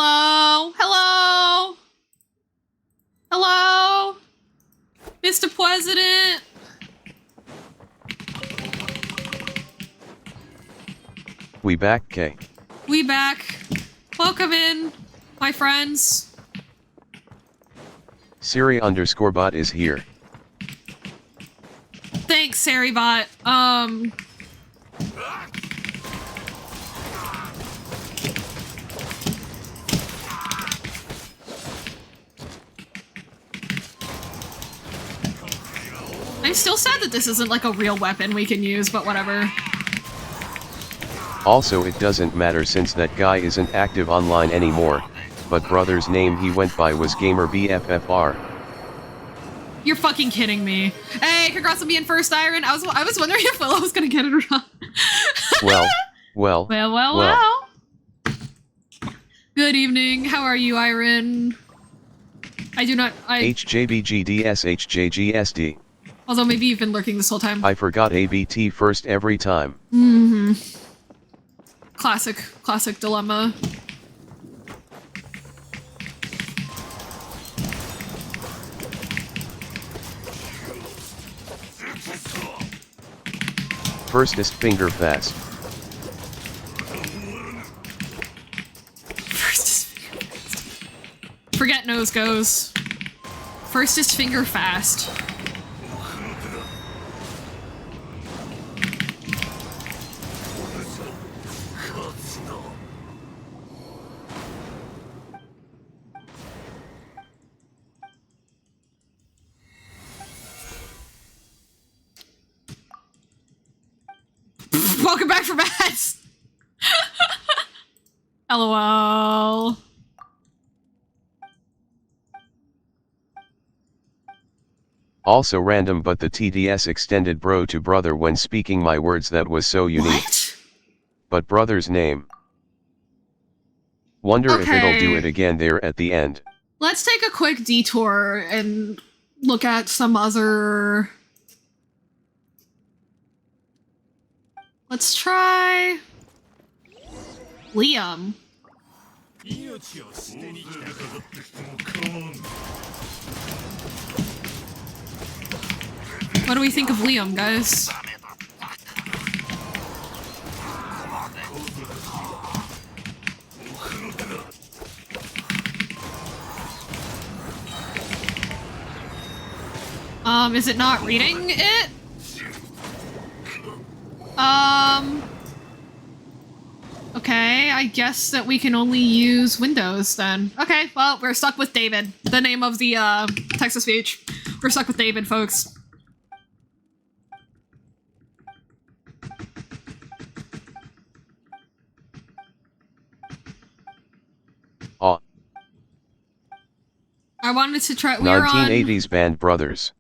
Hello? Hello? Hello? Mr. President? We back, K. We back. Welcome in, my friends. Siri_bot is here. Thanks, Sarybot. I'm still sad that this isn't like a real weapon we can use, but whatever. Also, it doesn't matter since that guy isn't active online anymore, but brother's name he went by was GamerBFFR. You're fucking kidding me. Hey, congrats on being first, Iron. I was wondering if Willow was gonna get it or not. Well. Good evening. How are you, Iron? HJBGDSHJGSD. Although maybe you've been lurking this whole time. I forgot ABT first every time. Mm-hmm. Classic dilemma. Firstest finger fast. Firstest finger fast. Forget nose goes. Firstest finger fast. Welcome back from ads. LOL. Also random, but the TDS extended bro to brother when speaking my words. That was so unique. What? But brother's name. Wonder if it'll do it again there at the end. Let's take a quick detour and look at some other... Let's try... Liam. What do we think of Liam, guys? Is it not reading it? Okay, I guess that we can only use Windows then. Okay, well, we're stuck with David. The name of the, text-to-speech. We're stuck with David, folks. I wanted to try- we're 1980s band Brothers.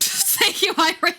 Thank you, Iron.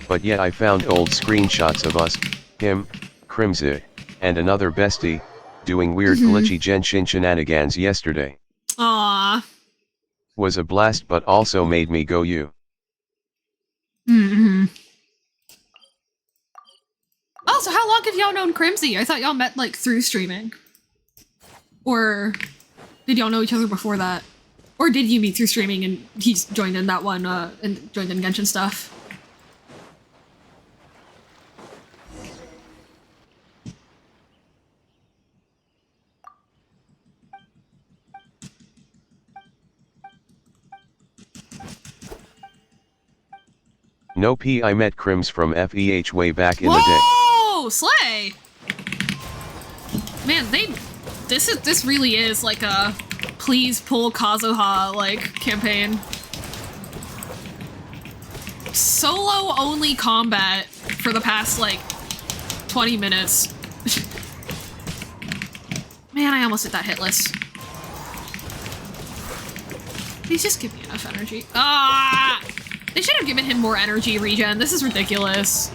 But yet I found old screenshots of us, him, Crimson, and another bestie, doing weird glitchy Genshin shenanigans yesterday. Aww. Was a blast, but also made me go you. Mm-hmm. Also, how long have y'all known Crimsy? I thought y'all met, like, through streaming. Or did y'all know each other before that? Or did you meet through streaming and he's joined in that one, and joined in Genshin stuff? No P. I met Crims from FEH way back in the day. Whoa! Slay! Man, this really is like a please pull Kazuha, like, campaign. Solo only combat for the past, like, 20 minutes. Man, I almost hit that hitless. Please just give me enough energy. Ah! They should have given him more energy regen. This is ridiculous.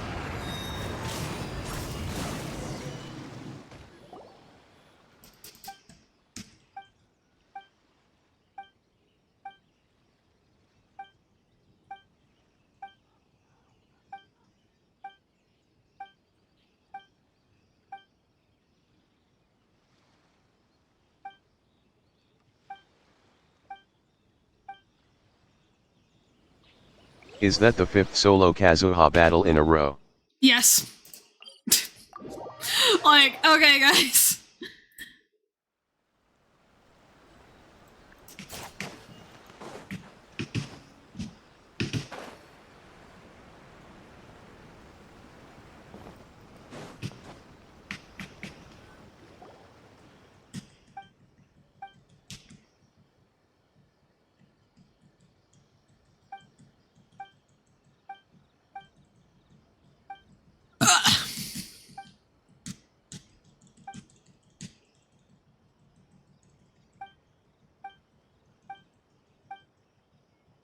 Is that the 5th solo Kazuha battle in a row? Yes. Like, okay, guys.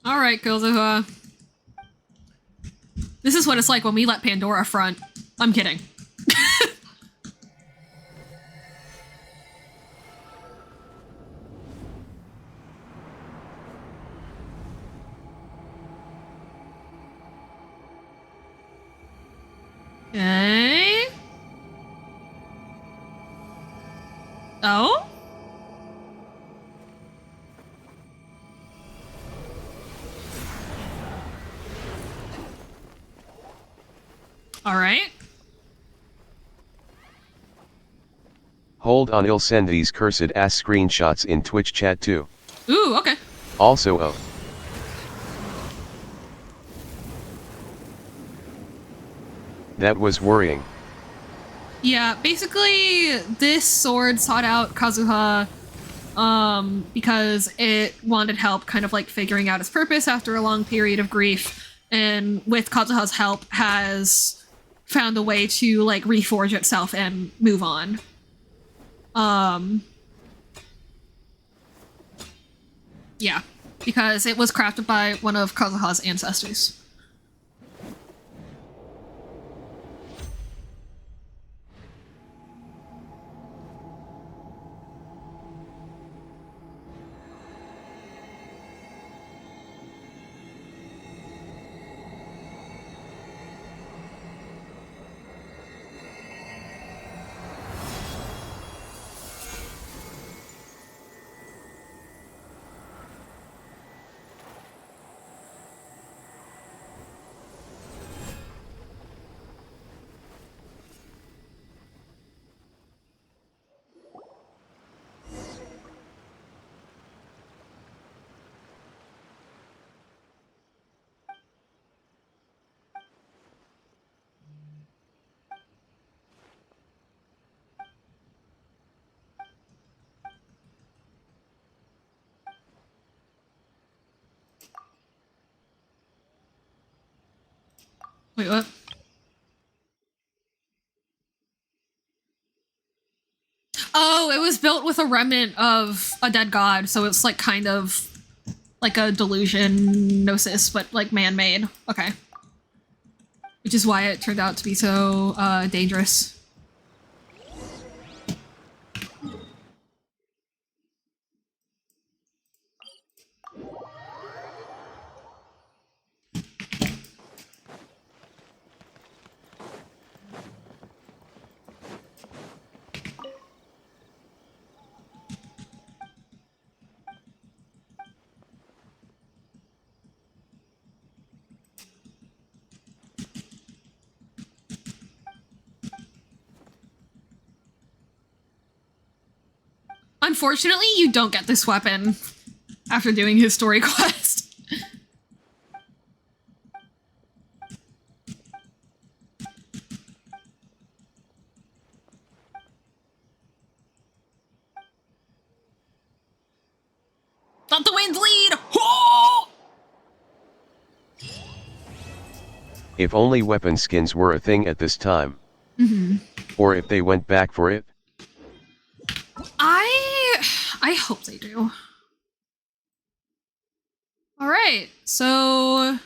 Alright, Kazuha. This is what it's like when we let Pandora front. I'm kidding. Okay. Oh? Alright. Hold on, I'll send these cursed ass screenshots in Twitch chat too. Ooh, okay. Also, oh. That was worrying. Yeah, basically, this sword sought out Kazuha, because it wanted help kind of like figuring out its purpose after a long period of grief, and with Kazuha's help has found a way to like reforge itself and move on. Yeah, because it was crafted by one of Kazuha's ancestors. Wait, what? Oh, it was built with a remnant of a dead god, so it's like kind of like a delusion gnosis, but like man-made. Okay. Which is why it turned out to be so dangerous. Unfortunately, you don't get this weapon after doing his story quest. Let the winds lead! Oh! If only weapon skins were a thing at this time. Or if they went back for it. I hope they do. All right, so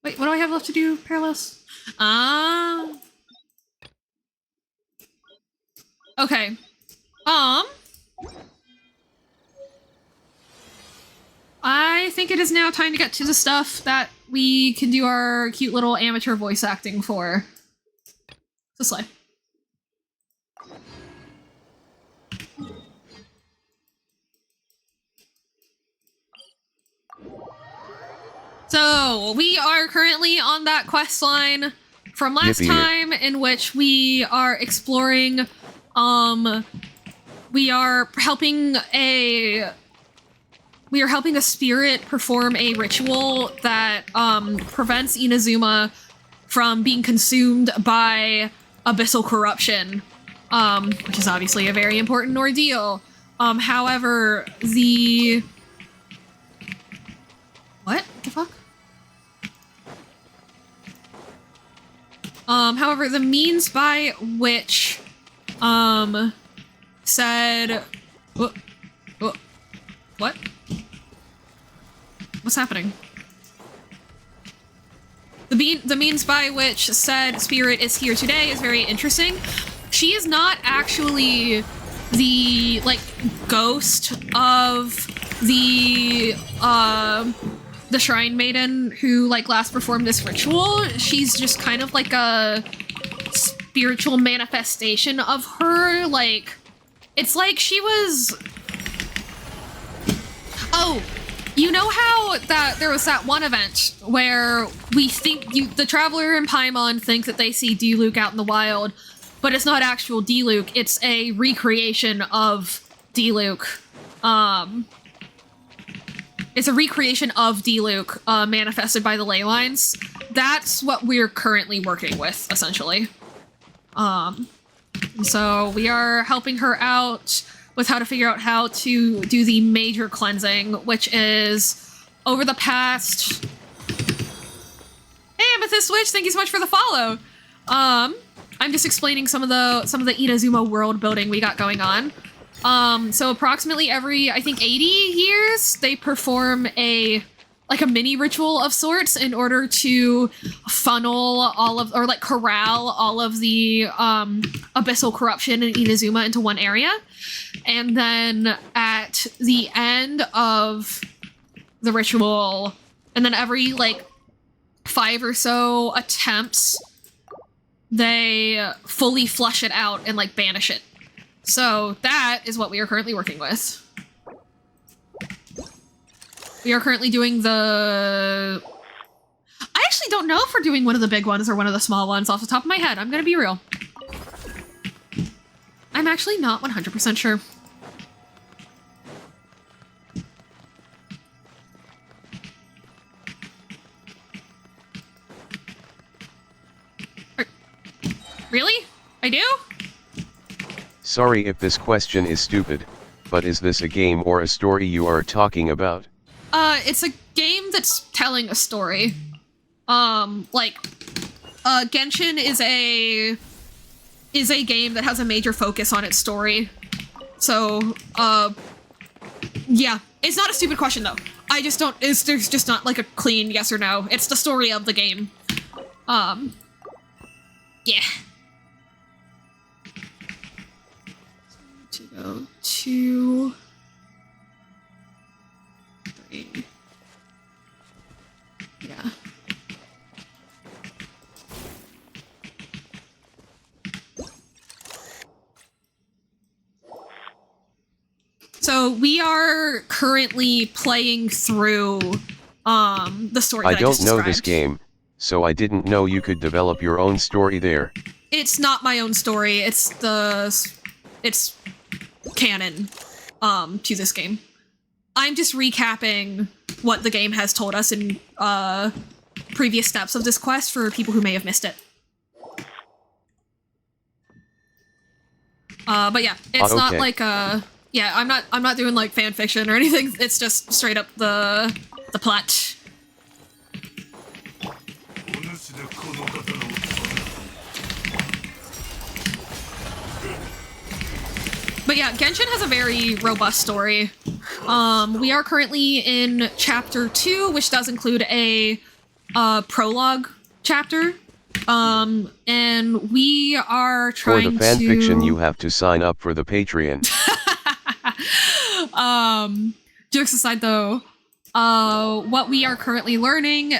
wait, what do I have left to do, Perilous? Okay. I think it is now time to get to the stuff that we can do our cute little amateur voice acting for. This way. So, we are currently on that quest line from last time in which we are exploring, we are helping a spirit perform a ritual that prevents Inazuma from being consumed by abyssal corruption, which is obviously a very important ordeal. However, what the fuck? However, the means by which said what? What's happening? The means by which said spirit is here today is very interesting. She is not actually the, like, ghost of the Shrine Maiden who, like, last performed this ritual. She's just kind of like a spiritual manifestation of her. Like, it's like she was... Oh, you know how that there was that one event where we think the Traveler and Paimon think that they see Diluc out in the wild, but it's not actual Diluc, it's a recreation of Diluc. It's a recreation of Diluc, manifested by the ley lines. That's what we're currently working with, essentially. So we are helping her out with how to figure out how to do the major cleansing, which is over the past... Hey, Amethyst Witch, thank you so much for the follow. I'm just explaining some of the Inazuma world building we got going on. So approximately every, I think, 80 years, they perform a mini ritual of sorts in order to funnel corral all of the abyssal corruption in Inazuma into one area. And then at the end of the ritual, and then every, 5 or so attempts, they fully flush it out and, banish it. So that is what we are currently working with. We are currently doing I actually don't know if we're doing one of the big ones or one of the small ones off the top of my head. I'm gonna be real. I'm actually not 100% sure. Really? I do? Sorry if this question is stupid, but is this a game or a story you are talking about? It's a game that's telling a story. Genshin is a game that has a major focus on its story. So, yeah. It's not a stupid question, though. There's just not, a clean yes or no. It's the story of the game. Yeah. To go 2, 3. Yeah. So we are currently playing through the story that I don't just know described. this game, so I didn't know you could develop your own story there. it's not my own story. It's canon to this game. I'm just recapping what the game has told us in previous steps of this quest for people who may have missed it. But yeah, it's not like yeah, I'm not doing like fan fiction or anything. It's just straight up the plot. But yeah, Genshin has a very robust story. We are currently in chapter 2, which does include a prologue chapter. And we are trying to... For the fanfiction, you have to sign up for the Patreon. Jokes aside, though, what we are currently learning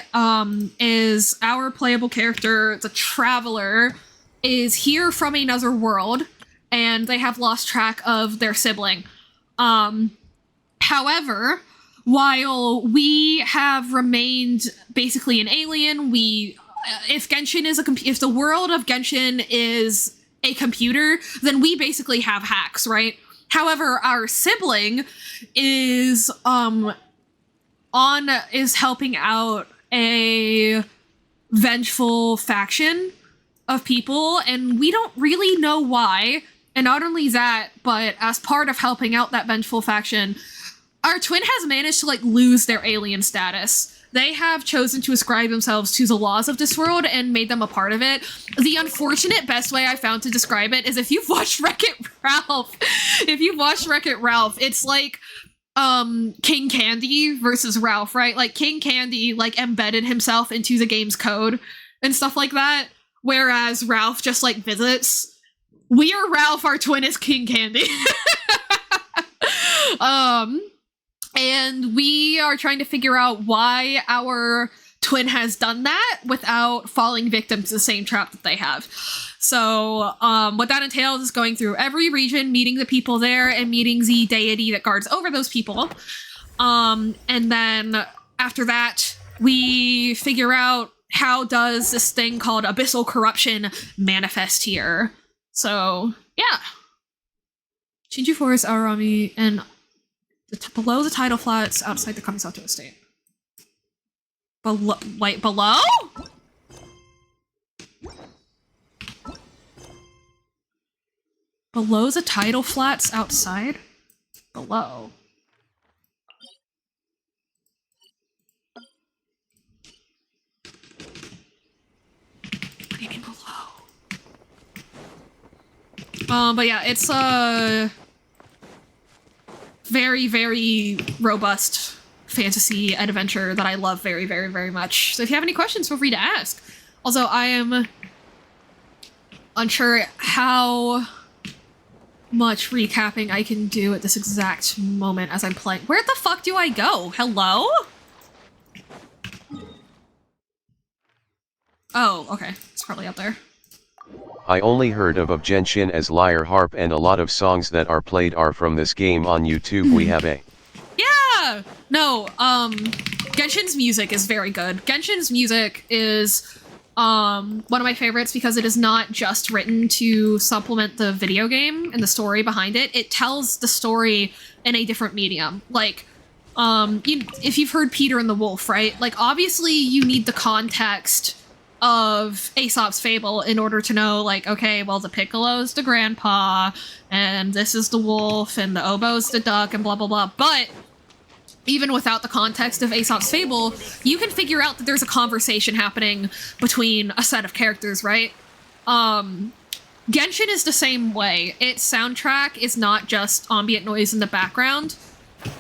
is our playable character, the Traveler, is here from another world, and they have lost track of their sibling. However, while we have remained basically an alien, if Genshin is if the world of Genshin is a computer, then we basically have hacks, right? However, our sibling is helping out a vengeful faction of people, and we don't really know why. And not only that, but as part of helping out that vengeful faction, our twin has managed to like lose their alien status. They have chosen to ascribe themselves to the laws of this world and made them a part of it. The unfortunate best way I found to describe it is if you've watched Wreck-It Ralph. If you've watched Wreck-It Ralph, it's like King Candy versus Ralph, right? Like King Candy like embedded himself into the game's code and stuff like that, whereas Ralph just like visits. We are Ralph, our twin is King Candy. And we are trying to figure out why our twin has done that without falling victim to the same trap that they have. So what that entails is going through every region, meeting the people there, and meeting the deity that guards over those people. And then after that, we figure out how does this thing called abyssal corruption manifest here. So, yeah. Shinju Forest, Aorami, and below the tidal flats outside the Kamisato estate. Wait, below? Below the tidal flats outside? Below. What do you mean below? But yeah, it's very, very robust fantasy adventure that I love very, very, very much. So if you have any questions, feel free to ask. Also, I am unsure how much recapping I can do at this exact moment as I'm playing. Where the fuck do I go? Hello? Oh, okay. It's probably up there. I only heard of Genshin as Lyre Harp, and a lot of songs that are played are from this game on YouTube. We have a... Yeah! No, Genshin's music is very good. Genshin's music is one of my favorites because it is not just written to supplement the video game and the story behind it. It tells the story in a different medium. Like, if you've heard Peter and the Wolf, right? Like, obviously you need the context of Aesop's fable in order to know, like, okay, well, the Piccolo's the grandpa, and this is the wolf, and the oboe's the duck, and blah, blah, blah. But even without the context of Aesop's fable, you can figure out that there's a conversation happening between a set of characters, right? Genshin is the same way. Its soundtrack is not just ambient noise in the background.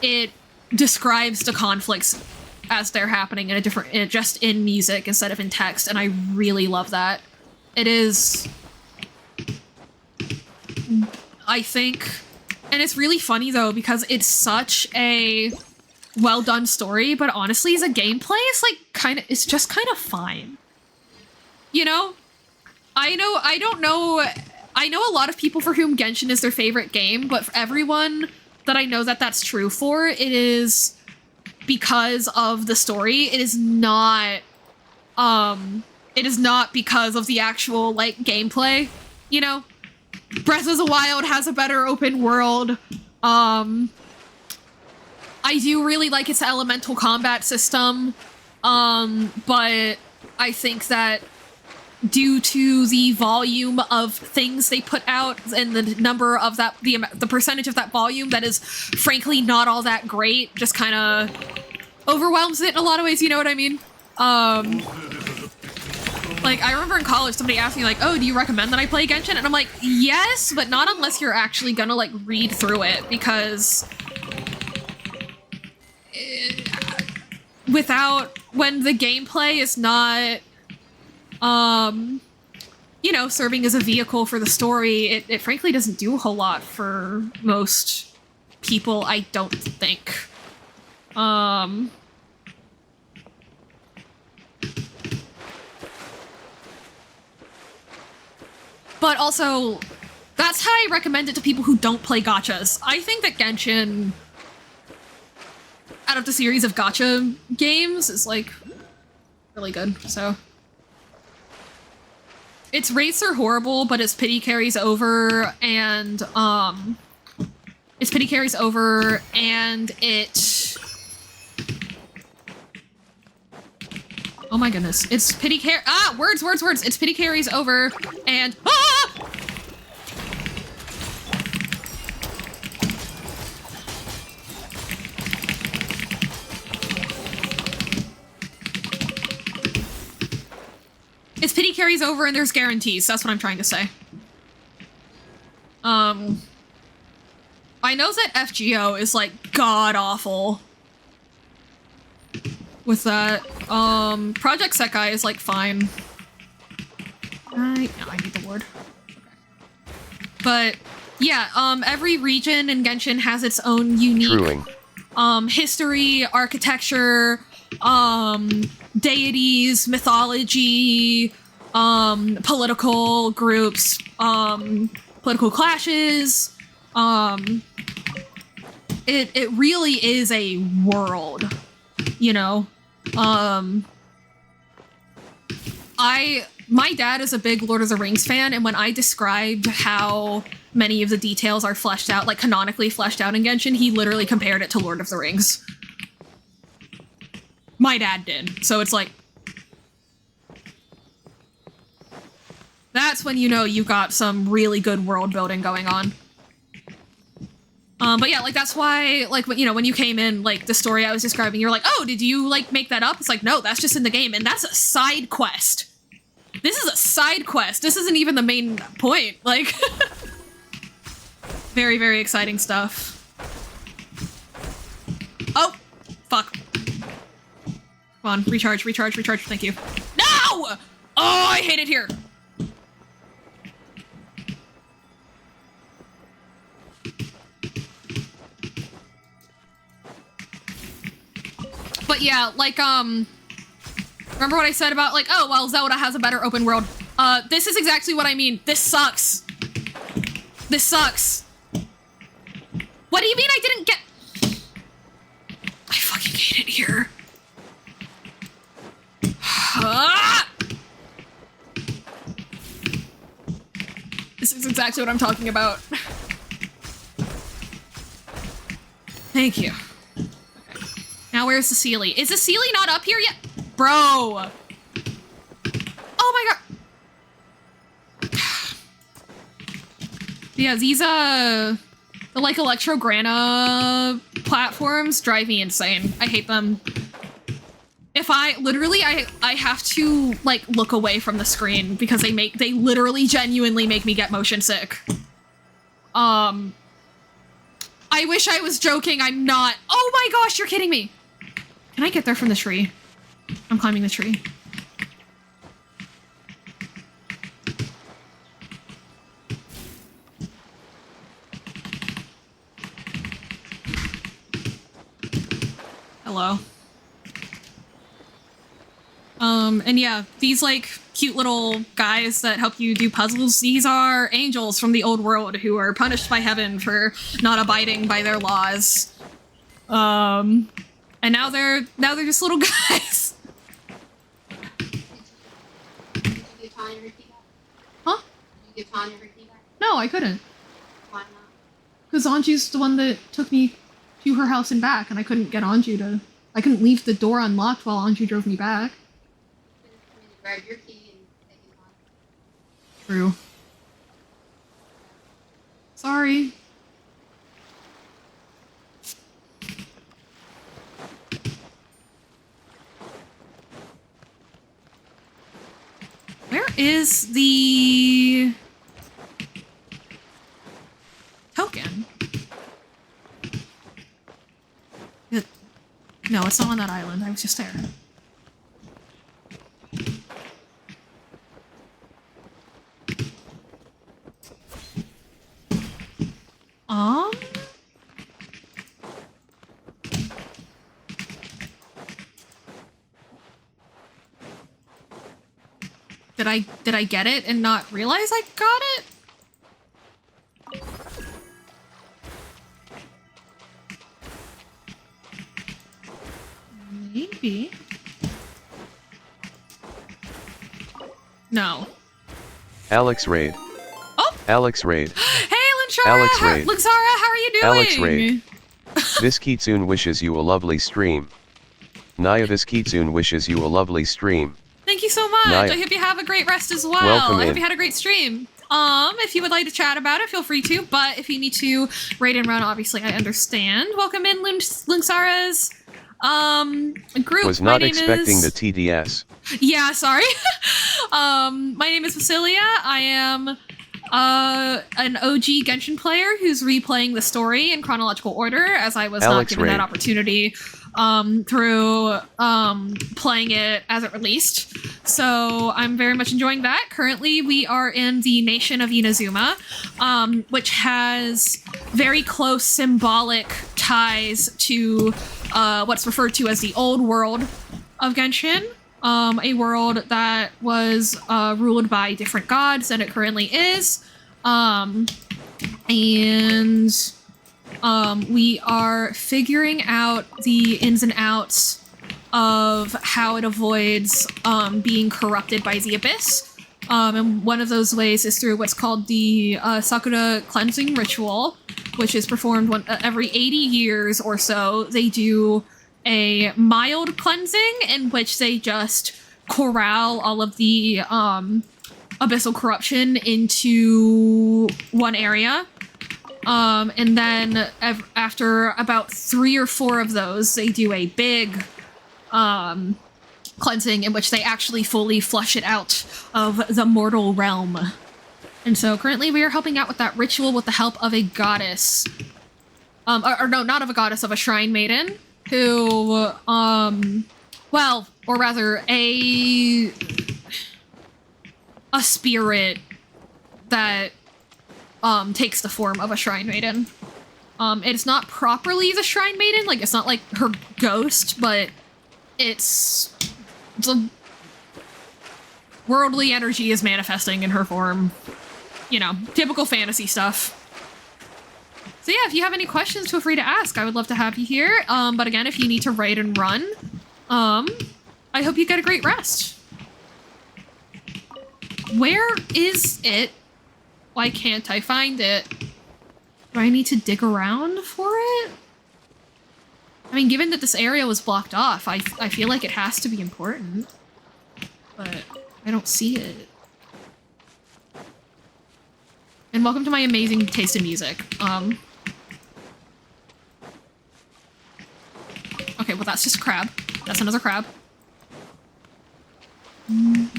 It describes the conflicts as they're happening in a different, just in music instead of in text, and I really love that. It is, I think, and it's really funny though because it's such a well done story, but honestly, as a gameplay, it's just kind of fine. You know, I know a lot of people for whom Genshin is their favorite game, but for everyone that I know that's true for, it is because of the story. It is not it is not because of the actual, like, gameplay, you know? Breath of the Wild has a better open world. I do really like its elemental combat system, but I think that due to the volume of things they put out and the number of that, the percentage of that volume that is frankly not all that great, just kind of overwhelms it in a lot of ways, you know what I mean? Like, I remember in college somebody asked me, like, oh, do you recommend that I play Genshin? And I'm like, yes, but not unless you're actually gonna, like, read through it, because when the gameplay is not, you know, serving as a vehicle for the story, it frankly doesn't do a whole lot for most people, I don't think. But also, that's how I recommend it to people who don't play gachas. I think that Genshin, out of the series of gacha games, is, like, really good, so. Its rates are horrible, but its pity carries over, and, it... Oh my goodness. Its pity words! Its pity carries over, and... Its pity carries over and there's guarantees. That's what I'm trying to say. I know that FGO is, like, god-awful with that. Project Sekai is, like, fine. No, I need the word. Okay. But, yeah, every region in Genshin has its own unique history, architecture, deities, mythology, political groups, political clashes. It really is a world, you know? My dad is a big Lord of the Rings fan, and when I described how many of the details are fleshed out, like canonically fleshed out in Genshin, he literally compared it to Lord of the Rings. My dad did, so it's like... That's when you know you got some really good world building going on. But yeah, like, that's why, like, you know, when you came in, like, the story I was describing, you're like, oh, did you, like, make that up? It's like, no, that's just in the game, and that's a side quest. This is a side quest. This isn't even the main point. Like, very, very exciting stuff. Oh, fuck. Come on, recharge, thank you. No! Oh, I hate it here. But yeah, like, remember what I said about, like, oh, well, Zelda has a better open world. This is exactly what I mean. This sucks. This sucks. What do you mean I didn't get... I fucking hate it here. This is exactly what I'm talking about. Thank you. Okay. Now where's the Sealy? Is the Sealy not up here yet? Bro! Oh my god! Yeah, these, the, like, Electro Grana platforms drive me insane. I hate them. If I have to, like, look away from the screen because they literally genuinely make me get motion sick. I wish I was joking, I'm not. Oh my gosh, you're kidding me! Can I get there from the tree? I'm climbing the tree. Hello. And yeah, these, like, cute little guys that help you do puzzles, these are angels from the old world who are punished by heaven for not abiding by their laws. And now they're just little guys. Tanya her key back? Huh? Did you give Tanya her key back? No, I couldn't. Why not? Because Anju's the one that took me to her house and back, and I couldn't get Anju to... I couldn't leave the door unlocked while Anju drove me back. You couldn't come in and grab your key and take it on. True. Sorry. Where is the token? No, it's not on that island. I was just there. Um. Did I get it and not realize I got it? Maybe. No. Alex Raid. Oh! Alex Raid. Hey, Linshara! Alex Raid. Linshara, how are you doing? Alex Raid. This Kitsune wishes you a lovely stream. Naya, this Kitsune wishes you a lovely stream. Thank you so much. Naya. I hope you have a great rest as well. Welcome I hope in. you had a great stream. If you would like to chat about it, feel free to. But if you need to raid and run, obviously I understand. Welcome in, Linksara's group. Was not My name expecting is... the TDS. Yeah, sorry. My name is Vasilia. I am an OG Genshin player who's replaying the story in chronological order, as I was Alex not given Raid. that opportunity through playing it as it released. So I'm very much enjoying that. Currently, we are in the nation of Inazuma, which has very close symbolic ties to what's referred to as the old world of Genshin. A world that was ruled by different gods than it currently is. We are figuring out the ins and outs of how it avoids being corrupted by the Abyss. And one of those ways is through what's called the Sakura cleansing ritual, which is performed every 80 years or so. They do a mild cleansing in which they just corral all of the abyssal corruption into one area. And then after about 3 or 4 of those, they do a big cleansing in which they actually fully flush it out of the mortal realm. And so currently we are helping out with that ritual with the help of a goddess. Or no, not of a goddess, of a shrine maiden. Who, well, or rather, a spirit that, takes the form of a shrine maiden. It's not properly the shrine maiden, like, it's not like her ghost, but it's a worldly energy is manifesting in her form. You know, typical fantasy stuff. So yeah, if you have any questions, feel free to ask. I would love to have you here. But again, if you need to raid and run, I hope you get a great rest. Where is it? Why can't I find it? Do I need to dig around for it? I mean, given that this area was blocked off, I feel like it has to be important. But I don't see it. And welcome to my amazing taste in music. Okay, well that's just a crab. That's another crab. Am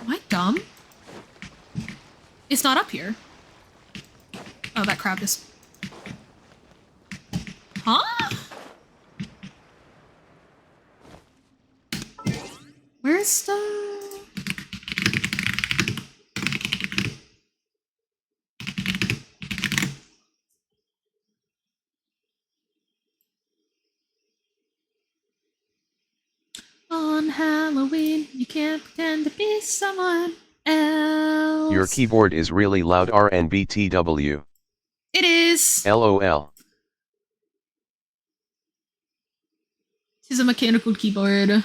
I dumb? It's not up here. Oh, that crab is... Huh? Where's the... On Halloween, you can't pretend to be someone else. Your keyboard is really loud, RNBTW. It is. LOL. This is a mechanical keyboard.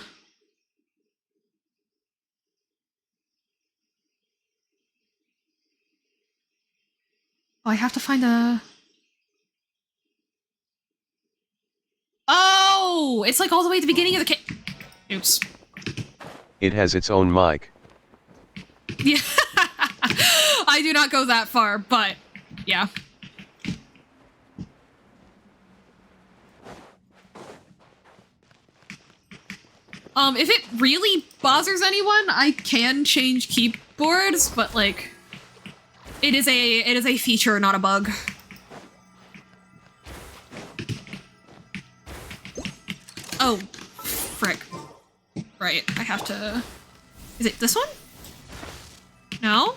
I have to find a... Oh! It's like all the way at the beginning of the Oops. It has its own mic. Yeah. I do not go that far, but yeah. If it really bothers anyone, I can change keyboards, but like, it is a feature, not a bug. Oh, frick. Right, I have to... Is it this one? No?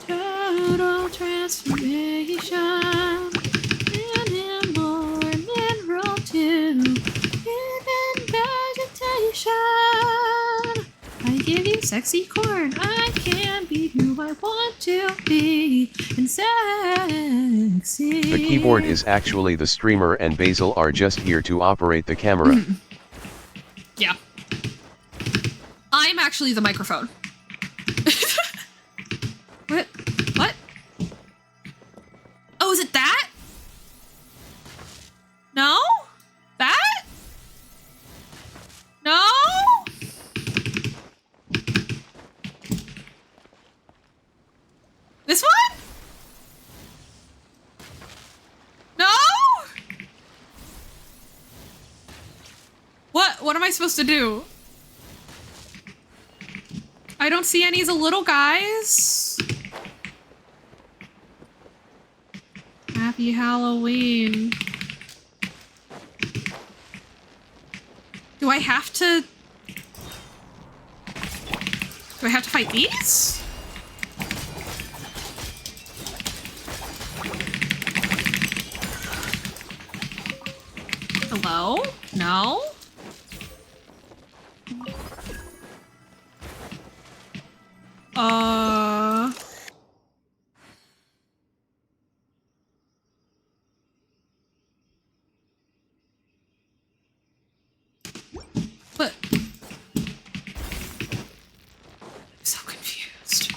Total transformation and more mineral too. Even vegetation. I give you sexy corn. I can be who I want to be. And sexy. The keyboard is actually the streamer and Basil are just here to operate the camera. Yeah. I'm actually the microphone. What? What? Oh, is it that? No? That? No? This one? No? What am I supposed to do? I don't see any of the little guys. Happy Halloween. Do I have to... Do I have to fight these? Hello? No? But... I'm so confused.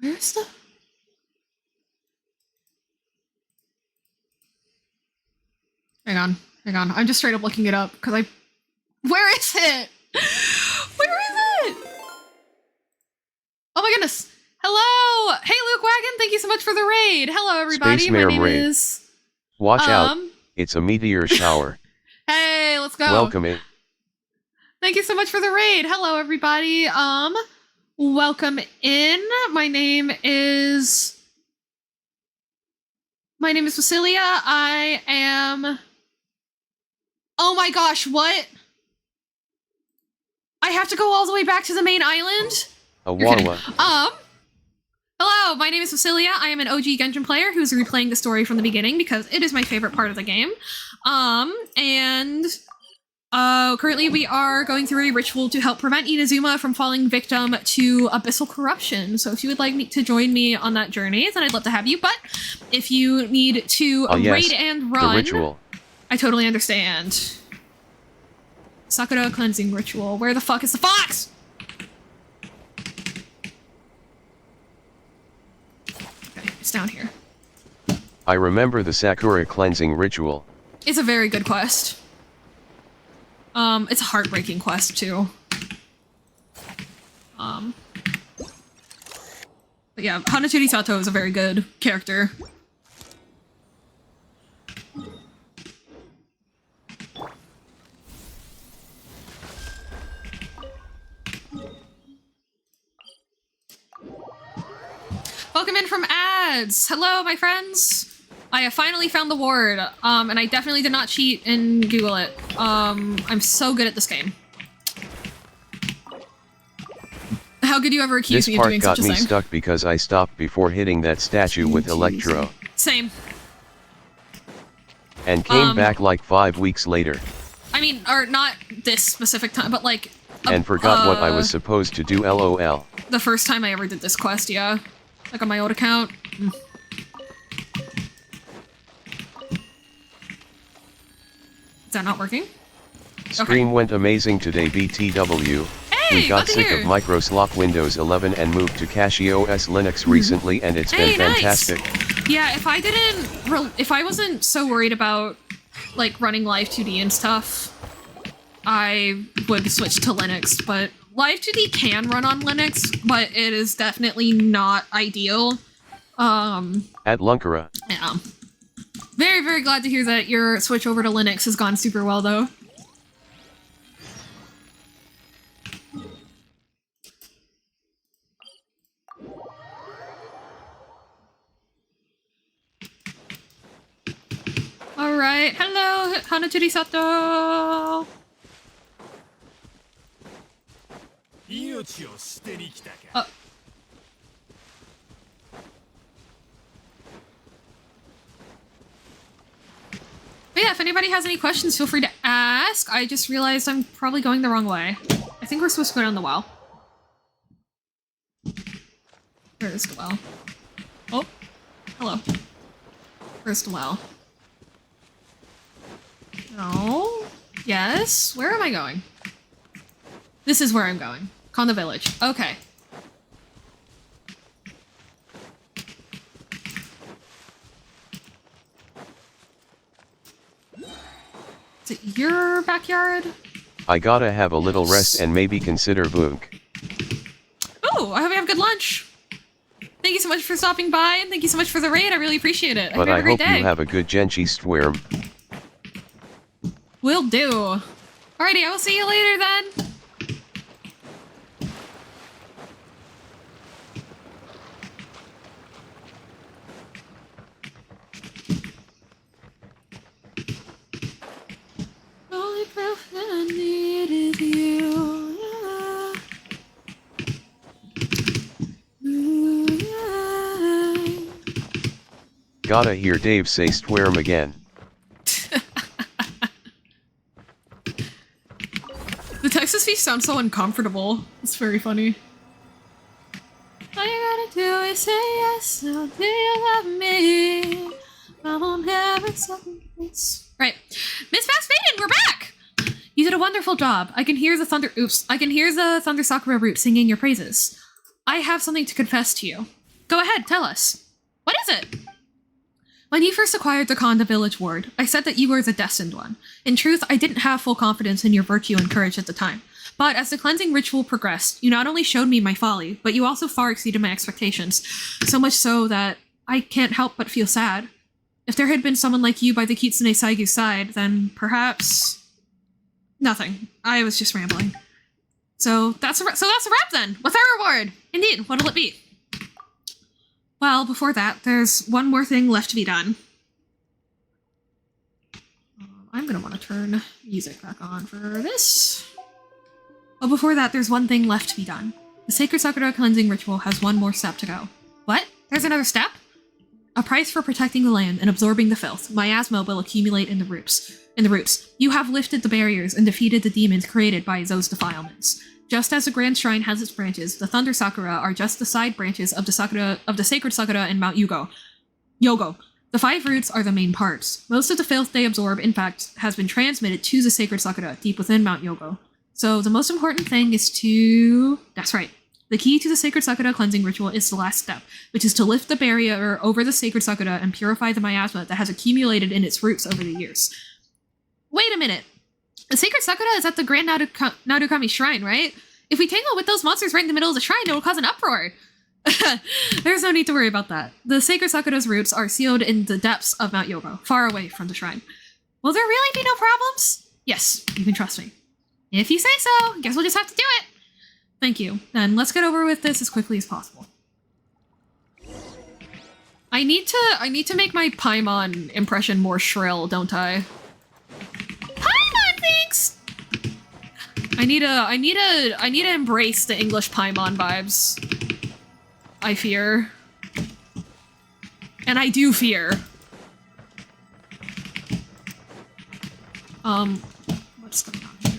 Where's the... Hang on, hang on. I'm just straight up looking it up because I... Where is it? Where is it? Oh my goodness. Hello. Hey, Luke Wagon. Thank you so much for the raid. Hello, everybody. Space My Mare name raid. is... Watch out, it's a meteor shower. Hey, let's go. Welcome in. Thank you so much for the raid. Hello, everybody. Welcome in. My name is Vasilia. I am... Oh my gosh, what? I have to go all the way back to the main island? A You're kidding. Wawa. Hello, my name is Vasilia. I am an OG Genshin player who's replaying the story from the beginning because it is my favorite part of the game. Currently we are going through a ritual to help prevent Inazuma from falling victim to abyssal corruption. So if you would like me to join me on that journey, then I'd love to have you. But if you need to raid and run, the ritual. I totally understand. Sakura cleansing ritual. Where the fuck is the fox? Okay, it's down here. I remember the Sakura cleansing ritual. It's a very good quest. It's a heartbreaking quest too. But yeah, Hanachiri Sato is a very good character. Welcome in from ads. Hello, my friends. I have finally found the ward, and I definitely did not cheat and Google it. I'm so good at this game. How could you ever accuse me of doing such a thing? This part got me stuck because I stopped before hitting that statue with Electro. Same. And came back like 5 weeks later. I mean, or not this specific time, but like... And forgot what I was supposed to do, lol. The first time I ever did this quest, yeah. Like on my old account. Is that not working? Stream went amazing today, BTW. Hey, We got good to sick hear. of Microsoft Windows 11 and moved to CachyOS Linux recently, and it's Hey, been nice. fantastic. Yeah, if I wasn't so worried about like running Live 2D and stuff, I would switch to Linux. But Live 2D can run on Linux, but it is definitely not ideal. At Lunkara. Yeah. Very, very glad to hear that your switch over to Linux has gone super well, though. Alright, hello, Hanachuri Sato! But yeah, if anybody has any questions, feel free to ask. I just realized I'm probably going the wrong way. I think we're supposed to go down the well. Where is the well? Oh, hello. Where's the well? No. Yes. Where am I going? This is where I'm going. Konda Village. Okay. Is it your backyard? I gotta have a little rest and maybe consider Vunk. Oh, I hope you have good lunch. Thank you so much for stopping by, and thank you so much for the raid. I really appreciate it. But have I a great hope day. you have a good Genchi Stwerm. Will do. Alrighty, I will see you later then. Only proof that I need is you. Ooh, yeah. Gotta hear Dave say Stwerm again. The Texas speech sounds so uncomfortable. It's very funny. All you gotta do is say yes. Now do you love me? I won't have a second place. Right, Miss Fast Faded, we're back. You did a wonderful job. I can hear the thunder. Oops, I can hear the Thunder Sakura root singing your praises. I have something to confess to you. Go ahead, tell us. What is it? When you first acquired the Konda Village Ward, I said that you were the destined one. In truth, I didn't have full confidence in your virtue and courage at the time. But as the cleansing ritual progressed, you not only showed me my folly, but you also far exceeded my expectations. So much so that I can't help but feel sad. If there had been someone like you by the Kitsune Saigu's side, then perhaps... Nothing. I was just rambling. So that's a wrap then. What's our reward? Indeed, what'll it be? Well, before that, there's one more thing left to be done. I'm gonna want to turn music back on for this. Well, before that, there's one thing left to be done. The Sacred Sakura cleansing ritual has one more step to go. What? There's another step? A price for protecting the land and absorbing the filth. Miasma will accumulate in the roots. You have lifted the barriers and defeated the demons created by those defilements. Just as the Grand Shrine has its branches, the Thunder Sakura are just the side branches of the Sacred Sakura in Mount Yogo. The 5 roots are the main parts. Most of the filth they absorb, in fact, has been transmitted to the Sacred Sakura deep within Mount Yogo. So the most important thing is to... That's right. The key to the Sacred Sakura cleansing ritual is the last step, which is to lift the barrier over the Sacred Sakura and purify the miasma that has accumulated in its roots over the years. Wait a minute. The Sacred Sakura is at the Grand Narukami Shrine, right? If we tangle with those monsters right in the middle of the shrine, it will cause an uproar. There's no need to worry about that. The Sacred Sakura's roots are sealed in the depths of Mount Yogo, far away from the shrine. Will there really be no problems? Yes, you can trust me. If you say so, guess we'll just have to do it. Thank you. Then let's get over with this as quickly as possible. I need to make my Paimon impression more shrill, don't I? Paimon, thanks. I need to embrace the English Paimon vibes. I fear. And I do fear. What what's going on here.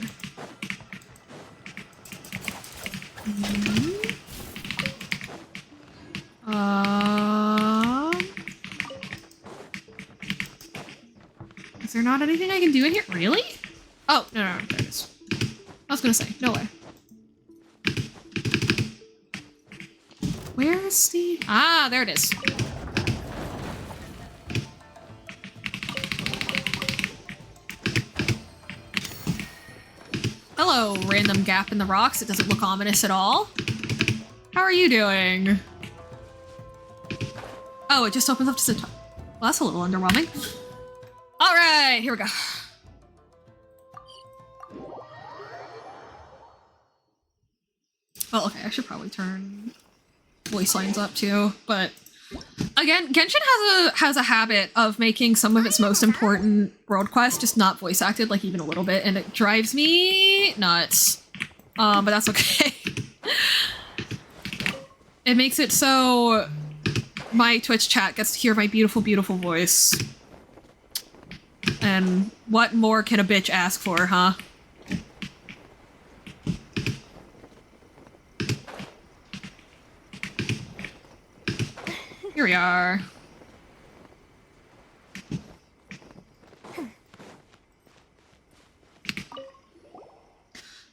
Is there not anything I can do in here? Really? Oh, no, there it is. I was gonna say, no way. Where's the... Ah, there it is. Hello, random gap in the rocks. It doesn't look ominous at all. How are you doing? Oh, it just opens up to the top. Well, that's a little underwhelming. All right, here we go. Oh, okay, I should probably turn voice lines up too, but again, Genshin has a habit of making some of its most important world quests just not voice acted, like even a little bit, and it drives me nuts. But that's okay. It makes it so my Twitch chat gets to hear my beautiful, beautiful voice. And what more can a bitch ask for, huh? Here we are.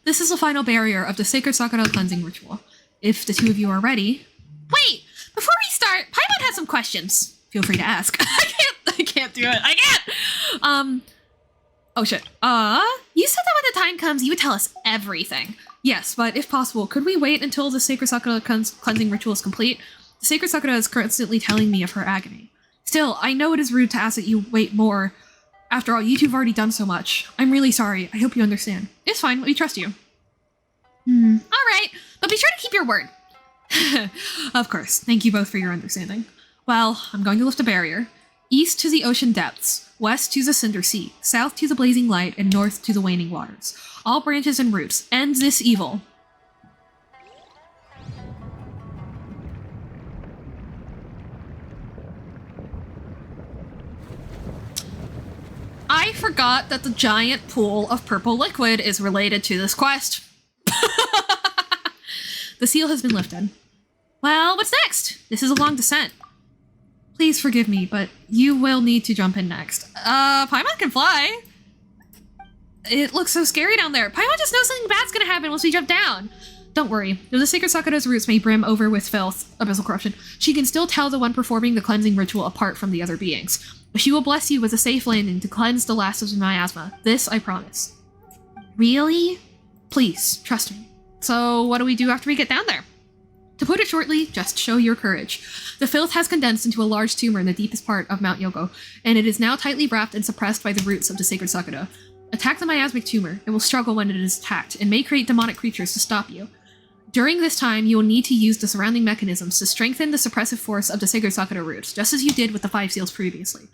This is the final barrier of the Sacred Sakura cleansing ritual. If the two of you are ready... Wait! Before we start, Paimon has some questions. Feel free to ask. I can't do it. I can't! Oh shit. You said that when the time comes, you would tell us everything. Yes, but if possible, could we wait until the Sacred Sakura cleansing ritual is complete? The Sacred Sakura is constantly telling me of her agony. Still, I know it is rude to ask that you wait more. After all, you two have already done so much. I'm really sorry. I hope you understand. It's fine. We trust you. Alright, but be sure to keep your word. Of course. Thank you both for your understanding. Well, I'm going to lift a barrier. East to the ocean depths, west to the Cinder Sea, south to the blazing light, and north to the waning waters. All branches and roots. End this evil. I forgot that the giant pool of purple liquid is related to this quest. The seal has been lifted. Well, what's next? This is a long descent. Please forgive me, but you will need to jump in next. Paimon can fly. It looks so scary down there. Paimon just knows something bad's gonna happen once we jump down. Don't worry, though the Sacred Sakura's roots may brim over with filth, abyssal corruption, she can still tell the one performing the cleansing ritual apart from the other beings. She will bless you with a safe landing to cleanse the last of the miasma. This I promise. Really? Please, trust me. So what do we do after we get down there? To put it shortly, just show your courage. The filth has condensed into a large tumor in the deepest part of Mount Yogo, and it is now tightly wrapped and suppressed by the roots of the Sacred Sakura. Attack the miasmic tumor. It will struggle when it is attacked, and may create demonic creatures to stop you. During this time, you will need to use the surrounding mechanisms to strengthen the suppressive force of the Sacred Sakura roots, just as you did with the 5 seals previously.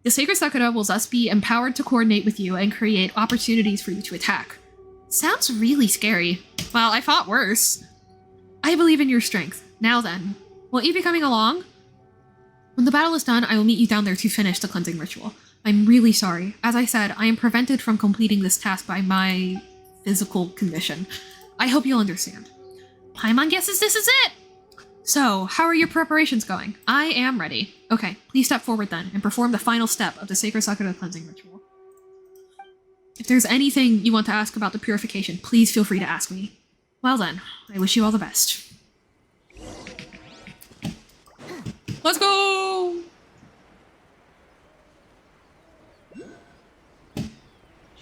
The Sacred Sakura will thus be empowered to coordinate with you and create opportunities for you to attack. Sounds really scary. Well, I fought worse. I believe in your strength. Now then, will you be coming along? When the battle is done, I will meet you down there to finish the cleansing ritual. I'm really sorry. As I said, I am prevented from completing this task by my physical condition. I hope you'll understand. Paimon guesses this is it! So, how are your preparations going? I am ready. Okay, please step forward then, and perform the final step of the Sacred Sakura cleansing ritual. If there's anything you want to ask about the purification, please feel free to ask me. Well then, I wish you all the best. Let's go!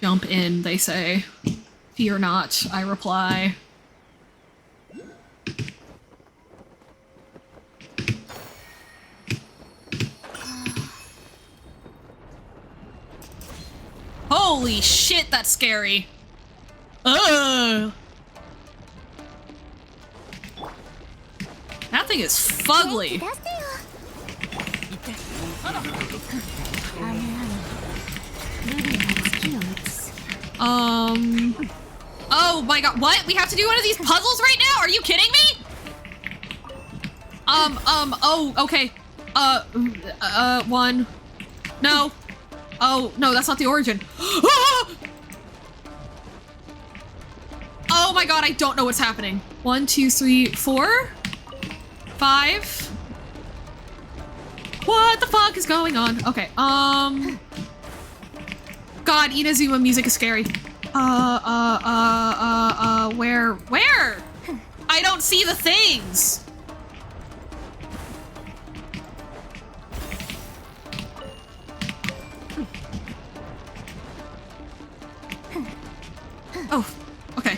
Jump in, they say. Fear not, I reply. Holy shit, that's scary. Ugh. That thing is fugly. Oh my god, what? We have to do one of these puzzles right now? Are you kidding me? Oh, okay. One. No. Oh, no, that's not the origin. Oh my god, I don't know what's happening. 1, 2, 3, 4, 5. What the fuck is going on? Okay, God, Inazuma music is scary. Where? I don't see the things. Oh, okay.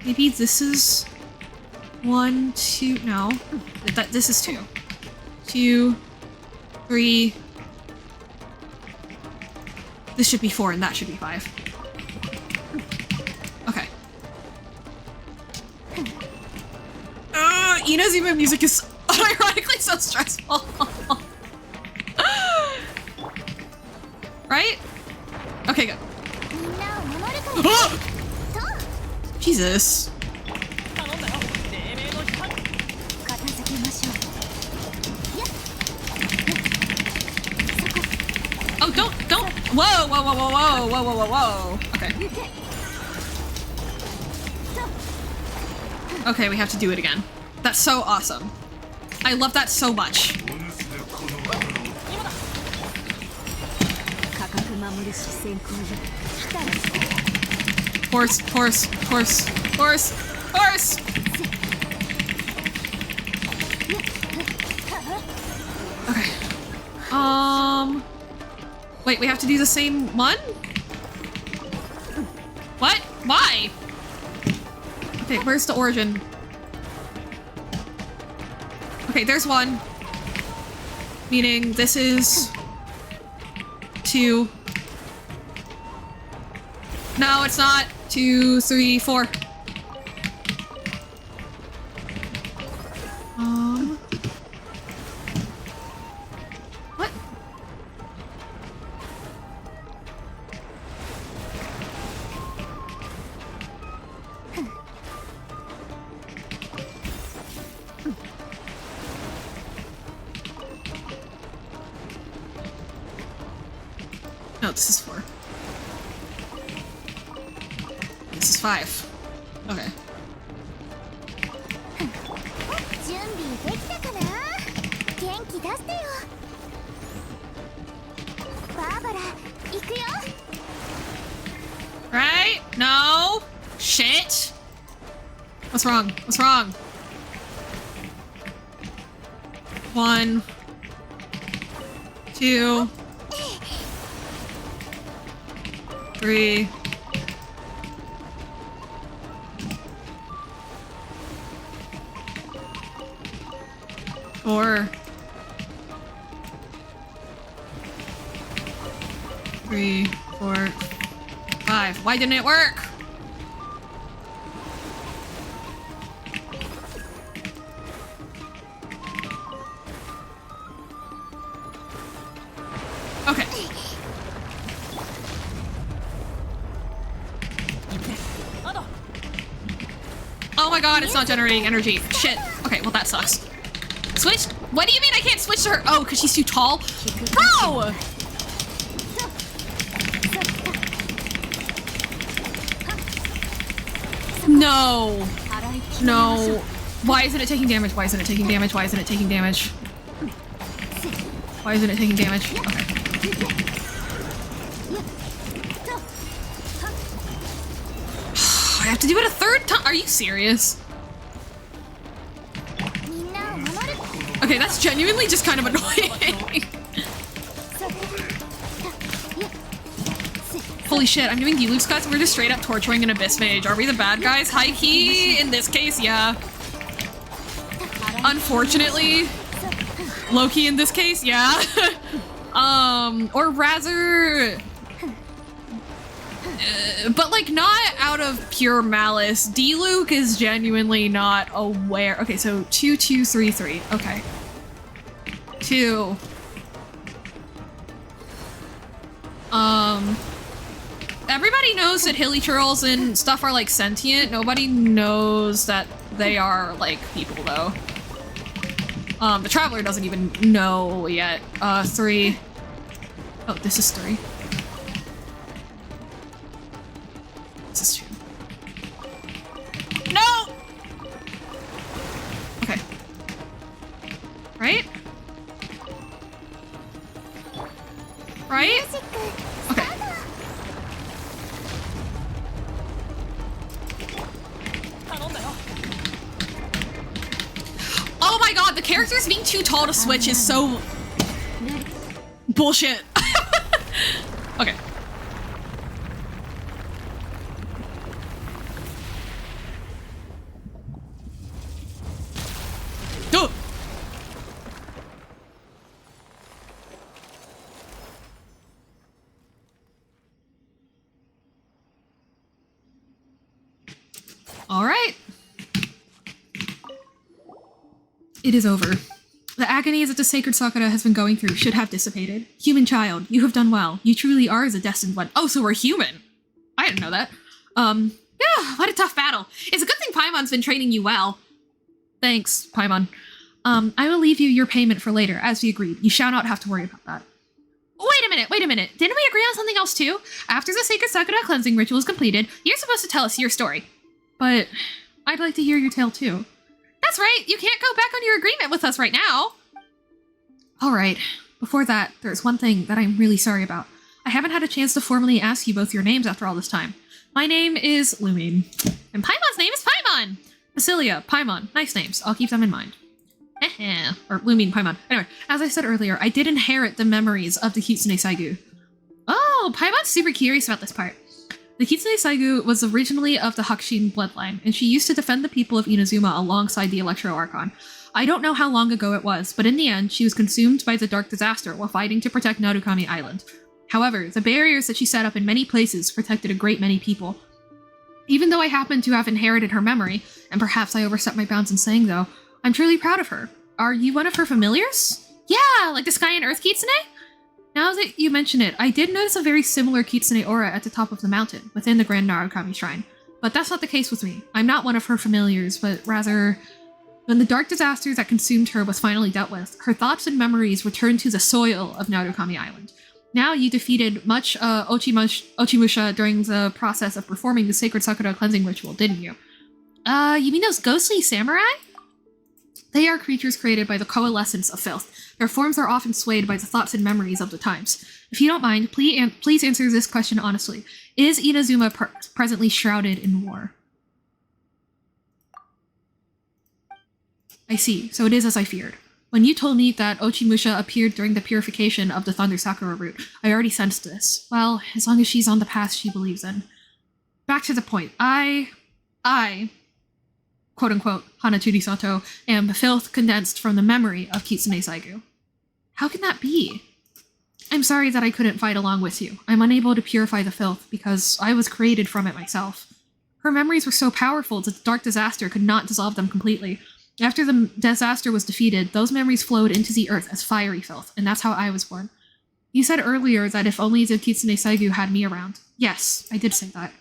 Maybe this is 1, 2, no. This is 2. 2, 3. This should be 4 and that should be 5. Okay. Inazuma music is ironically so stressful. Right? Okay, good. Jesus. Oh, don't. Whoa. Okay. Okay, we have to do it again. That's so awesome. I love that so much. Horse. Okay. Wait, we have to do the same one? What? Why? Okay, where's the origin? Okay, there's 1. Meaning this is 2. No, it's not. 2, 3, 4. What? No, this is 4. This is 5. Okay. Right? No. Shit. What's wrong? 1, 2, 3. 4. 3, 4, 5. Why didn't it work? Okay. Oh my god, it's not generating energy. Shit. Okay, well that sucks. Switch? What do you mean I can't switch to her? Oh, because she's too tall? Bro! No. No. Why isn't it taking damage? Why isn't it taking damage? Why isn't it taking damage? Why isn't it taking damage? Okay. I have to do it a third time? Are you serious? Okay, that's genuinely just kind of annoying. Holy shit, I'm doing D-Loops cuts. We're just straight up torturing an Abyss Mage. Are we the bad guys? High key, in this case, yeah. Unfortunately. Low-key in this case, yeah. Or rather... but like not out of pure malice. D-Luke is genuinely not aware. Okay, so 2, 2, 3, 3. Okay. 2. Everybody knows that hilly churls and stuff are like sentient. Nobody knows that they are like people though. The Traveler doesn't even know yet. 3. Oh, this is 3. my god, the characters being too tall to switch is so bullshit. Okay. Oh. All right. It is over. The agonies that the sacred Sakura has been going through should have dissipated. Human child, you have done well. You truly are the destined one. Oh, so we're human. I didn't know that. Yeah, what a tough battle. It's a good thing Paimon's been training you well. Thanks, Paimon. I will leave you your payment for later, as we agreed. You shall not have to worry about that. Wait a minute. Didn't we agree on something else too? After the sacred Sakura cleansing ritual is completed, you're supposed to tell us your story. But I'd like to hear your tale too. That's right, you can't go back on your agreement with us right now. All right, before that, there's one thing that I'm really sorry about. I haven't had a chance to formally ask you both your names after all this time. My name is Lumine, and Paimon's name is Paimon. Basilia, Paimon, nice names. I'll keep them in mind. Or Lumine, Paimon. Anyway, as I said earlier, I did inherit the memories of the Kitsune Saigu. Oh, Paimon's super curious about this part. The Kitsune Saigu was originally of the Hakushin bloodline, and she used to defend the people of Inazuma alongside the Electro Archon. I don't know how long ago it was, but in the end, she was consumed by the Dark Disaster while fighting to protect Narukami Island. However, the barriers that she set up in many places protected a great many people. Even though I happen to have inherited her memory, and perhaps I overstepped my bounds in saying though, I'm truly proud of her. Are you one of her familiars? Yeah, like the Sky and Earth Kitsune? Now that you mention it, I did notice a very similar Kitsune aura at the top of the mountain, within the Grand Narukami Shrine. But that's not the case with me. I'm not one of her familiars, but rather, when the dark disaster that consumed her was finally dealt with, her thoughts and memories returned to the soil of Narukami Island. Now you defeated much Ochimusha during the process of performing the Sacred Sakura cleansing ritual, didn't you? You mean those ghostly samurai? They are creatures created by the coalescence of filth. Their forms are often swayed by the thoughts and memories of the times. If you don't mind, please answer this question honestly. Is Inazuma presently shrouded in war? I see, so it is as I feared. When you told me that Ochimusha appeared during the purification of the Thunder Sakura root, I already sensed this. Well, as long as she's on the path she believes in. Back to the point. I quote-unquote, Hanaturi Sato, am filth condensed from the memory of Kitsune Saigu. How can that be? I'm sorry that I couldn't fight along with you. I'm unable to purify the filth because I was created from it myself. Her memories were so powerful that the Dark Disaster could not dissolve them completely. After the disaster was defeated, those memories flowed into the earth as fiery filth, and that's how I was born. You said earlier that if only the Kitsune Saigu had me around. Yes, I did say that.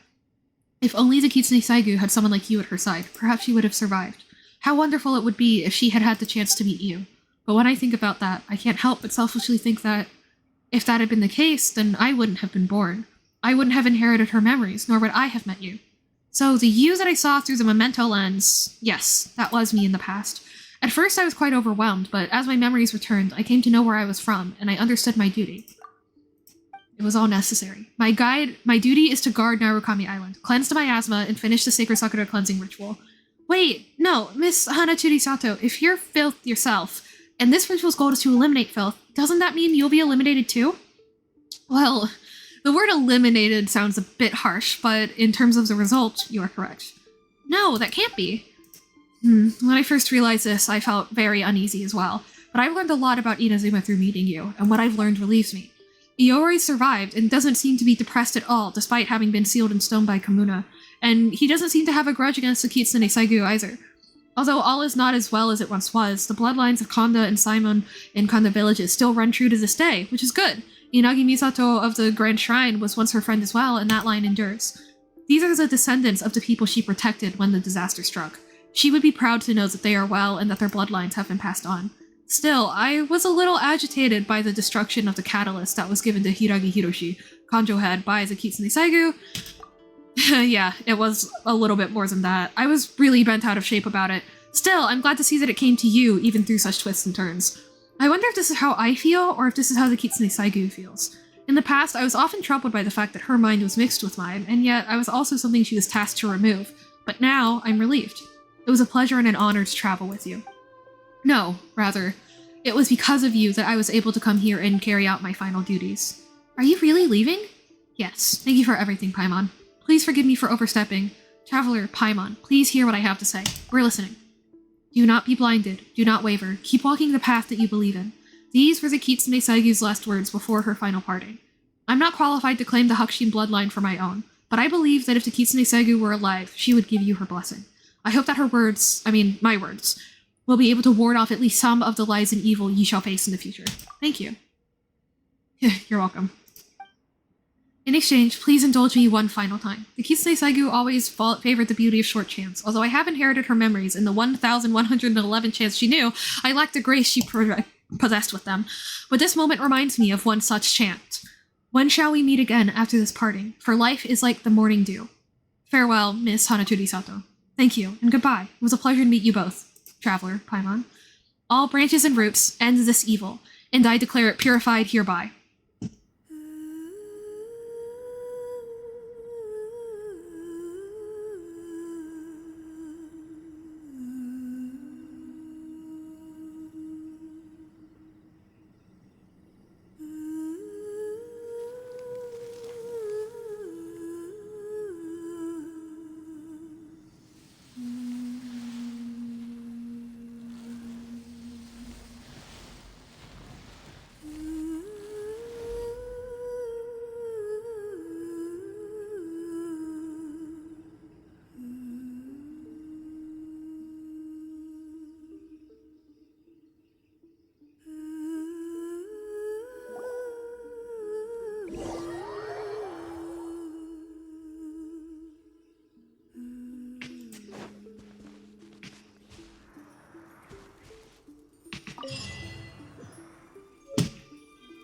If only the Kitsune Saigu had someone like you at her side, perhaps she would have survived. How wonderful it would be if she had had the chance to meet you. But when I think about that, I can't help but selfishly think that if that had been the case, then I wouldn't have been born. I wouldn't have inherited her memories, nor would I have met you. So the you that I saw through the memento lens, yes, that was me in the past. At first I was quite overwhelmed, but as my memories returned, I came to know where I was from, and I understood my duty. It was all necessary. My duty is to guard Narukami Island, cleanse the miasma, and finish the Sacred Sakura cleansing ritual. Wait, no, Miss Hanaturi Sato, if you're filth yourself, and this ritual's goal is to eliminate filth, doesn't that mean you'll be eliminated too? Well, the word eliminated sounds a bit harsh, but in terms of the result, you are correct. No, that can't be. When I first realized this, I felt very uneasy as well, but I've learned a lot about Inazuma through meeting you, and what I've learned relieves me. Iori survived and doesn't seem to be depressed at all, despite having been sealed in stone by Kamuna, and he doesn't seem to have a grudge against the Kitsune Saigu either. Although all is not as well as it once was, the bloodlines of Kanda and Simon in Kanda villages still run true to this day, which is good. Inagi Misato of the Grand Shrine was once her friend as well, and that line endures. These are the descendants of the people she protected when the disaster struck. She would be proud to know that they are well and that their bloodlines have been passed on. Still, I was a little agitated by the destruction of the catalyst that was given to Hiragi Hiroshi, Kanjo head, by the Kitsune Saigu. Yeah, it was a little bit more than that. I was really bent out of shape about it. Still, I'm glad to see that it came to you, even through such twists and turns. I wonder if this is how I feel, or if this is how the Kitsune Saigu feels. In the past, I was often troubled by the fact that her mind was mixed with mine, and yet I was also something she was tasked to remove. But now, I'm relieved. It was a pleasure and an honor to travel with you. No, rather, it was because of you that I was able to come here and carry out my final duties. Are you really leaving? Yes, thank you for everything, Paimon. Please forgive me for overstepping. Traveler, Paimon, please hear what I have to say. We're listening. Do not be blinded. Do not waver. Keep walking the path that you believe in. These were the Kitsune Saigu's last words before her final parting. I'm not qualified to claim the Hakushin bloodline for my own, but I believe that if the Kitsune Saigu were alive, she would give you her blessing. I hope that her words, my words, will be able to ward off at least some of the lies and evil ye shall face in the future. Thank you. You're welcome. In exchange, please indulge me one final time. The Kitsune Saigu always favored the beauty of short chance. Although I have inherited her memories in the 1,111 chance she knew, I lacked the grace she possessed with them. But this moment reminds me of one such chance. When shall we meet again after this parting? For life is like the morning dew. Farewell, Miss Hanaturi Sato. Thank you, and goodbye. It was a pleasure to meet you both. Traveler, Paimon. All branches and roots end this evil, and I declare it purified hereby.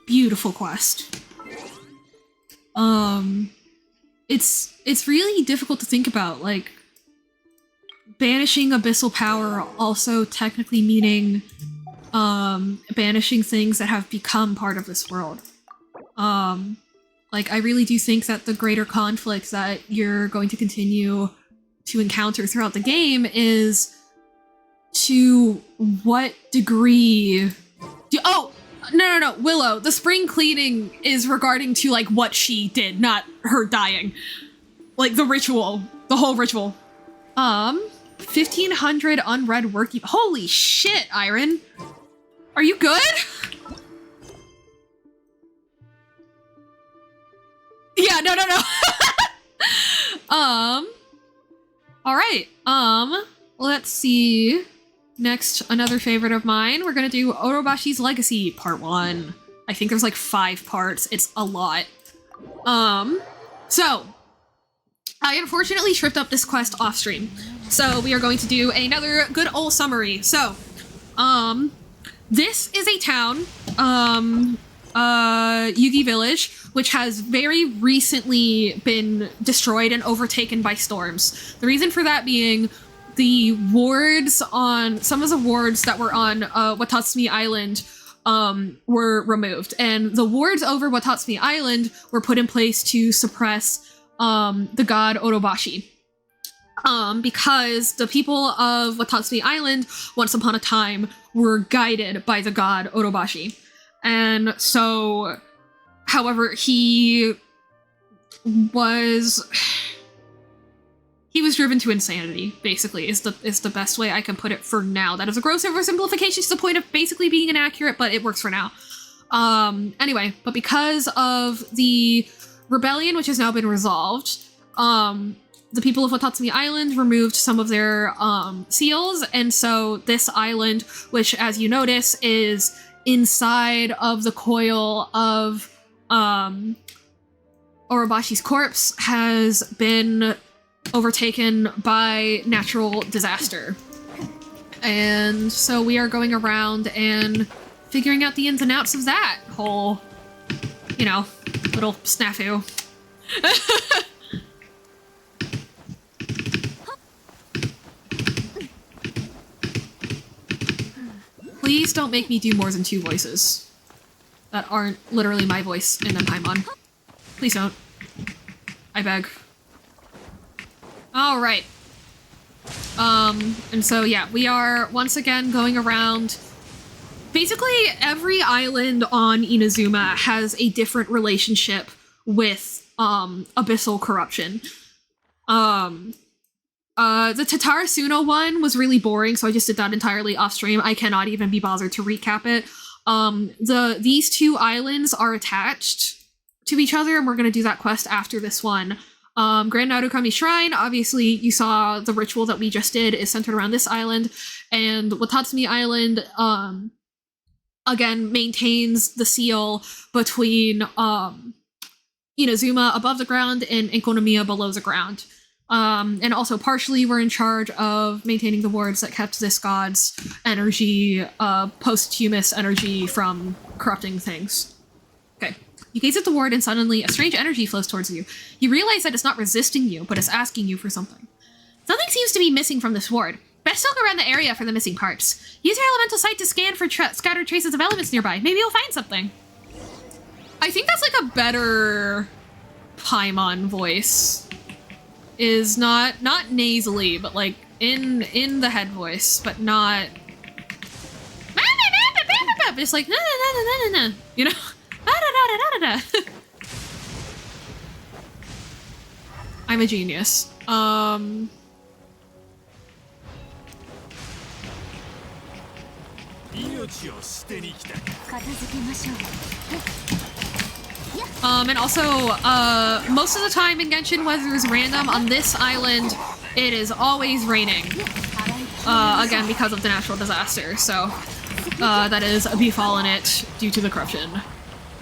Beautiful quest. It's really difficult to think about, like, banishing abyssal power also technically meaning banishing things that have become part of this world. Like, I really do think that the greater conflict that you're going to continue to encounter throughout the game is to what degree No, Willow, the spring cleaning is regarding to, like, what she did, not her dying. Like, the ritual. The whole ritual. 1,500 unread working- Holy shit, Iron! Are you good? Yeah, no. Alright, let's see. Next, another favorite of mine, we're gonna do Orobashi's Legacy, Part 1. I think there's like 5 parts, it's a lot. So, I unfortunately tripped up this quest off stream. So we are going to do another good old summary. So, this is a town, Yugi Village, which has very recently been destroyed and overtaken by storms. The reason for that being the wards on some of the wards that were on Watatsumi Island were removed, and the wards over Watatsumi Island were put in place to suppress the god Orobashi. Because the people of Watatsumi Island, once upon a time, were guided by the god Orobashi. And so, however, he was driven to insanity, basically, is the best way I can put it for now. That is a gross oversimplification to the point of basically being inaccurate, but it works for now. Anyway, but because of the rebellion, which has now been resolved, the people of Watatsumi Island removed some of their seals, and so this island, which, as you notice, is inside of the coil of Orobashi's corpse, has been overtaken by natural disaster. And so we are going around and figuring out the ins and outs of that whole, little snafu. Please don't make me do more than 2 voices that aren't literally my voice and then Paimon. Please don't. I beg. All right. And so, yeah, we are once again going around. Basically, every island on Inazuma has a different relationship with abyssal corruption. The Tatarasuno one was really boring, so I just did that entirely off stream. I cannot even be bothered to recap it. These two islands are attached to each other, and we're going to do that quest after this one. Grand Narukami Shrine, obviously you saw the ritual that we just did is centered around this island, and Watatsumi Island, again, maintains the seal between Inazuma above the ground and Enkonomiya below the ground. And also partially we're in charge of maintaining the wards that kept this god's energy, posthumous energy from corrupting things. Okay. You gaze at the ward and suddenly a strange energy flows towards you. You realize that it's not resisting you, but it's asking you for something. Something seems to be missing from this ward. Best look around the area for the missing parts. Use your elemental sight to scan for scattered traces of elements nearby. Maybe you'll find something. I think that's like a better Paimon voice. Is not nasally, but like in the head voice, but not. It's like you know. I'm a genius. And also, most of the time in Genshin weather is random. On this island, it is always raining. Again, because of the natural disaster, so that is befallen it due to the corruption.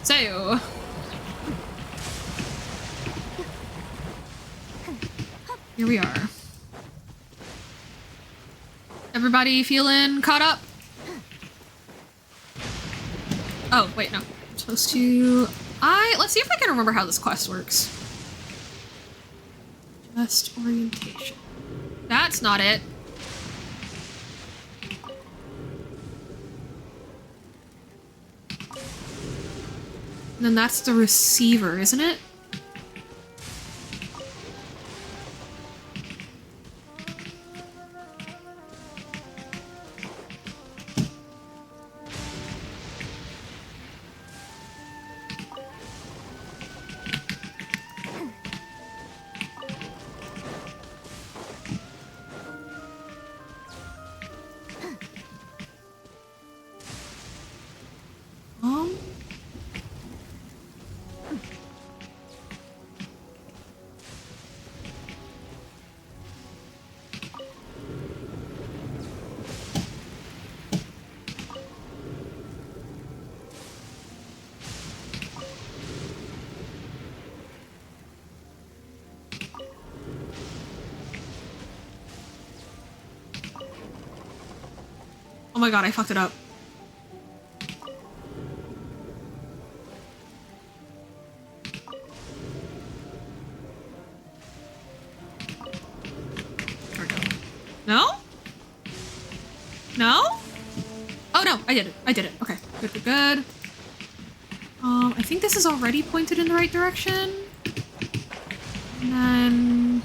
So, here we are. Everybody feeling caught up? Oh, wait, no. I'm supposed to... Let's see if I can remember how this quest works. Just orientation. That's not it. And then that's the receiver, isn't it? Oh my god, I fucked it up. There we go. No? No? Oh no, I did it. I did it. Okay, good, good, good. I think this is already pointed in the right direction. And then...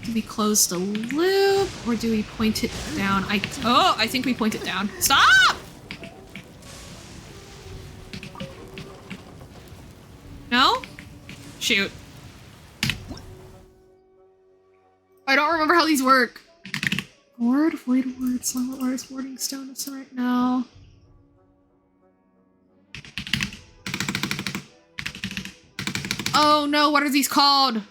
do we close the loop, or do we point it down? I think we point it down. Stop! No? Shoot. I don't remember how these work. Ward, void ward, silent ward, warding stone is right now. Oh no, what are these called?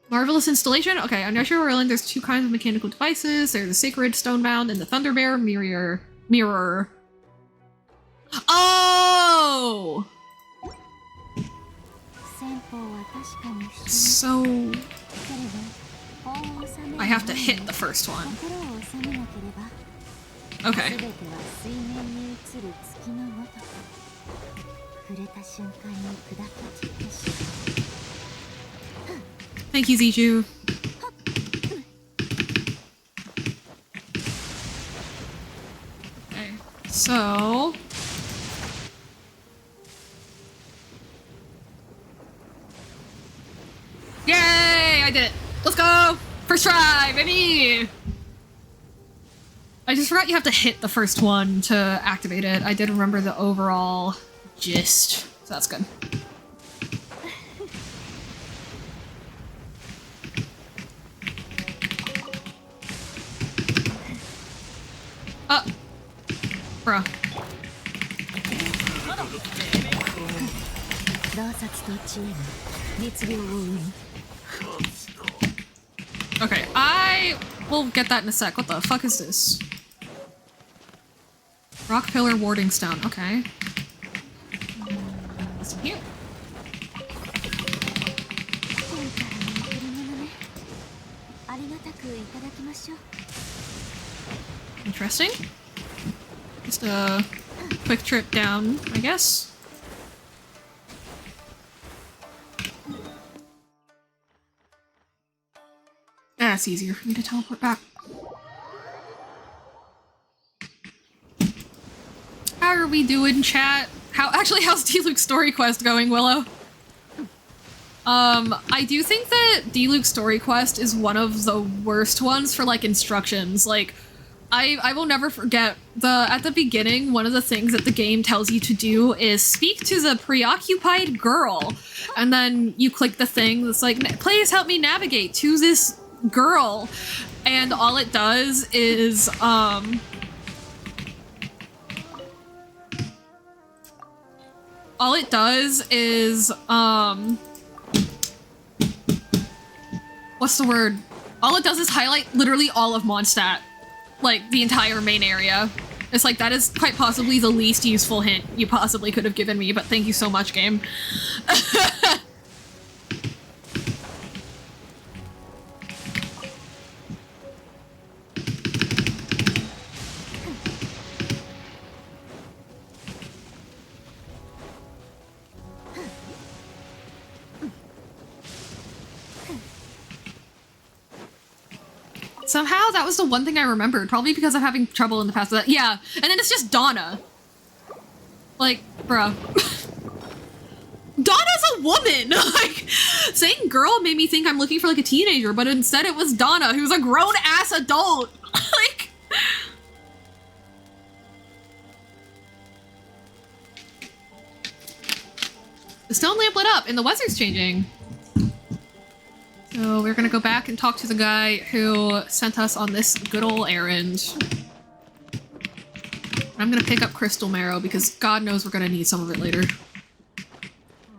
Marvelous installation? Okay, on Yashiro Island, there's two kinds of mechanical devices. There's the Sacred Stonebound and the Thunder Bear Mirror. Oh! So... I have to hit the first one. Okay. Thank you, Ziju. Okay, So... Yay! I did it! Let's go! First try, baby! I just forgot you have to hit the first one to activate it. I did remember the overall gist, so that's good. Bro. Okay, I will get that in a sec. What the fuck is this? Rock pillar warding stone. Okay. What's in here? Interesting. Just a quick trip down, I guess. That's easier for me to teleport back. How are we doing, chat? How's D-Luke's story quest going, Willow? I do think that D-Luke's story quest is one of the worst ones for, like, instructions. Like, I will never forget at the beginning, one of the things that the game tells you to do is speak to the preoccupied girl. And then you click the thing that's like, please help me navigate to this girl. And all it does is, what's the word? All it does is highlight literally all of Mondstadt. Like, the entire main area. It's like, that is quite possibly the least useful hint you possibly could have given me, but thank you so much, game. Somehow, that was the one thing I remembered. Probably because I'm having trouble in the past with that. Yeah, and then it's just Donna. Like, bruh. Donna's a woman! Like, saying girl made me think I'm looking for, like, a teenager, but instead it was Donna, who's a grown-ass adult. Like... The stone lamp lit up, and the weather's changing. So we're gonna go back and talk to the guy who sent us on this good ol' errand. I'm gonna pick up crystal marrow because God knows we're gonna need some of it later.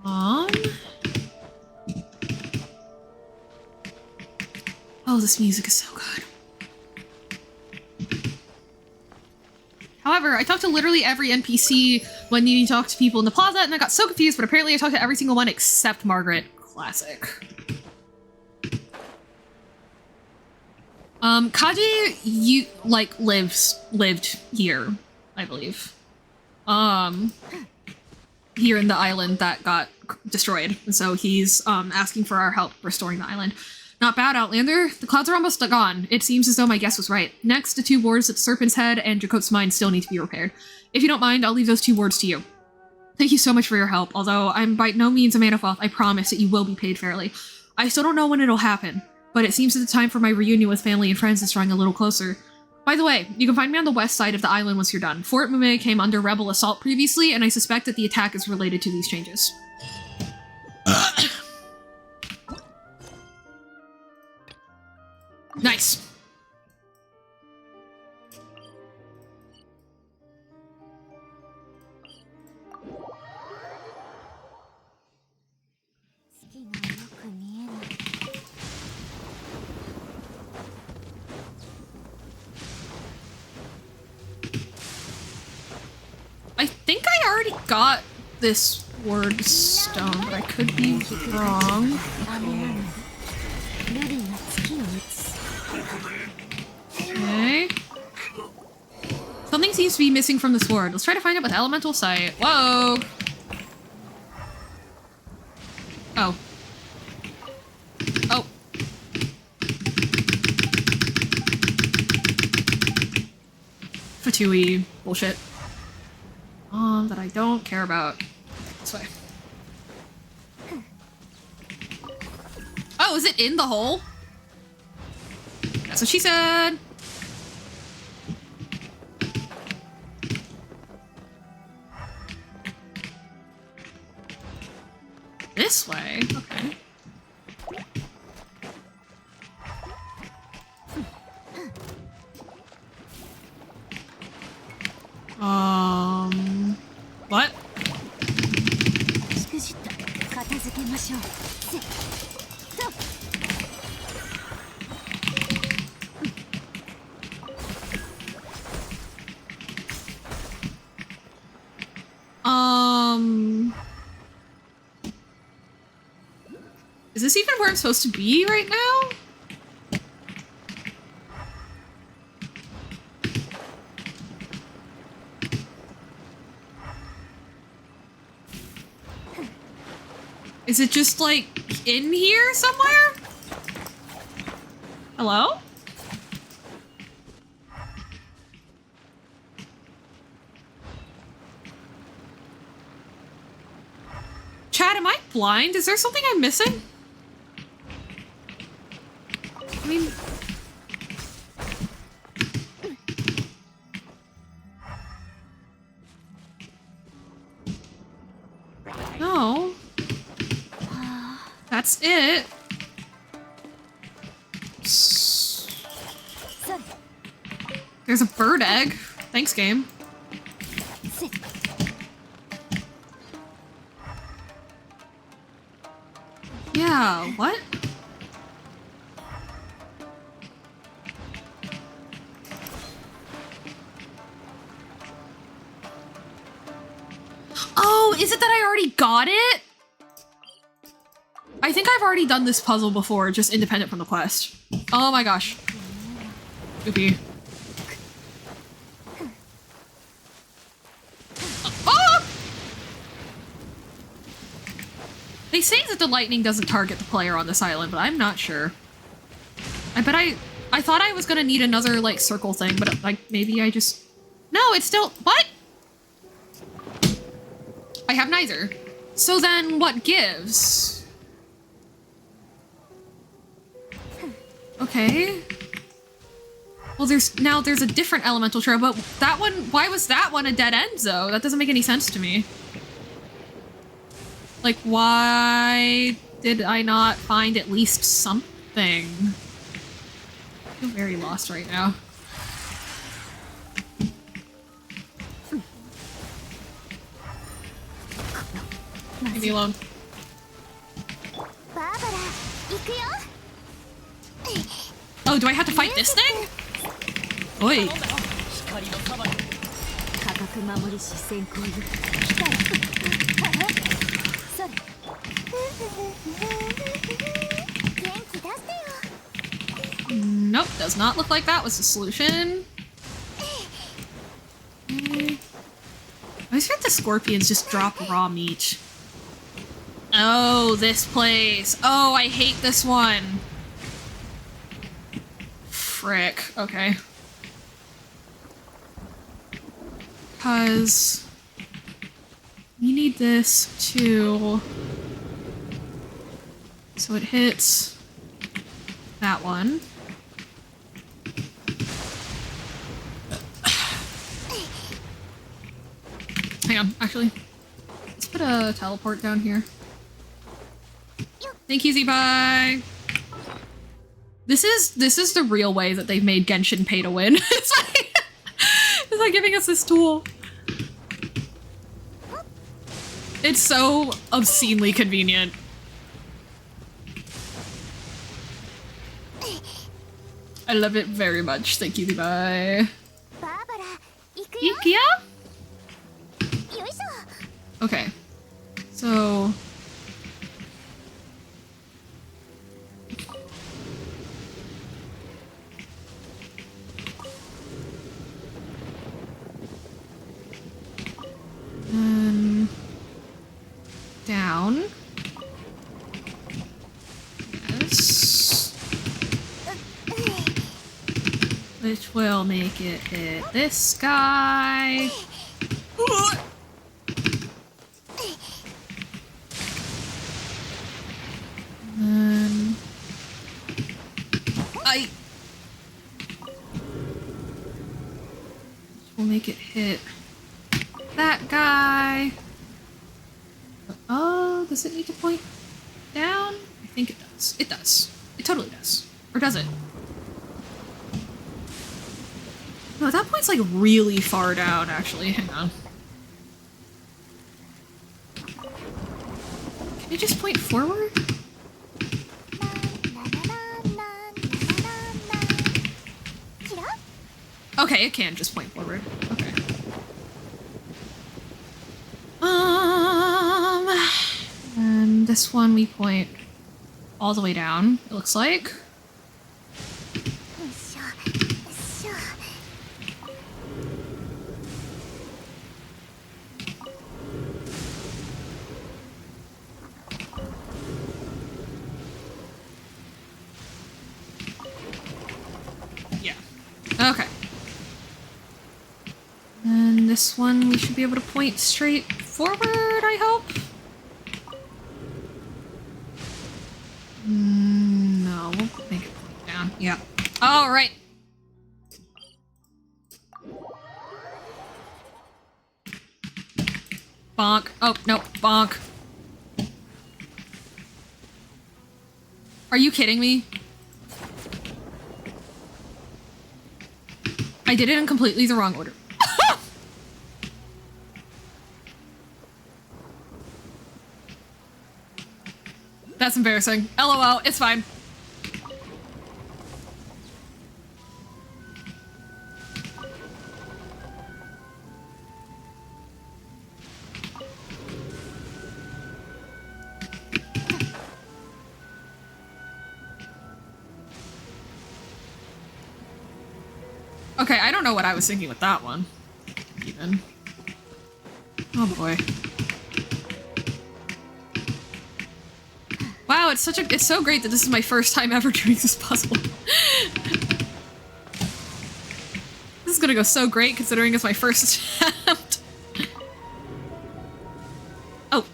Oh, this music is so good. However, I talked to literally every NPC when you talk to people in the plaza, and I got so confused, but apparently I talked to every single one except Margaret. Classic. Kaji, lived here, I believe. Here in the island that got destroyed. And so he's, asking for our help restoring the island. Not bad, Outlander. The clouds are almost gone. It seems as though my guess was right. Next, the 2 wards at Serpent's Head and Jacob's Mine still need to be repaired. If you don't mind, I'll leave those 2 wards to you. Thank you so much for your help. Although I'm by no means a man of wealth, I promise that you will be paid fairly. I still don't know when it'll happen. But it seems that the time for my reunion with family and friends is drawing a little closer. By the way, you can find me on the west side of the island once you're done. Fort Mume came under rebel assault previously, and I suspect that the attack is related to these changes. Nice. I think I already got this word stone, but I could be wrong. Okay. Something seems to be missing from the sword. Let's try to find it with elemental sight. Whoa! Oh. Oh. Fatui bullshit. that I don't care about. This way. Oh, is it in the hole? That's what she said. This way? Okay. What? Is this even where I'm supposed to be right now? Is it just like in here somewhere? Hello? Chad, am I blind? Is there something I'm missing? I mean... No. That's it. There's a bird egg. Thanks, game. Yeah, what? Oh, is it that I already got it? I think I've already done this puzzle before, just independent from the quest. Oh my gosh. Oopie. Oh! They say that the lightning doesn't target the player on this island, but I'm not sure. I thought I was gonna need another, like, circle thing, but, like, maybe I just... No, it's still... What? I have neither. So then what gives? Okay. Well, there's a different elemental trail, but that one, why was that one a dead end, though? That doesn't make any sense to me. Like, why did I not find at least something? I feel very lost right now. Leave me alone. Oh, do I have to fight this thing? Oi. Nope, does not look like that was the solution. I always heard the scorpions just drop raw meat. Oh, this place. Oh, I hate this one. Frick. Okay. Because we need this to... So it hits that one. Hang on, actually. Let's put a teleport down here. Thank you, Z-Bye! This is the real way that they've made Genshin pay to win. It's like giving us this tool. It's so obscenely convenient. I love it very much. Thank you, Z-Bye. Ikea? Okay. So... down. Yes. Which will make it hit this guy. make it hit that guy. Oh, does it need to point down? I think it does. It does. It totally does. Or does it? No, that point's like really far down, actually. Hang on. Can it just point forward? Okay, it can just point forward. Okay. And this one we point all the way down, it looks like. Yeah. Okay. And this one we should be able to point straight forward, I hope? No, we'll make it point down. Yeah. All right. Bonk. Oh, no, bonk. Are you kidding me? I did it in completely the wrong order. That's embarrassing. LOL, it's fine. Okay, I don't know what I was thinking with that one. Even. Oh boy. Wow, it's so great that this is my first time ever doing this puzzle. This is gonna go so great considering it's my first attempt. Oh.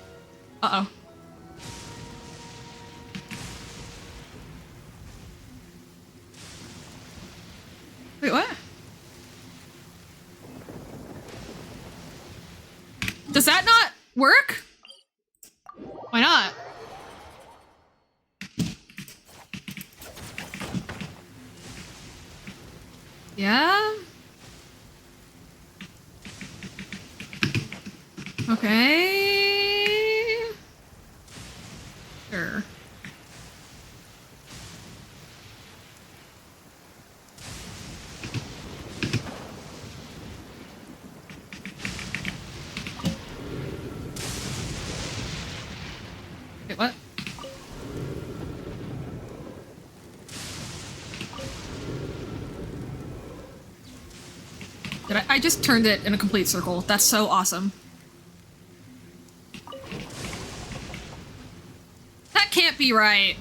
Uh-oh. Wait, what? Does that not work? Why not? Yeah? Okay. Sure. Wait, what? I just turned it in a complete circle. That's so awesome. That can't be right.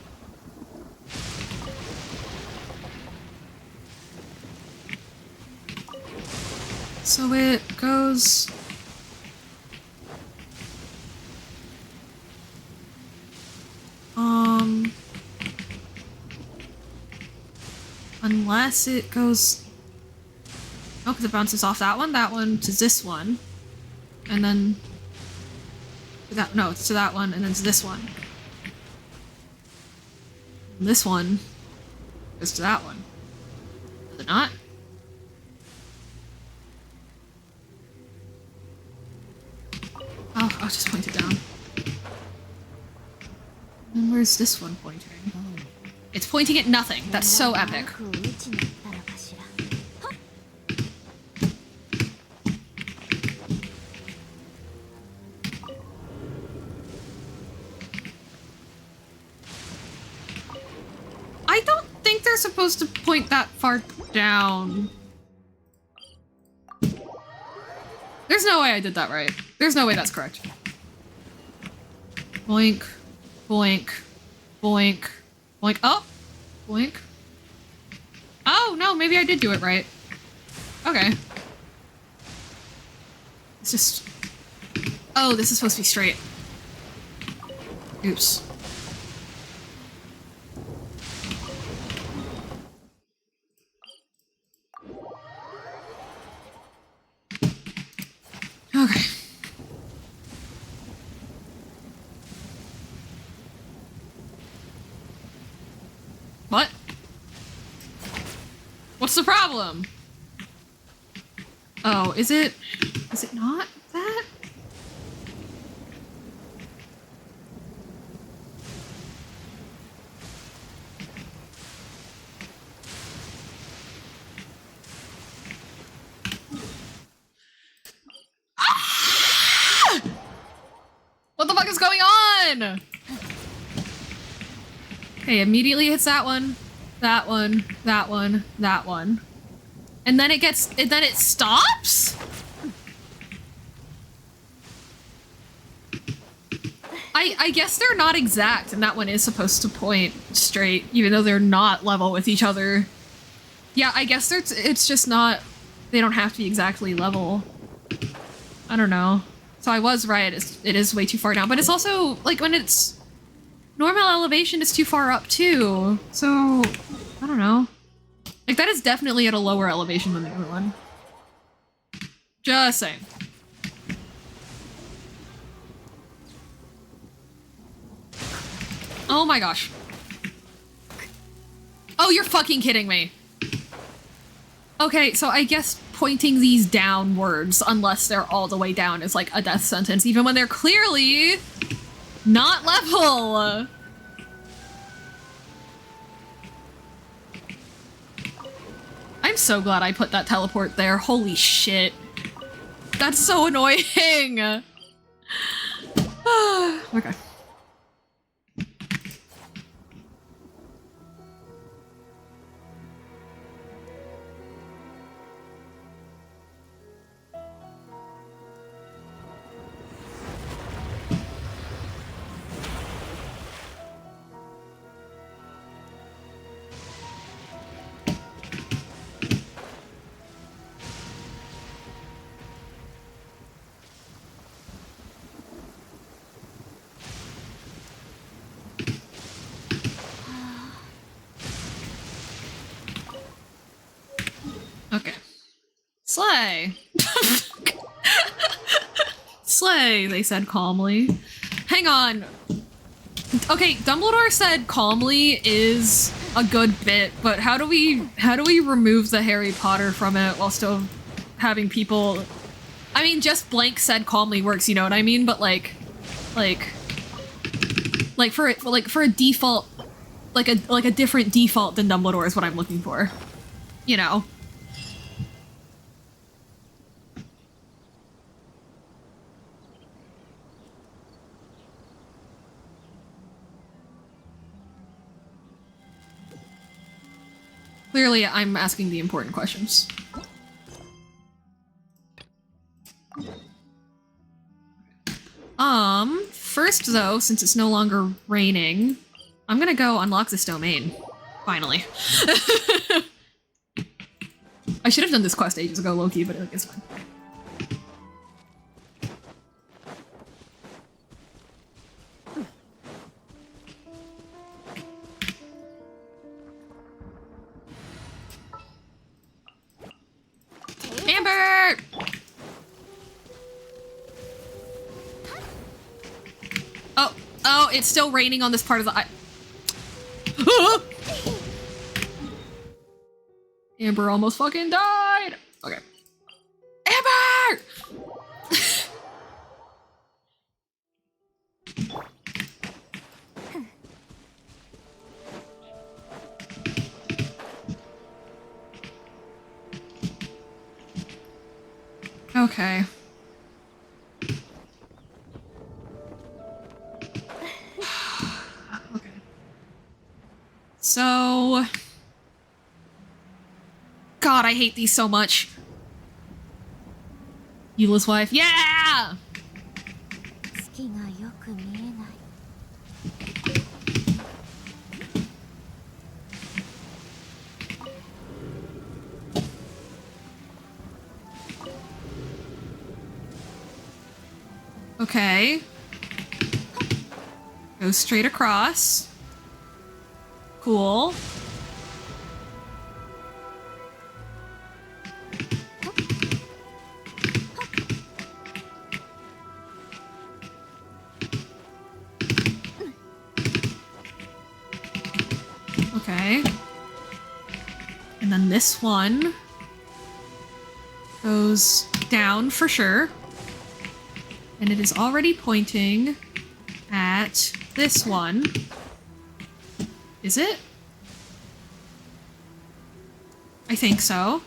So it goes... Unless it goes... Oh, because it bounces off that one to this one. And then... That, no, it's to that one, and then to this one. And this one goes to that one. Does it not? I'll just point it down. And where's this one pointing? It's pointing at nothing. That's so epic. I don't think they're supposed to point that far down. There's no way I did that right. There's no way that's correct. Boink, boink, boink, boink. Oh, boink. Oh, no, maybe I did do it right. Okay. It's just... Oh, this is supposed to be straight. Oops. What's the problem? Oh, is it not that? Ah! What the fuck is going on? Okay, immediately hits that one, that one, that one, that one. And then it stops? I guess they're not exact, and that one is supposed to point straight, even though they're not level with each other. Yeah, I guess it's just not, they don't have to be exactly level. I don't know. So I was right, it is way too far down, but it's also, like, when it's normal elevation, it's too far up too. So, I don't know. Like, that is definitely at a lower elevation than the other one. Just saying. Oh my gosh. Oh, you're fucking kidding me. Okay, so I guess pointing these downwards, unless they're all the way down, is like a death sentence, even when they're clearly not level. I'm so glad I put that teleport there. Holy shit. That's so annoying. Okay. Okay. Slay! Slay, they said calmly. Hang on. Okay, Dumbledore said calmly is a good bit, but how do we remove the Harry Potter from it while still having people... I mean, just blank said calmly works, you know what I mean? But like for a default, like a different default than Dumbledore is what I'm looking for. You know? Clearly, I'm asking the important questions. First though, since it's no longer raining, I'm gonna go unlock this domain. Finally. I should have done this quest ages ago, low-key, but it's fine. Amber! Oh, it's still raining on this part of the Amber almost fucking died! Okay. Amber! Okay. Okay. So... God, I hate these so much. Eula's wife. Yeah! Okay. Go straight across. Cool. Okay. And then this one goes down for sure. And it is already pointing at this one. Is it? I think so.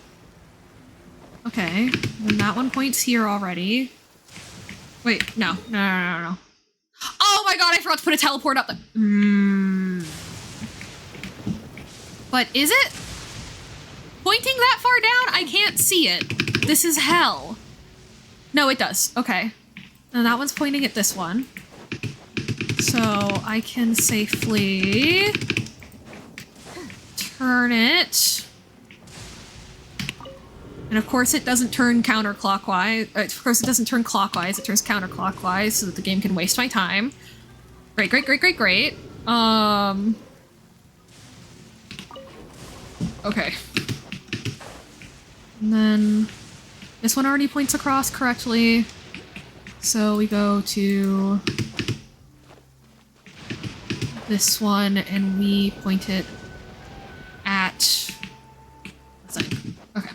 Okay, then that one points here already. Wait, no. Oh my god, I forgot to put a teleport up there. But is it pointing that far down? I can't see it. This is hell. No, it does. Okay. And that one's pointing at this one. So I can safely turn it. And of course it doesn't turn counterclockwise. Of course it doesn't turn clockwise, it turns counterclockwise so that the game can waste my time. Great. Okay. And then this one already points across correctly. So we go to this one and we point it at... Okay.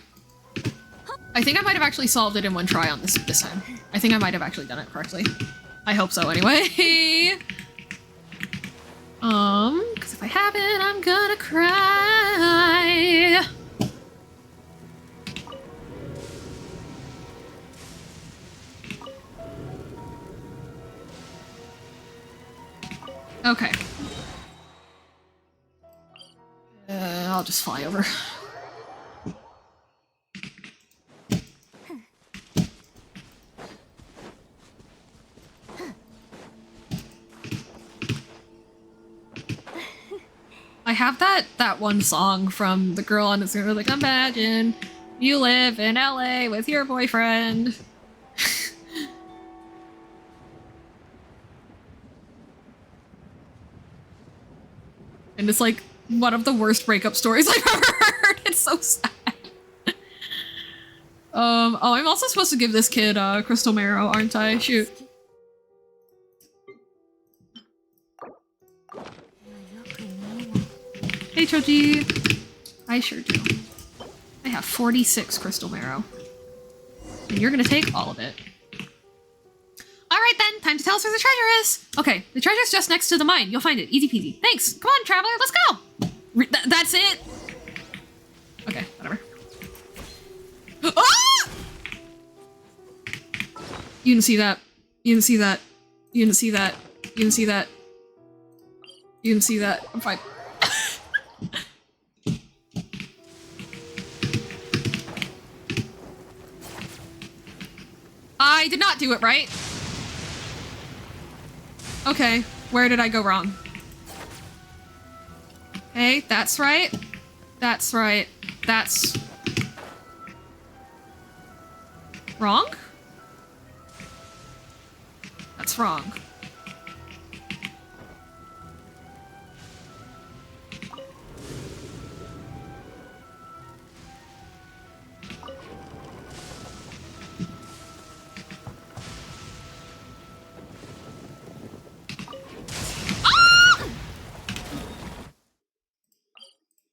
I think I might have actually solved it in one try on this time. I think I might have actually done it correctly. I hope so anyway. Because if I haven't, I'm gonna cry. Okay. I'll just fly over. I have that one song from the girl on the server, like, imagine you live in LA with your boyfriend. And it's like one of the worst breakup stories I've ever heard. It's so sad. Oh, I'm also supposed to give this kid crystal marrow, aren't I? Shoot. Hey, Choji. I sure do. I have 46 crystal marrow. And you're gonna take all of it. Alright then, time to tell us where the treasure is! Okay, the treasure's just next to the mine. You'll find it. Easy peasy. Thanks! Come on, traveler, let's go! That's it? Okay, whatever. Ah! You didn't see that. You didn't see that. You didn't see that. You didn't see that. You didn't see that. I'm fine. I did not do it right. Okay, where did I go wrong? Okay, that's right. That's right. That's... wrong? That's wrong.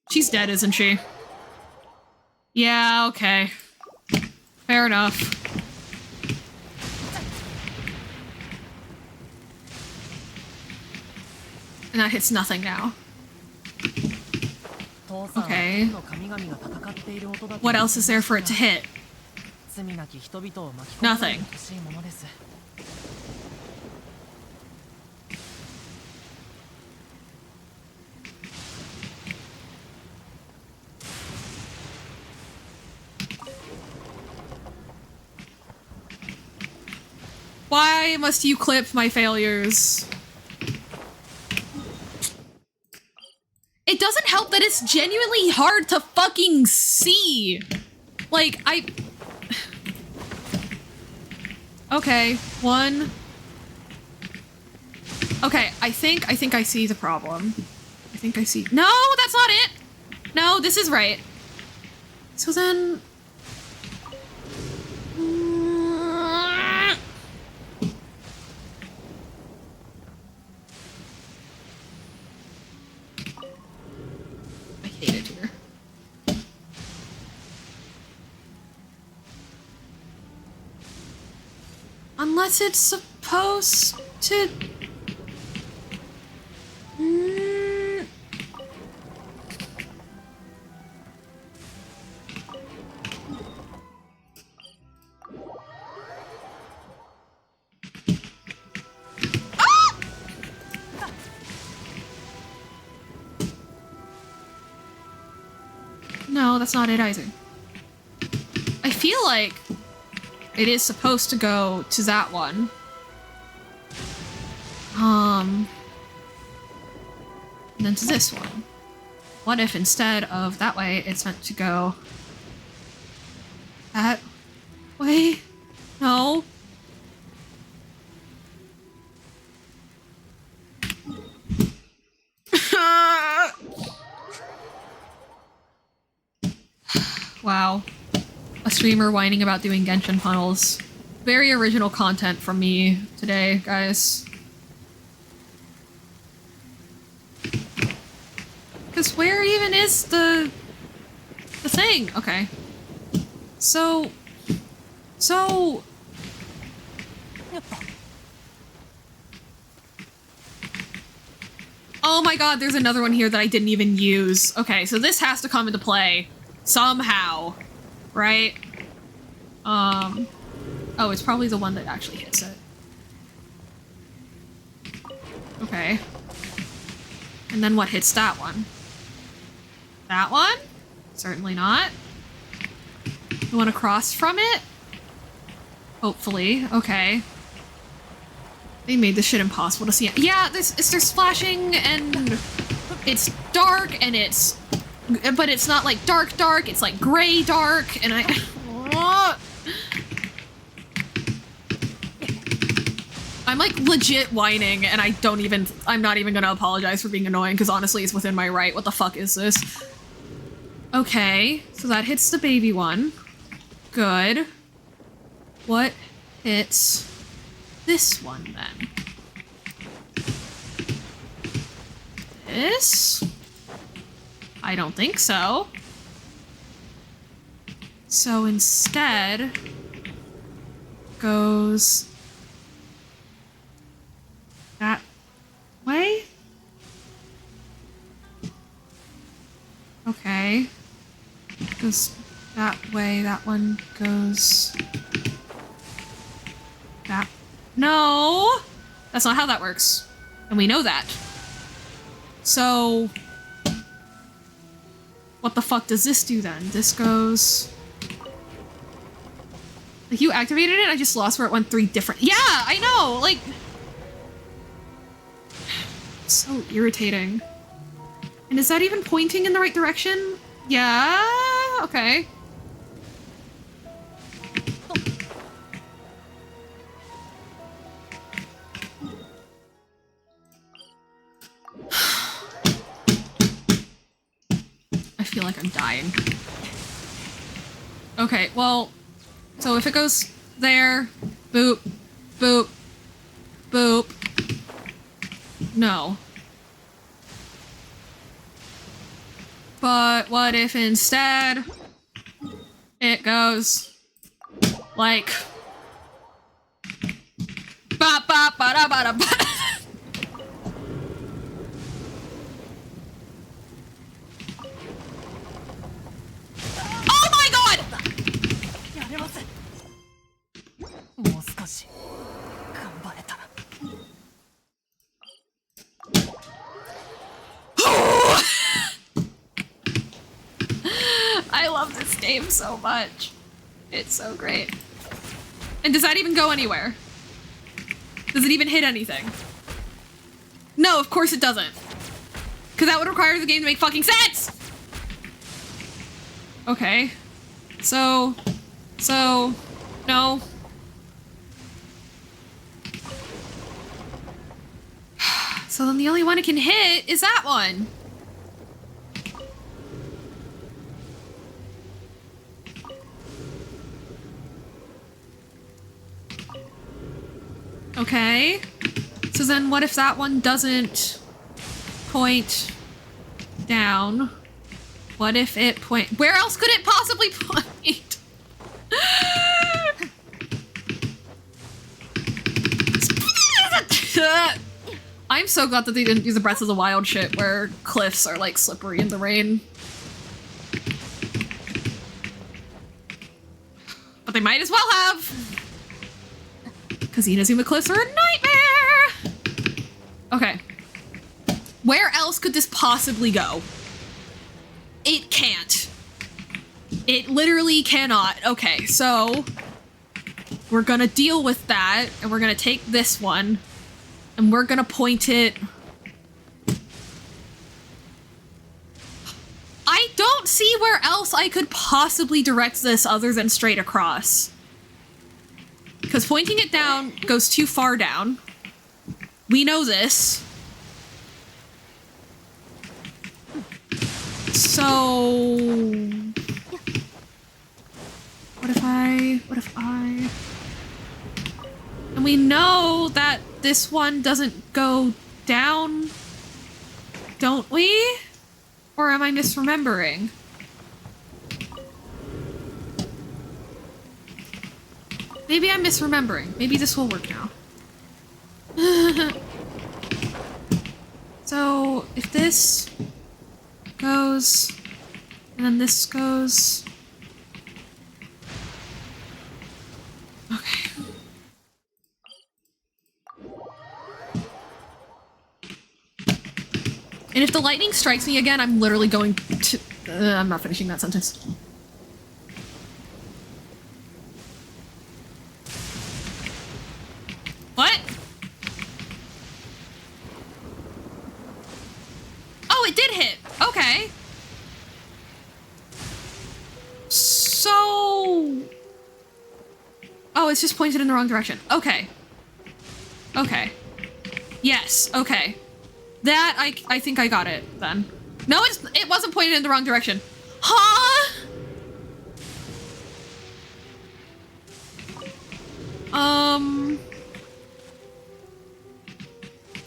She's dead, isn't she? Yeah, okay. Fair enough. And that hits nothing now. Okay. What else is there for it to hit? Nothing. Why must you clip my failures? It doesn't help that it's genuinely hard to fucking see. Like, okay, one. Okay, I think I see the problem. I think I see. No, that's not it. No, this is right. So then. I hate it here. Unless it's supposed to... Mm. Ah! No, that's not it either. I feel like it is supposed to go to that one. And then to this one. What if instead of that way, it's meant to go that way? No. Wow. A streamer whining about doing Genshin funnels. Very original content from me today, guys. Because where even is the thing? Okay. So... Oh my god, there's another one here that I didn't even use. Okay, so this has to come into play somehow, right? Oh, it's probably the one that actually hits it. Okay. And then what hits that one? That one? Certainly not. The one across from it? Hopefully. Okay. They made this shit impossible to see. Yeah, there's flashing and it's dark and it's... But it's not like dark, it's like gray dark and I'm like legit whining and I'm not even gonna apologize for being annoying because honestly it's within my right. What the fuck is this? Okay, so that hits the baby one. Good. What hits this one then? This? I don't think so. So instead goes that way? Okay. Goes that way, that one goes that. No! That's not how that works. And we know that. So what the fuck does this do then? This goes... Like, you activated it? I just lost where it went 3 different... Yeah, I know! Like... So irritating. And is that even pointing in the right direction? Yeah... Okay. I feel like I'm dying. Okay, well... So if it goes there... Boop. Boop. Boop. No. But what if instead it goes like ba ba ba da ba da ba. Oh my god! I love this game so much. It's so great. And does that even go anywhere? Does it even hit anything? No, of course it doesn't. Because that would require the game to make fucking sense! Okay. So, no. So then the only one it can hit is that one. Okay. So then what if that one doesn't point down? What if it point... Where else could it possibly point? I'm so glad that they didn't do the Breath of the Wild shit where cliffs are like slippery in the rain. But they might as well have. Because Inazuma cliffs are a nightmare! Okay. Where else could this possibly go? It can't. It literally cannot. Okay, so we're gonna deal with that, and we're gonna take this one, and we're gonna point it. I don't see where else I could possibly direct this other than straight across. Because pointing it down goes too far down. We know this. So what if I and we know that this one doesn't go down, don't we? Or am I misremembering? Maybe I'm misremembering. Maybe this will work now. So if this goes, and then this goes. Okay. And if the lightning strikes me again, I'm literally going to... I'm not finishing that sentence. What? Oh, it did hit. Okay. So... Oh, it's just pointed in the wrong direction. Okay. Okay. Yes, okay. That, I think I got it, then. No, it wasn't pointed in the wrong direction. Huh?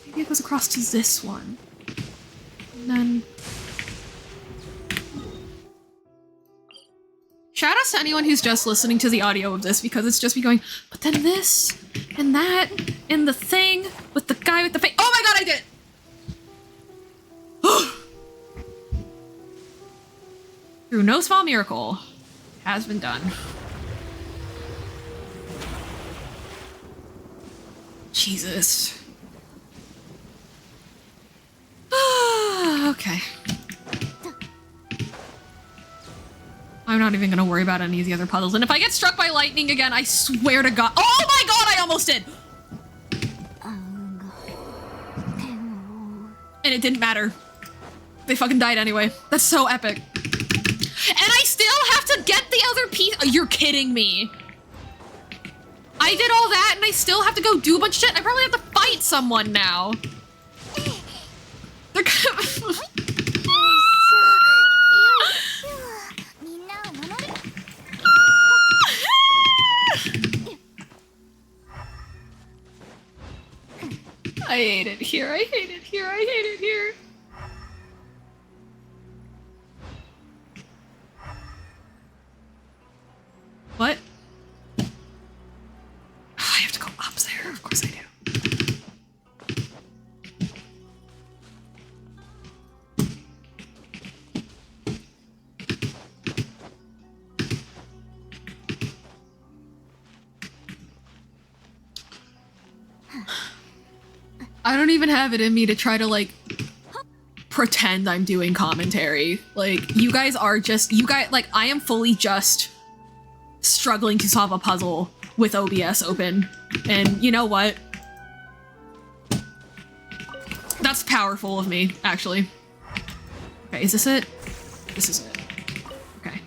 Maybe it goes across to this one. And then... Shout out to anyone who's just listening to the audio of this, because it's just me going, but then this, and that, and the thing with the guy with the face. Oh my god, I did! Through no small miracle, it has been done. Jesus. Okay. I'm not even gonna worry about any of the other puzzles. And if I get struck by lightning again, I swear to God. Oh my god, I almost did! And it didn't matter. They fucking died anyway. That's so epic. And I still have to get the other piece. Oh, you're kidding me. I did all that and I still have to go do a bunch of shit. I probably have to fight someone now. They're I hate it here, I hate it here, I hate it here. What? Oh, I have to go up there, of course I do. I don't even have it in me to try to, like, pretend I'm doing commentary. Like, you guys are just, like, I am fully just struggling to solve a puzzle with OBS open. And you know what? That's powerful of me, actually. Okay, is this it? This is it. Okay.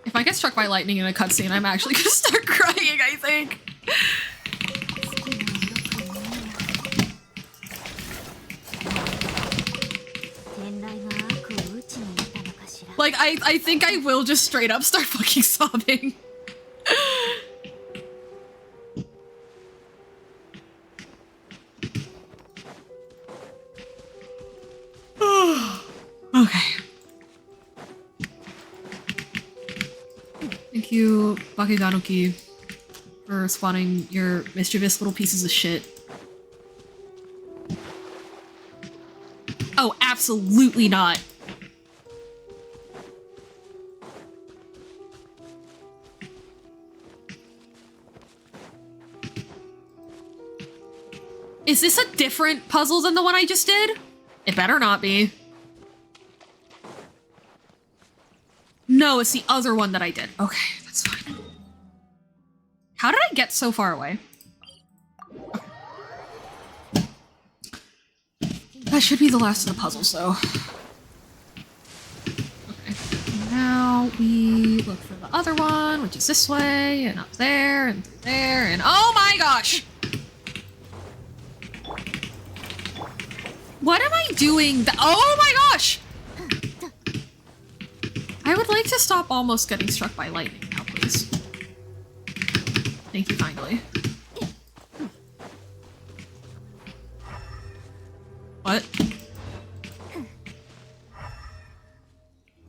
If I get struck by lightning in a cutscene, I'm actually gonna start crying, I think. Like, I think I will just straight up start fucking sobbing. Okay. Thank you, Bakuganuki, for spawning your mischievous little pieces of shit. Oh, absolutely not. Is this a different puzzle than the one I just did? It better not be. No, it's the other one that I did. Okay, that's fine. How did I get so far away? Okay. That should be the last of the puzzles, though. Okay. Now we look for the other one, which is this way, and up there, and through there, and oh my gosh! What am I doing? Oh my gosh! I would like to stop almost getting struck by lightning now, please. Thank you kindly. What?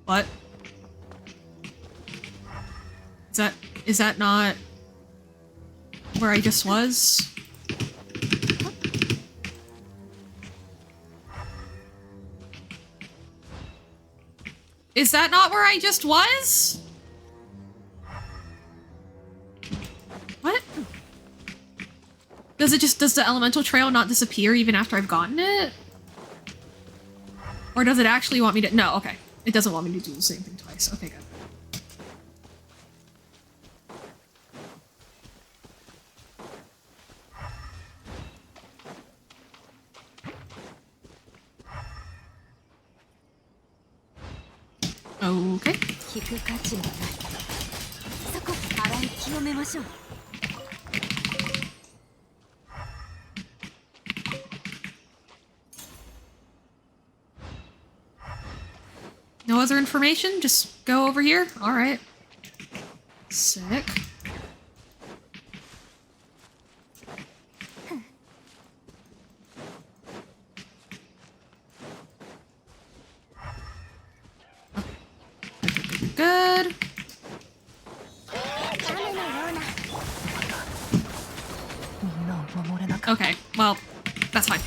What? Is that not where I just was? Is that not where I just was? What? Does the elemental trail not disappear even after I've gotten it? Or does it actually want me to, no, okay. It doesn't want me to do the same thing twice. Okay, good. Okay. No other information? Just go over here? Alright. Sick. Good. Okay, well, that's fine.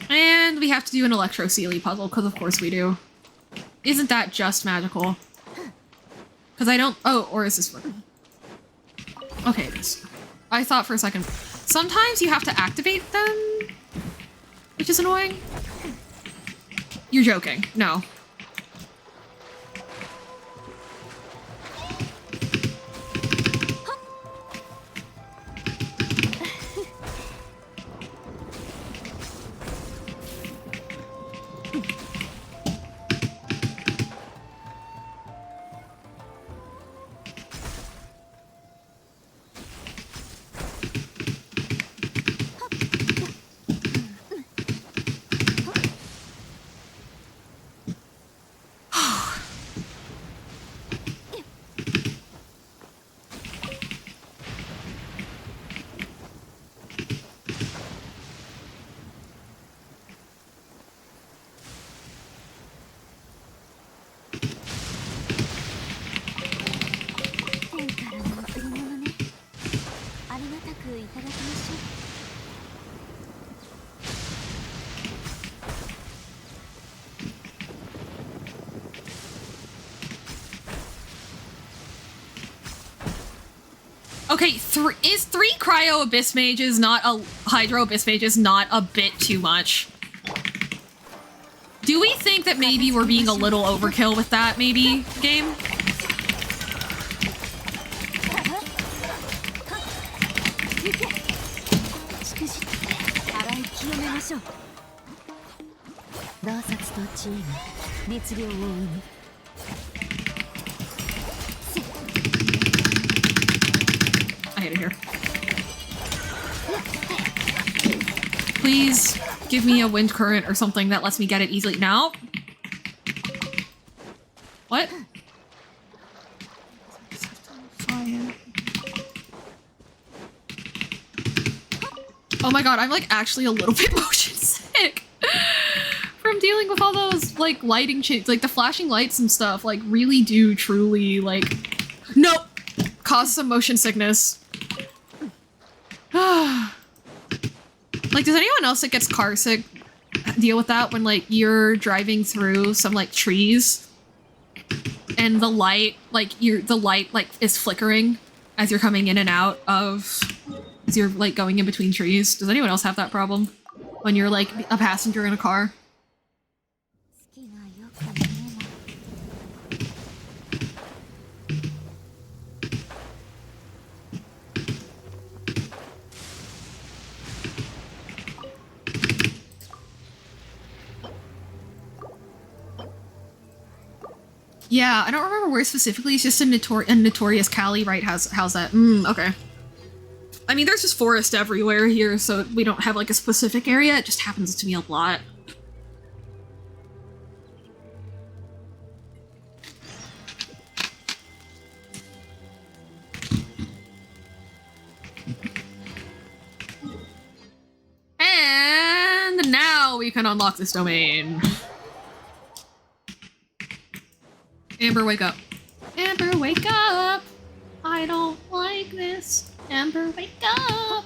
And we have to do an Electro Sealy puzzle, because of course we do. Isn't that just magical? Because I don't... Oh, or is this working? Okay, it is. I thought for a second... Sometimes you have to activate them, which is annoying. You're joking. No. Okay, is 3 Cryo Abyss Mages not a Hydro Abyss Mages not a bit too much? Do we think that maybe we're being a little overkill with that, maybe, game? I hate it here. Please give me a wind current or something that lets me get it easily. No, What? Oh my god, I'm like actually a little bit motion sick from dealing with all those like lighting changes, like the flashing lights and stuff. Like really do truly like nope cause some motion sickness. Like, does anyone else that gets car sick deal with that when like you're driving through some like trees and the light like is flickering as you're coming in and out of as you're like going in between trees? Does anyone else have that problem when you're like a passenger in a car? Yeah, I don't remember where specifically. It's just a Notorious Cali, right? How's that? Okay. I mean, there's just forest everywhere here, so we don't have like a specific area. It just happens to be a lot. And now we can unlock this domain. Amber, wake up. Amber, wake up! I don't like this. Amber, wake up!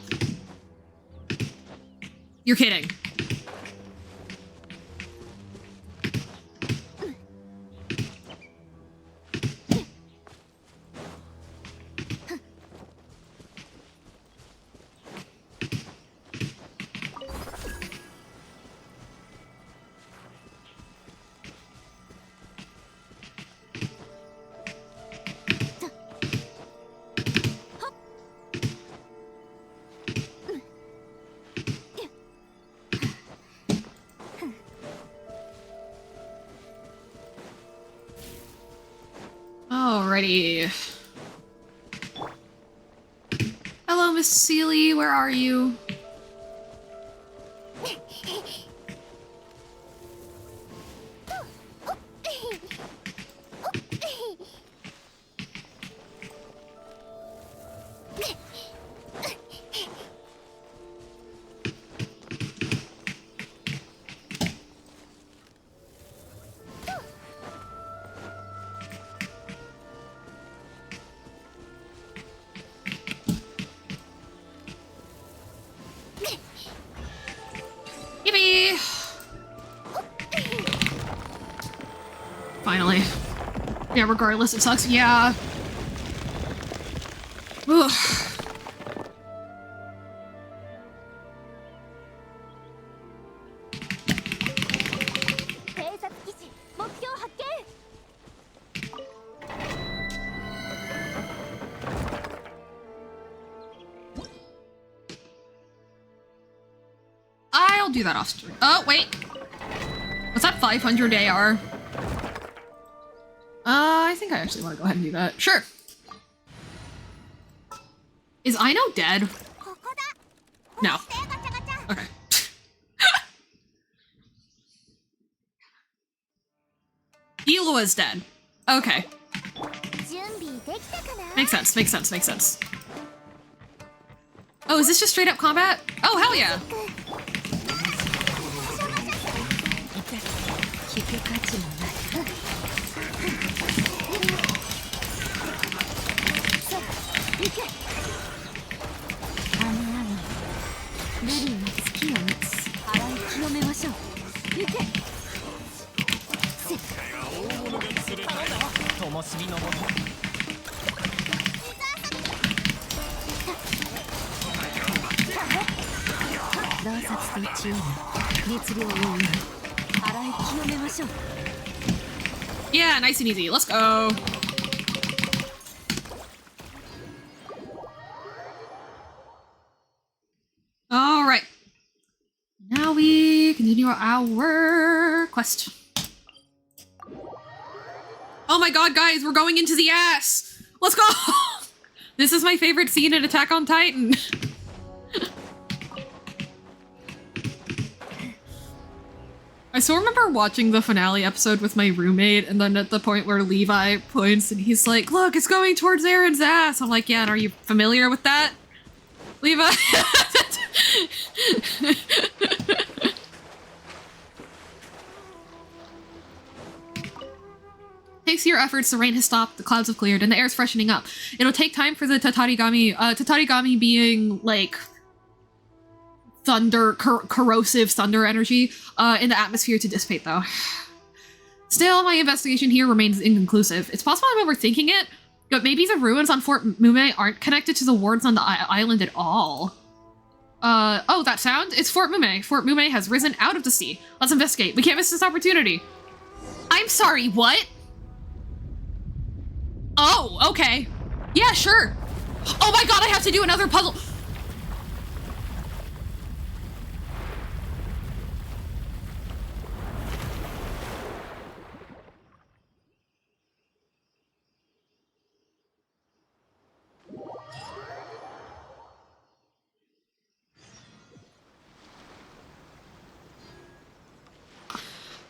You're kidding. Alrighty. Hello, Miss Seeley. Where are you? Yippee! Finally. Yeah, regardless, it sucks. Yeah. Ugh. I'll do that off stream. Oh, wait. What's that 500 AR? I think I actually want to go ahead and do that. Sure. Is Ino dead? No. Okay. Elo is dead. Okay. Makes sense, makes sense, makes sense. Oh, is this just straight up combat? Oh, hell yeah. Yeah, nice and easy. Let's go. All right. Now we continue our quest. Oh my god, guys, we're going into the ass. Let's go. This is my favorite scene in Attack on Titan. I still remember watching the finale episode with my roommate, and then at the point where Levi points and he's like, "Look, it's going towards Aaron's ass." I'm like, "Yeah, and are you familiar with that, Levi?" Thanks to your efforts, the rain has stopped, the clouds have cleared, and the air's freshening up. It'll take time for the Tatarigami being, like, corrosive thunder energy in the atmosphere to dissipate, though. Still, my investigation here remains inconclusive. It's possible I'm overthinking it, but maybe the ruins on Fort Mume aren't connected to the wards on the island at all. Oh, that sound? It's Fort Mume. Fort Mume has risen out of the sea. Let's investigate. We can't miss this opportunity. I'm sorry, what? Oh, okay. Yeah, sure. Oh my god, I have to do another puzzle.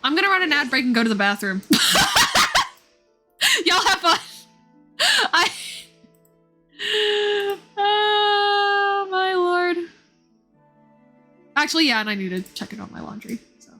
I'm gonna run an ad break and go to the bathroom. Y'all have fun. Oh my lord. Actually, yeah, and I need to check it on my laundry, so.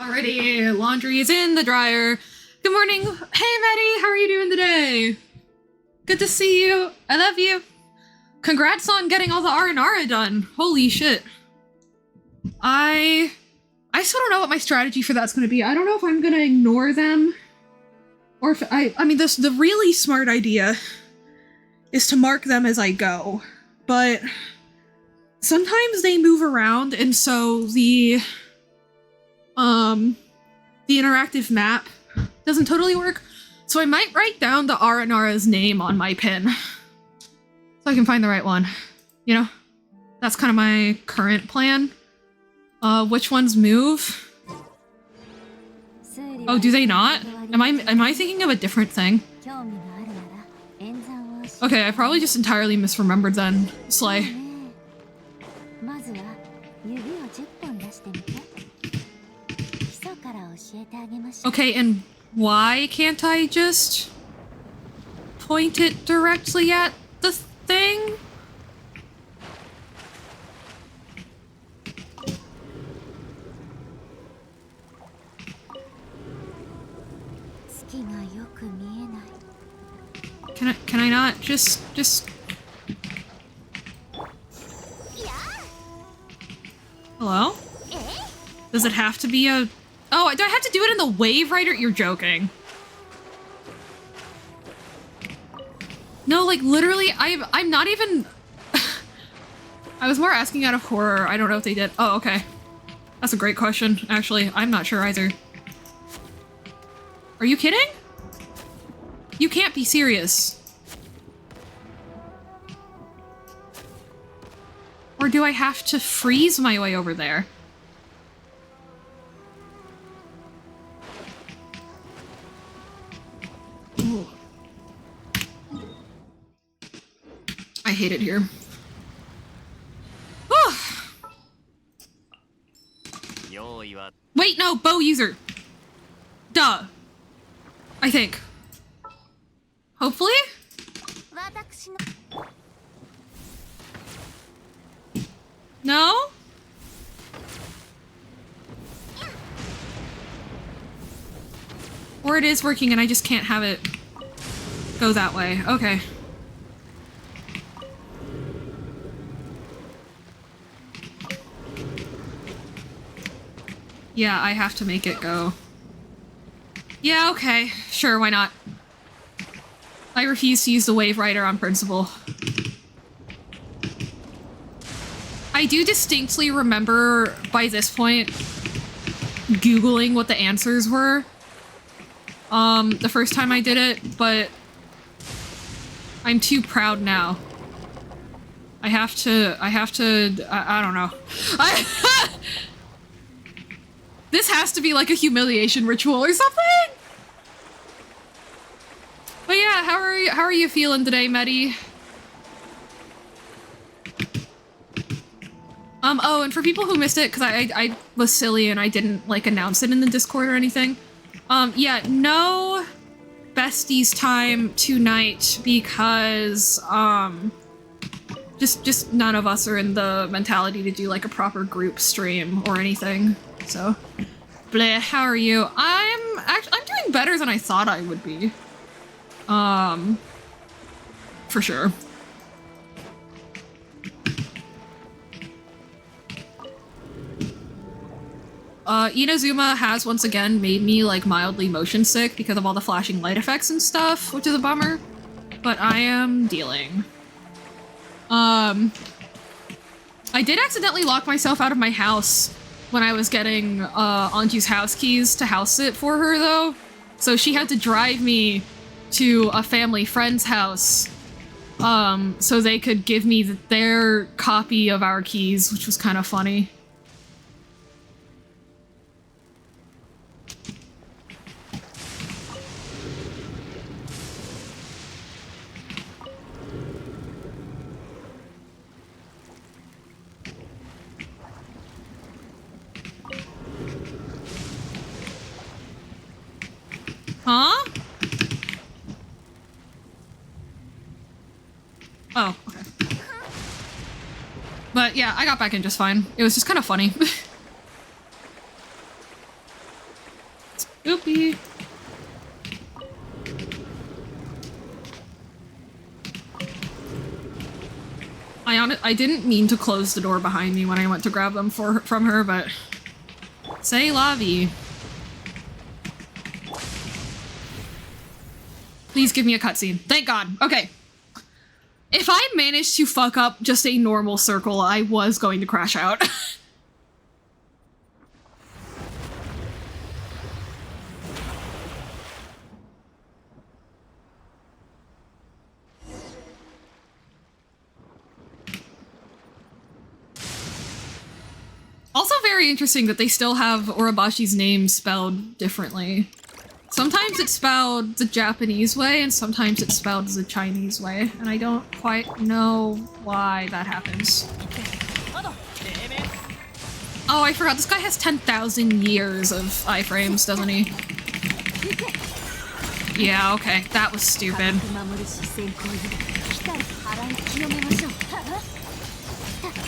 Alrighty, laundry is in the dryer. Good morning. Hey, Maddie, how are you doing today? Good to see you. I love you. Congrats on getting all the R&R done. Holy shit. I still don't know what my strategy for that's going to be. I don't know if I'm going to ignore them or if I mean, the really smart idea is to mark them as I go, but sometimes they move around, and so the interactive map doesn't totally work. So I might write down the Aranara's name on my pin so I can find the right one. You know, that's kind of my current plan. Which ones move? Oh, do they not? Am I thinking of a different thing? Okay, I probably just entirely misremembered then. Slay. Okay, and why can't I just point it directly at the thing? Can I not just Hello? Does it have to be a... Oh, do I have to do it in the wave rider? You're joking. No, like, literally, I'm not even... I was more asking out of horror. I don't know if they did. Oh, okay. That's a great question, actually. I'm not sure either. Are you kidding? You can't be serious. Or do I have to freeze my way over there? Ooh. I hate it here. Wait, no, bow user. Duh. I think. Hopefully? No? Or it is working and I just can't have it go that way. Okay. Yeah, I have to make it go. Yeah, okay. Sure, why not? I refuse to use the wave rider on principle. I do distinctly remember, by this point, Googling what the answers were. The first time I did it, but I'm too proud now. I don't know. This has to be like a humiliation ritual or something! But yeah, how are you feeling today, Medi? Oh, and for people who missed it, because I was silly and I didn't, like, announce it in the Discord or anything. Yeah, no besties time tonight because, just none of us are in the mentality to do, like, a proper group stream or anything, so. Bleh, how are you? I'm doing better than I thought I would be. For sure. Inazuma has once again made me, like, mildly motion sick because of all the flashing light effects and stuff, which is a bummer. But I am dealing. I did accidentally lock myself out of my house when I was getting, Anju's house keys to house sit for her, though. So she had to drive me to a family friend's house, so they could give me their copy of our keys, which was kind of funny. Huh? Oh, okay. But yeah, I got back in just fine. It was just kind of funny. Oopie. I didn't mean to close the door behind me when I went to grab them from her, but c'est la vie. Please give me a cutscene. Thank God. Okay. If I managed to fuck up just a normal circle, I was going to crash out. Also very interesting that they still have Orobashi's name spelled differently. Sometimes it's spelled the Japanese way, and sometimes it's spelled the Chinese way, and I don't quite know why that happens. Oh, I forgot, this guy has 10,000 years of iframes, doesn't he? Yeah, okay, that was stupid.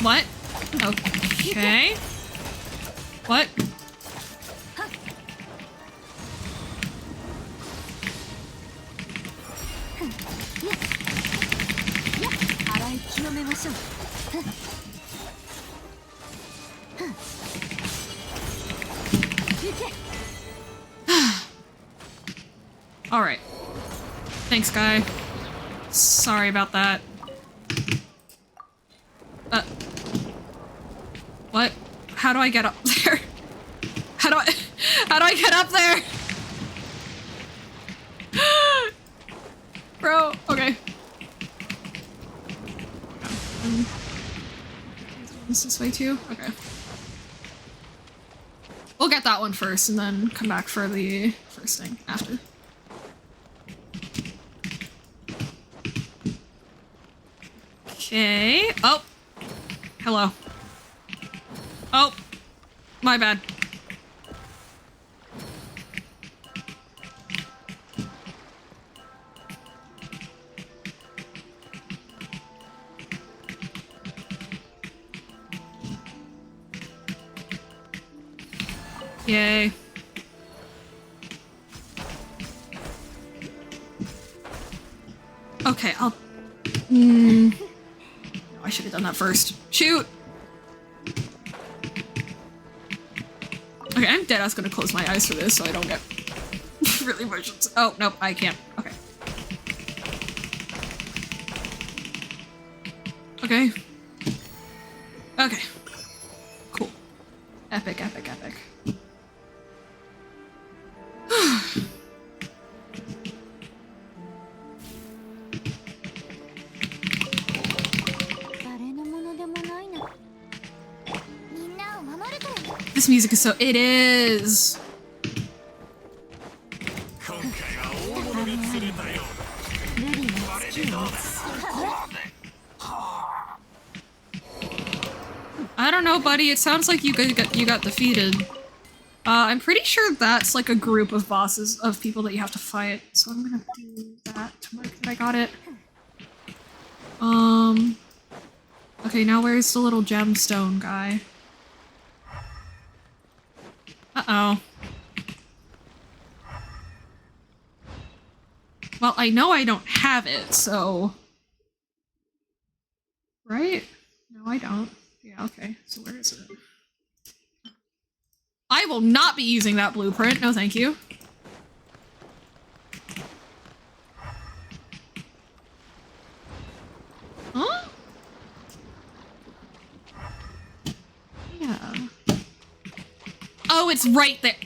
What? Okay. What? All right. Thanks, guy. Sorry about that. What? How do I get up there? How do I get up there? Bro, okay. Is this way too? Okay. We'll get that one first and then come back for the first thing after. Okay. Oh. Hello. Oh. My bad. Yay. Okay, I'll... No, I should have done that first. Shoot! Okay, I'm dead. I was gonna close my eyes for this so I don't get really emotions. Oh, nope, I can't. Okay. Okay. Okay. Cool. Epic, epic, epic. This music is so... It is! I don't know, buddy. It sounds like you got defeated. I'm pretty sure that's like a group of bosses, of people that you have to fight. So I'm gonna do that to mark that I got it. Okay, now where's the little gemstone guy? Uh-oh. Well, I know I don't have it, so... Right? No, I don't. Yeah, okay. So where is it? I will not be using that blueprint. No, thank you. Huh? Yeah. Oh, it's right there.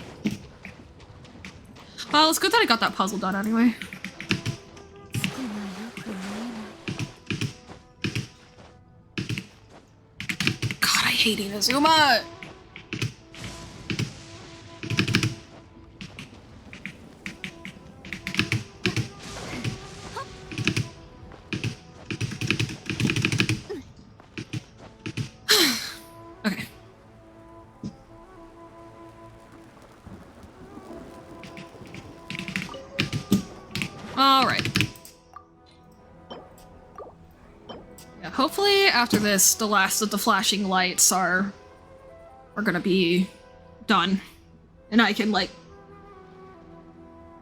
Well, it's good that I got that puzzle done anyway. God, I hate Inazuma! Okay. All right. Yeah, hopefully after this, the last of the flashing lights are gonna be done. And I can, like,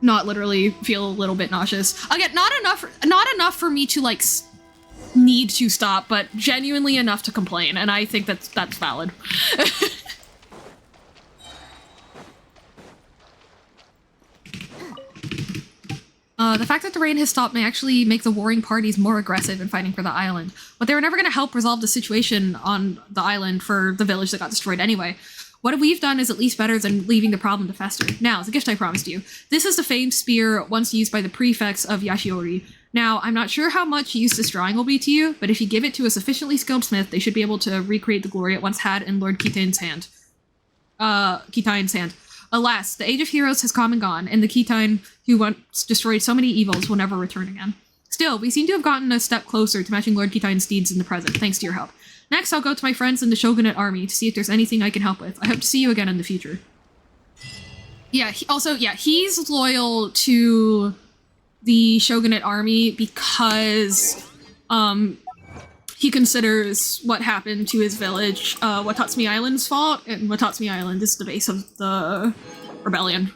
not literally feel a little bit nauseous. Again, not enough for me to like need to stop, but genuinely enough to complain, and I think that's valid. The fact that the rain has stopped may actually make the warring parties more aggressive in fighting for the island, but they were never going to help resolve the situation on the island for the village that got destroyed anyway. What we've done is at least better than leaving the problem to fester. Now, the gift I promised you. This is the famed spear once used by the prefects of Yashiori. Now, I'm not sure how much use this drawing will be to you, but if you give it to a sufficiently skilled smith, they should be able to recreate the glory it once had in Lord Kitaine's hand. Alas, the Age of Heroes has come and gone, and the Kitaine who once destroyed so many evils will never return again. Still, we seem to have gotten a step closer to matching Lord Kitaine's deeds in the present, thanks to your help. Next, I'll go to my friends in the Shogunate army to see if there's anything I can help with. I hope to see you again in the future. Yeah, he's loyal to the Shogunate army because, he considers what happened to his village Watatsumi Island's fault, and Watatsumi Island is the base of the rebellion.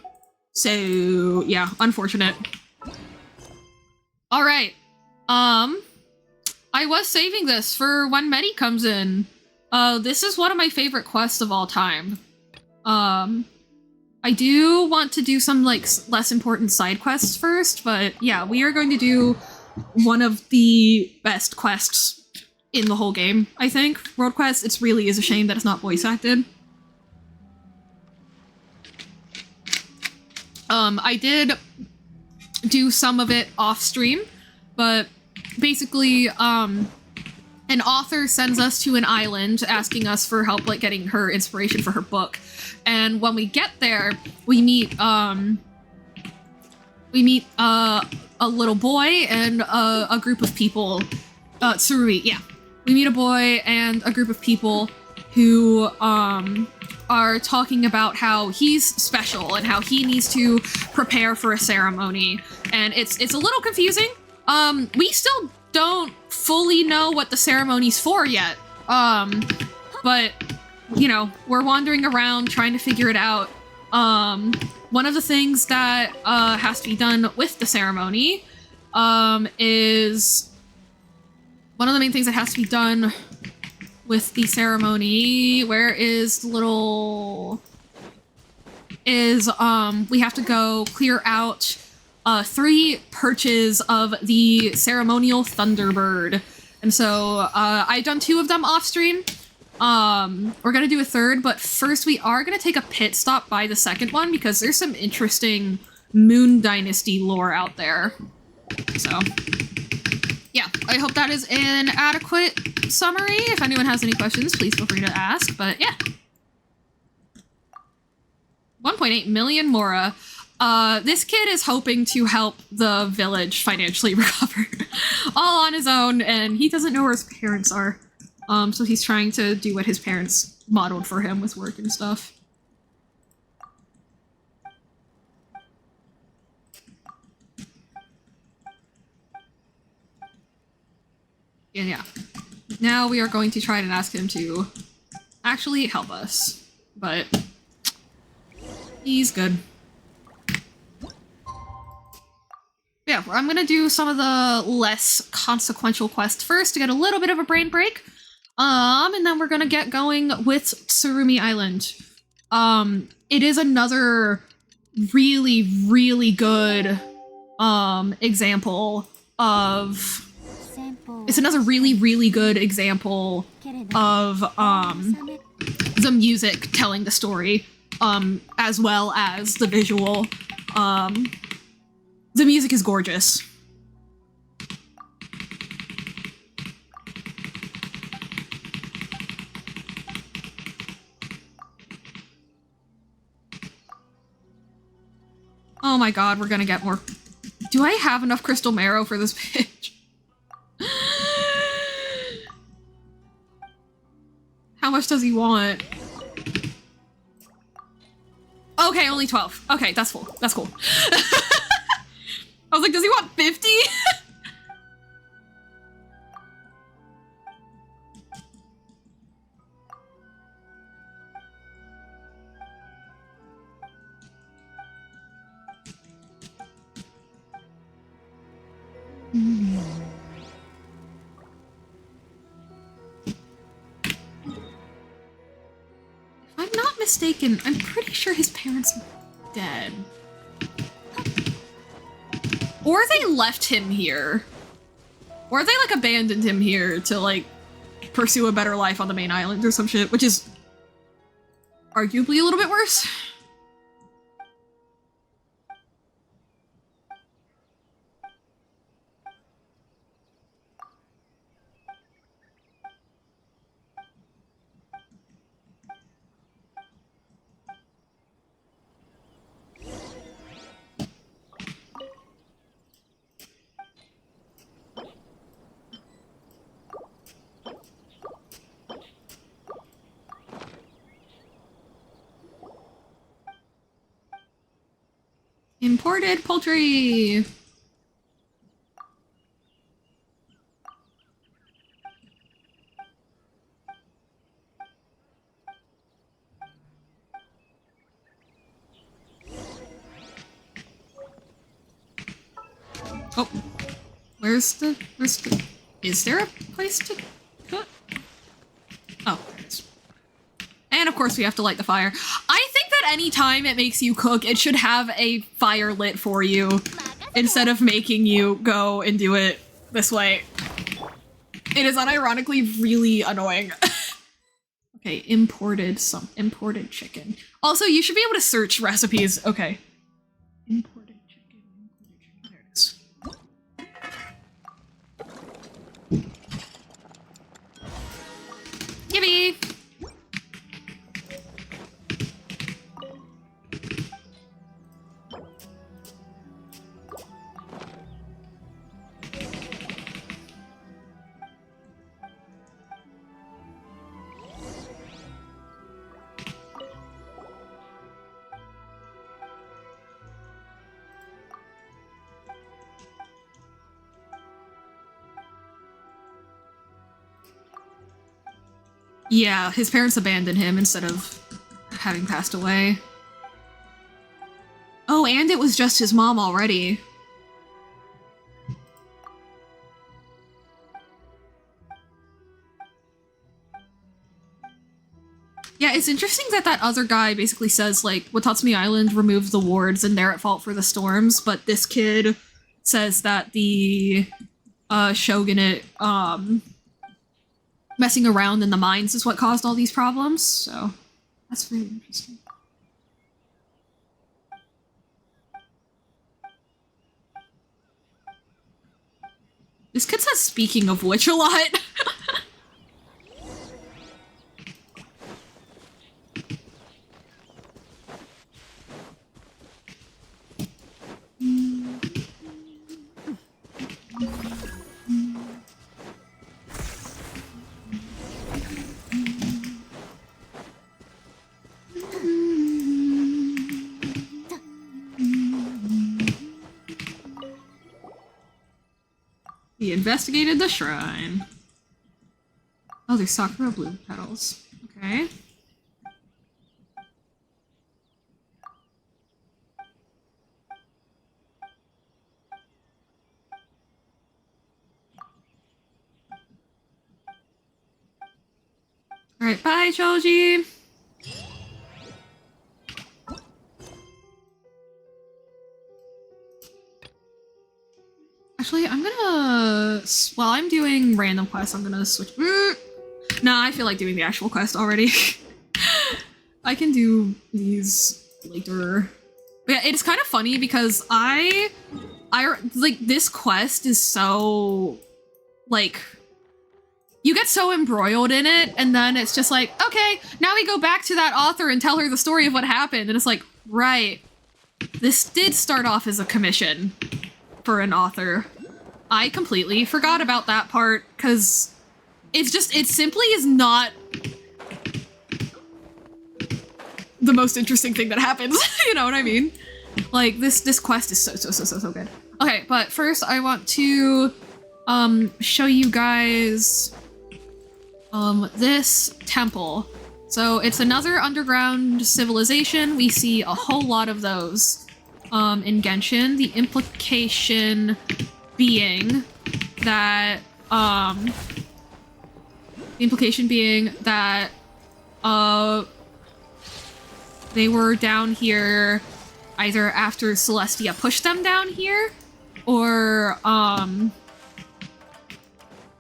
So, yeah, unfortunate. Alright. I was saving this for when Medi comes in. This is one of my favorite quests of all time. I do want to do some, like, less important side quests first, but yeah, we are going to do one of the best quests in the whole game, I think. World Quest, it really is a shame that it's not voice acted. I did do some of it off stream, but basically, an author sends us to an island asking us for help, like, getting her inspiration for her book. And when we get there, we meet a little boy and a group of people. Tsurui, yeah. We meet a boy and a group of people who are talking about how he's special and how he needs to prepare for a ceremony. And it's a little confusing. We still don't fully know what the ceremony's for yet. But, you know, we're wandering around trying to figure it out. One of the things that has to be done with the ceremony is... One of the main things that has to be done with the ceremony, where is the little... is, we have to go clear out 3 perches of the ceremonial Thunderbird. And so, I've done 2 of them off stream. We're gonna do a 3rd, but first we are gonna take a pit stop by the 2nd one, because there's some interesting Moon Dynasty lore out there. So... yeah, I hope that is an adequate summary. If anyone has any questions, please feel free to ask, but yeah. 1.8 million Mora. This kid is hoping to help the village financially recover all on his own, and he doesn't know where his parents are. So he's trying to do what his parents modeled for him with work and stuff. And yeah, now we are going to try and ask him to actually help us, but he's good. Yeah, I'm gonna do some of the less consequential quests first to get a little bit of a brain break, and then we're gonna get going with Tsurumi Island. It is another really, really good example of... It's another really, really good example of the music telling the story, as well as the visual. The music is gorgeous. Oh my god, we're gonna get more. Do I have enough crystal marrow for this bitch? How much does he want? Okay, only 12. Okay, that's full. That's cool. I was like, does he want 50? mistaken, I'm pretty sure his parents are dead. Or they left him here. Or they, like, abandoned him here to, like, pursue a better life on the main island or some shit, which is arguably a little bit worse. Imported poultry! Oh, where's the, is there a place to cook? Oh, there it is. And of course we have to light the fire. I think that any time it makes you cook, it should have a fire lit for you instead of making you go and do it this way. It is unironically really annoying. Okay, imported chicken. Also, you should be able to search recipes. Okay. Imported chicken. There it is. Gibby! Yeah, his parents abandoned him instead of having passed away. Oh, and it was just his mom already. Yeah, it's interesting that that other guy basically says, like, Watatsumi Island removed the wards and they're at fault for the storms, but this kid says that the shogunate, messing around in the mines is what caused all these problems, so that's really interesting. This kid says speaking of which a lot. He investigated the shrine. Oh, there's Sakura blue petals. Okay. Alright, bye, Choji! Actually, I'm gonna... While I'm doing random quests, I'm gonna switch... Nah, I feel like doing the actual quest already. I can do these later. But yeah, it's kind of funny because I like, this quest is so... Like... You get so embroiled in it, and then it's just like, okay, now we go back to that author and tell her the story of what happened. And it's like, right. This did start off as a commission for an author. I completely forgot about that part, because it's just, it simply is not the most interesting thing that happens. You know what I mean? Like, this quest is so good. Okay, but first I want to show you guys this temple. So it's another underground civilization. We see a whole lot of those in Genshin. The implication being that They were down here either after Celestia pushed them down here, or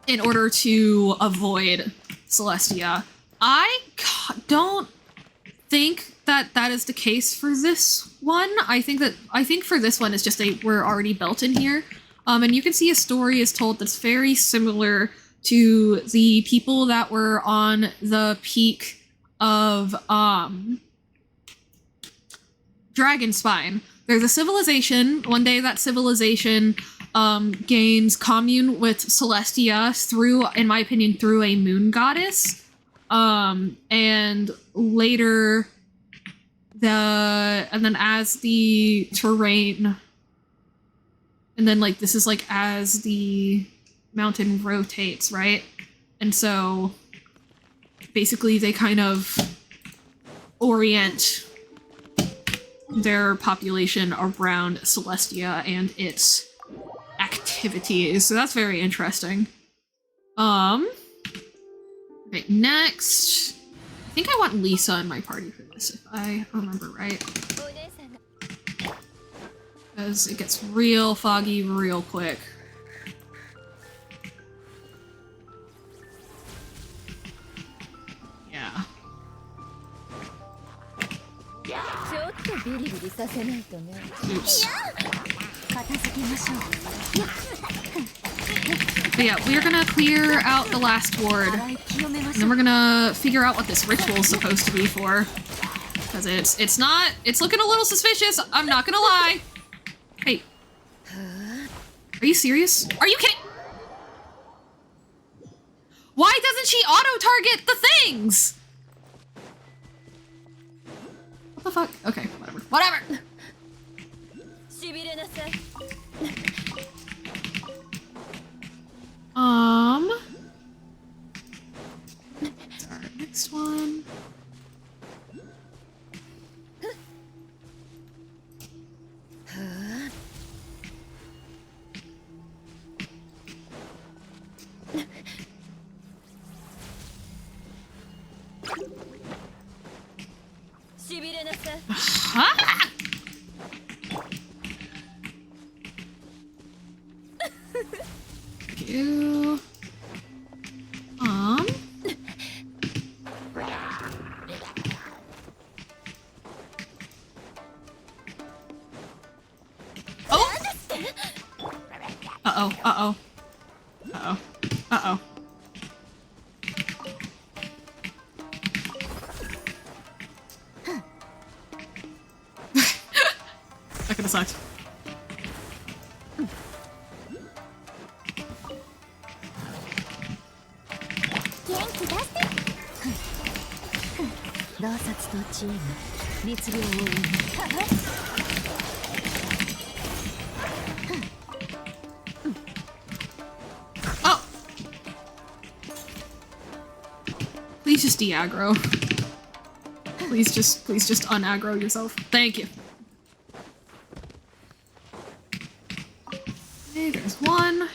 in order to avoid Celestia. I don't think that that is the case for this one. I think for this one it's just we're already built in here. And you can see a story is told that's very similar to the people that were on the peak of Dragonspine. There's a civilization. One day that civilization gains commune with Celestia through, in my opinion, through a moon goddess. And later and then as the terrain, and then like this is like as the mountain rotates, right? And so basically they kind of orient their population around Celestia and its activities. So that's very interesting. Okay, next. I think I want Lisa in my party for this, if I remember right. Because it gets real foggy real quick. Yeah. Oops. But yeah, we're gonna clear out the last ward, and then we're gonna figure out what this ritual is supposed to be for. Because it's looking a little suspicious, I'm not gonna lie. Hey. Are you serious? Are you kidding? Why doesn't she auto-target the things? What the fuck? Okay, whatever. Whatever! What's our next one? Ah! You. Oh! Uh-oh, uh-oh. Uh-oh. Uh-oh. That could've sucked. Oh! Please just de-aggro. Please just un-aggro yourself. Thank you. Okay, there's one.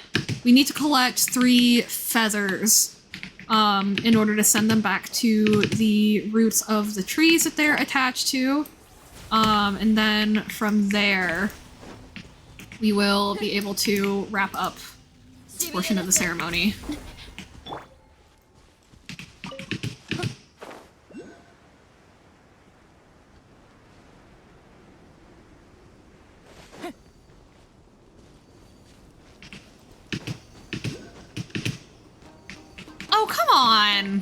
We need to collect 3 feathers in order to send them back to the roots of the trees that they're attached to. And then from there, we will be able to wrap up this portion of the ceremony. Oh, come on!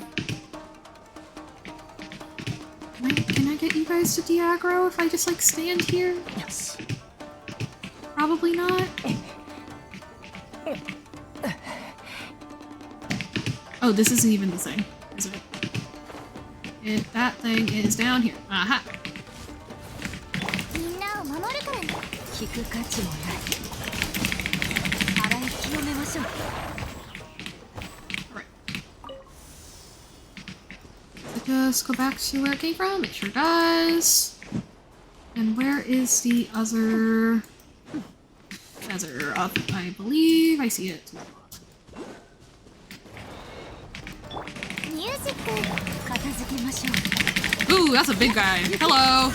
Can I get you guys to de-aggro if I just, like, stand here? Yes. Probably not. Oh, this isn't even the thing, is it? That thing is down here. Aha! Just go back to where it came from. It sure does. And where is the other feather? Up, I believe. I see it. Ooh, that's a big guy. Hello.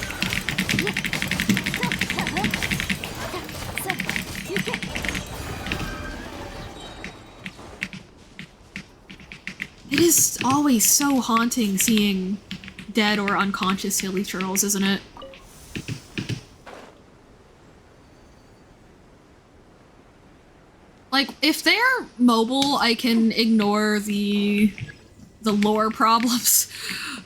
It is always so haunting seeing dead or unconscious hilly churls, isn't it? Like, if they're mobile, I can ignore the lore problems,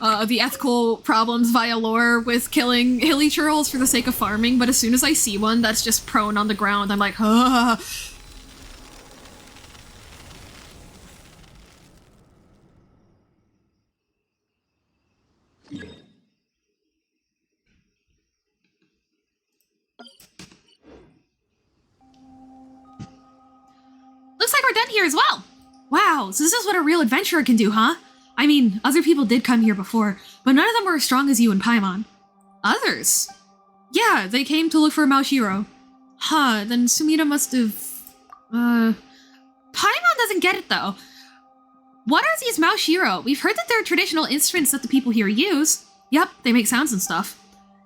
the ethical problems via lore with killing hilly churls for the sake of farming, but as soon as I see one that's just prone on the ground, I'm like, ah. Looks like we're done here as well. Wow, so this is what a real adventurer can do, huh? I mean, other people did come here before, but none of them were as strong as you and Paimon. Others? Yeah, they came to look for Maoshiro. Huh, then Sumida must have... Paimon doesn't get it, though. What are these Maoshiro? We've heard that they're traditional instruments that the people here use. Yep, they make sounds and stuff.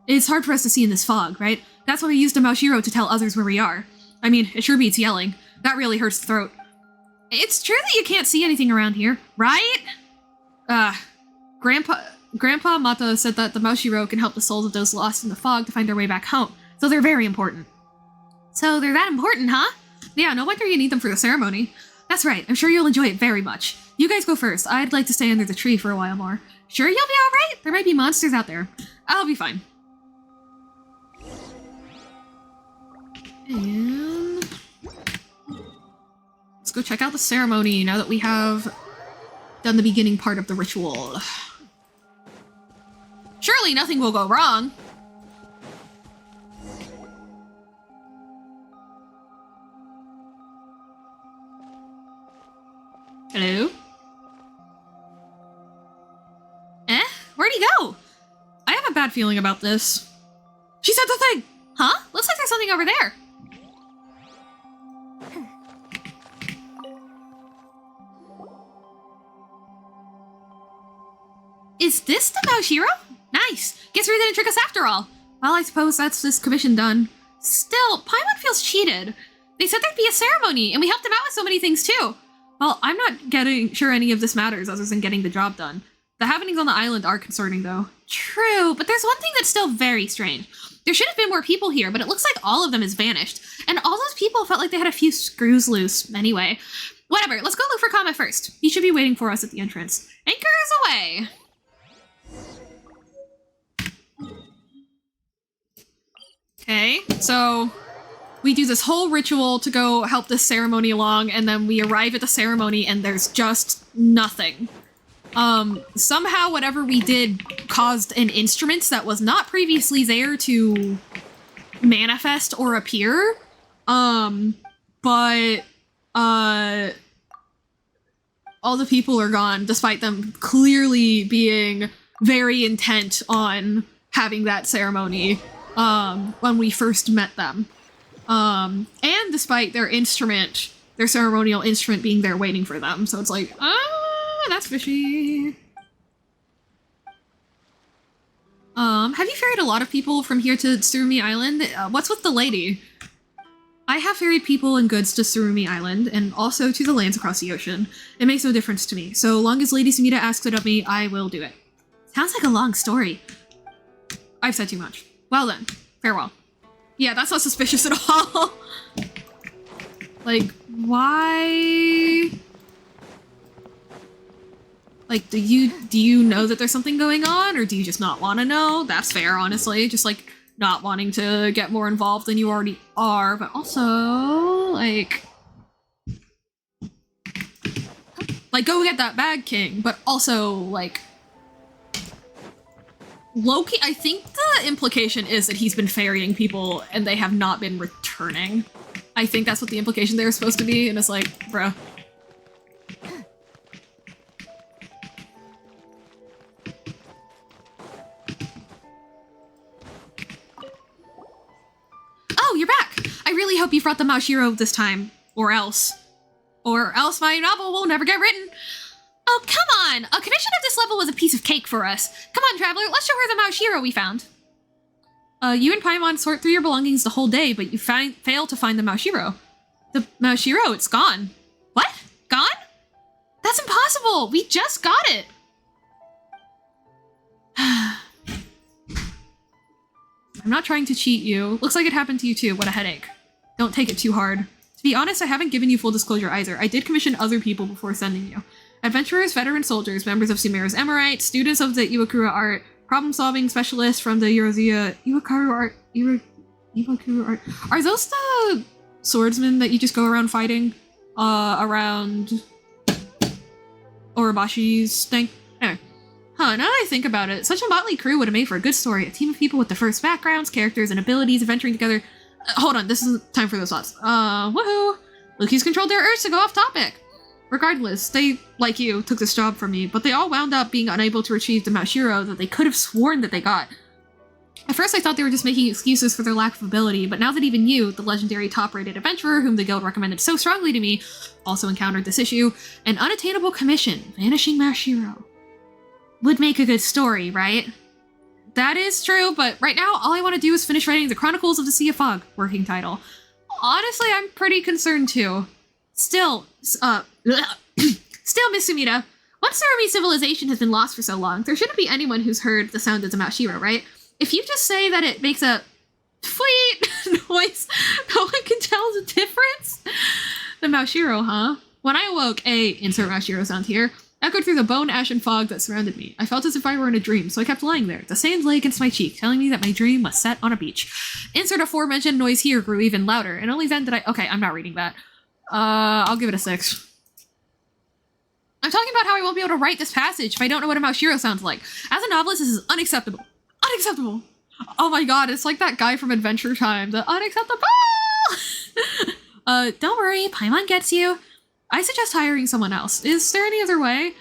It's hard for us to see in this fog, right? That's why we used a Maoshiro to tell others where we are. I mean, it sure beats yelling. That really hurts the throat. It's true that you can't see anything around here, right? Grandpa Mata said that the Maoshiro can help the souls of those lost in the fog to find their way back home, so they're very important. So they're that important, huh? Yeah, no wonder you need them for the ceremony. That's right, I'm sure you'll enjoy it very much. You guys go first. I'd like to stay under the tree for a while more. Sure you'll be alright? There might be monsters out there. I'll be fine. And... let's go check out the ceremony now that we have done the beginning part of the ritual. Surely nothing will go wrong. Hello? Where'd he go? I have a bad feeling about this. She said the thing! Huh? Looks like there's something over there. Is this the Maoshiro? Nice! Guess we didn't trick us after all. Well, I suppose that's this commission done. Still, Paimon feels cheated. They said there'd be a ceremony, and we helped them out with so many things too. Well, I'm not getting sure any of this matters other than getting the job done. The happenings on the island are concerning, though. True, but there's one thing that's still very strange. There should have been more people here, but it looks like all of them has vanished. And all those people felt like they had a few screws loose. Anyway, whatever, let's go look for Kama first. He should be waiting for us at the entrance. Anchors away! Okay, so we do this whole ritual to go help this ceremony along, and then we arrive at the ceremony and there's just nothing. Somehow whatever we did caused an instrument that was not previously there to manifest or appear. But all the people are gone, despite them clearly being very intent on having that ceremony, when we first met them. And despite their instrument, their ceremonial instrument being there waiting for them. So it's like, that's fishy. Have you ferried a lot of people from here to Tsurumi Island? What's with the lady? I have ferried people and goods to Tsurumi Island, and also to the lands across the ocean. It makes no difference to me. So long as Lady Sumida asks it of me, I will do it. Sounds like a long story. I've said too much. Well then, farewell. Yeah, that's not suspicious at all. Like, why? Like, do you know that there's something going on, or do you just not want to know? That's fair, honestly. Just, like, not wanting to get more involved than you already are, but also, like, go get that bag, King, but also, like, Loki, I think the implication is that he's been ferrying people and they have not been returning. I think that's what the implication there is supposed to be, and it's like, bruh. Oh, you're back! I really hope you brought the Maoshiro this time. Or else. Or else my novel will never get written. Oh, come on! A commission of this level was a piece of cake for us. Come on, traveler, let's show her the Maoshiro we found. You and Paimon sort through your belongings the whole day, but you fail to find the Maoshiro. The Maoshiro, it's gone. What? Gone? That's impossible! We just got it! I'm not trying to cheat you. Looks like it happened to you too. What a headache. Don't take it too hard. To be honest, I haven't given you full disclosure either. I did commission other people before sending you. Adventurers, veteran soldiers, members of Sumeru's Emirate, students of the Iwakura art, problem-solving specialists from the Iwakura art. Are those the swordsmen that you just go around fighting? Around Oribashi's thing? Anyway. Huh, now that I think about it, such a motley crew would have made for a good story. A team of people with diverse backgrounds, characters, and abilities adventuring together. Hold on, this isn't time for those thoughts. Woohoo! Loki's controlled their urge to go off topic. Regardless, they, like you, took this job from me, but they all wound up being unable to retrieve the Maoshiro that they could have sworn that they got. At first I thought they were just making excuses for their lack of ability, but now that even you, the legendary top-rated adventurer whom the guild recommended so strongly to me, also encountered this issue, an unattainable commission, vanishing Maoshiro. Would make a good story, right? That is true, but right now, all I want to do is finish writing the Chronicles of the Sea of Fog, working title. Honestly, I'm pretty concerned too. Still, still, Miss Sumida, once Surumi civilization has been lost for so long, there shouldn't be anyone who's heard the sound of the Maoshiro, right? If you just say that it makes a tweet noise, no one can tell the difference? The Maoshiro, huh? When I awoke, insert Maoshiro sound here, echoed through the bone ash and fog that surrounded me. I felt as if I were in a dream, so I kept lying there. The sand lay against my cheek, telling me that my dream was set on a beach. Insert aforementioned noise here grew even louder, and only then did I— okay, I'm not reading that. I'll give it a 6. I'm talking about how I won't be able to write this passage if I don't know what a Maoshiro sounds like. As a novelist, this is unacceptable. Unacceptable! Oh my god, it's like that guy from Adventure Time. The unacceptable! Don't worry, Paimon gets you. I suggest hiring someone else. Is there any other way?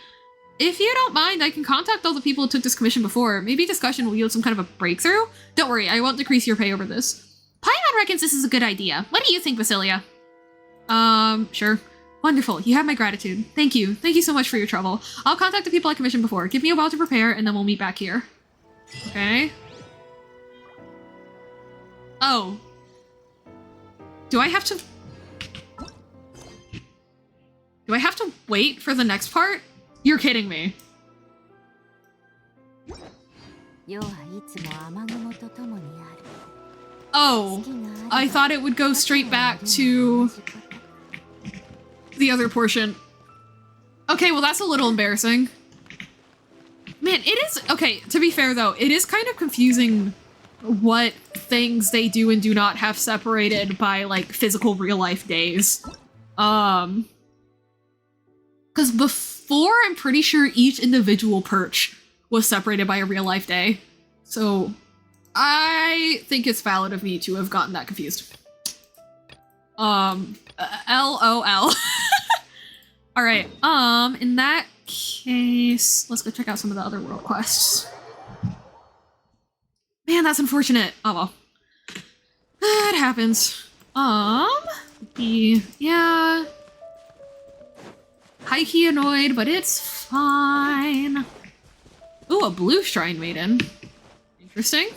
If you don't mind, I can contact all the people who took this commission before. Maybe discussion will yield some kind of a breakthrough? Don't worry, I won't decrease your pay over this. Paimon reckons this is a good idea. What do you think, Basilia? Sure. Wonderful. You have my gratitude. Thank you. Thank you so much for your trouble. I'll contact the people I commissioned before. Give me a while to prepare, and then we'll meet back here. Okay. Oh. Do I have to wait for the next part? You're kidding me. Oh, I thought it would go straight back to the other portion. Okay, well that's a little embarrassing. Man, it is— okay, to be fair though, it is kind of confusing what things they do and do not have separated by, like, physical real-life days. Because before, I'm pretty sure each individual perch was separated by a real-life day. So, I think it's valid of me to have gotten that confused. LOL. Alright, in that case, let's go check out some of the other world quests. Man, that's unfortunate. Oh well. That happens. Yeah. High-key annoyed, but it's fine. Ooh, a blue shrine maiden. Interesting.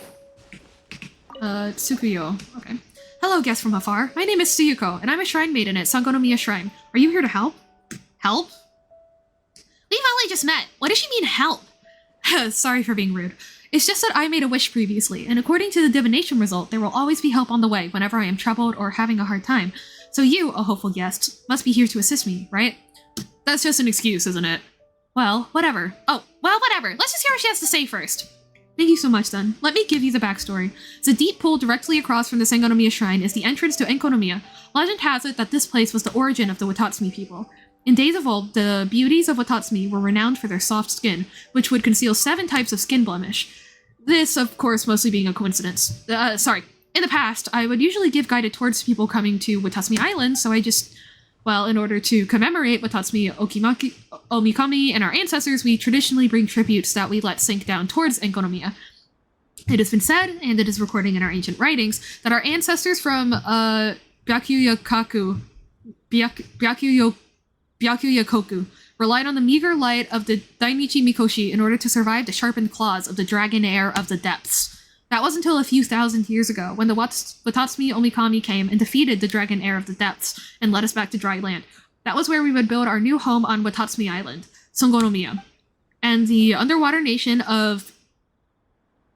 Tsukuyo. Okay. Hello, guest from afar. My name is Tsuyuko, and I'm a shrine maiden at Sangonomiya Shrine. Are you here to help? Help? We've only just met. What does she mean, help? Sorry for being rude. It's just that I made a wish previously, and according to the divination result, there will always be help on the way whenever I am troubled or having a hard time. So you, a hopeful guest, must be here to assist me, right? That's just an excuse, isn't it? Well, whatever. Oh, well, whatever. Let's just hear what she has to say first. Thank you so much, then. Let me give you the backstory. The deep pool directly across from the Sangonomiya Shrine is the entrance to Enkonomiya. Legend has it that this place was the origin of the Watatsumi people. In days of old, the beauties of Watatsumi were renowned for their soft skin, which would conceal 7 types of skin blemish. This, of course, mostly being a coincidence. In the past, I would usually give guided tours to people coming to Watatsumi Island, so I just— well, in order to commemorate Watatsumi Omikami and our ancestors, we traditionally bring tributes that we let sink down towards Enkonomiya. It has been said, and it is recorded in our ancient writings, that our ancestors from Byakuyakoku relied on the meager light of the Dainichi Mikoshi in order to survive the sharpened claws of the dragon heir of the depths. That was until a few thousand years ago, when the Watatsumi Omikami came and defeated the dragon heir of the depths and led us back to dry land. That was where we would build our new home on Watatsumi Island, Songonomiya. And the underwater nation of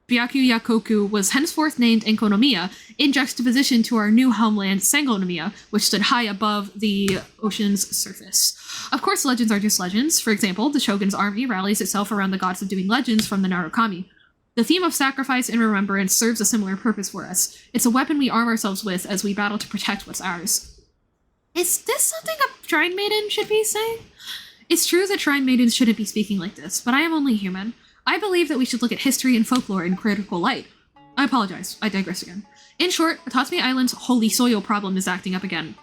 Byakuyakoku was henceforth named Enkonomiya, in juxtaposition to our new homeland, Sangonomiya, which stood high above the ocean's surface. Of course, legends are just legends. For example, the Shogun's army rallies itself around the gods of doing legends from the Narukami. The theme of sacrifice and remembrance serves a similar purpose for us. It's a weapon we arm ourselves with as we battle to protect what's ours. Is this something a Shrine Maiden should be saying? It's true that Shrine Maidens shouldn't be speaking like this, but I am only human. I believe that we should look at history and folklore in critical light. I apologize, I digress again. In short, Watatsumi Island's holy soil problem is acting up again.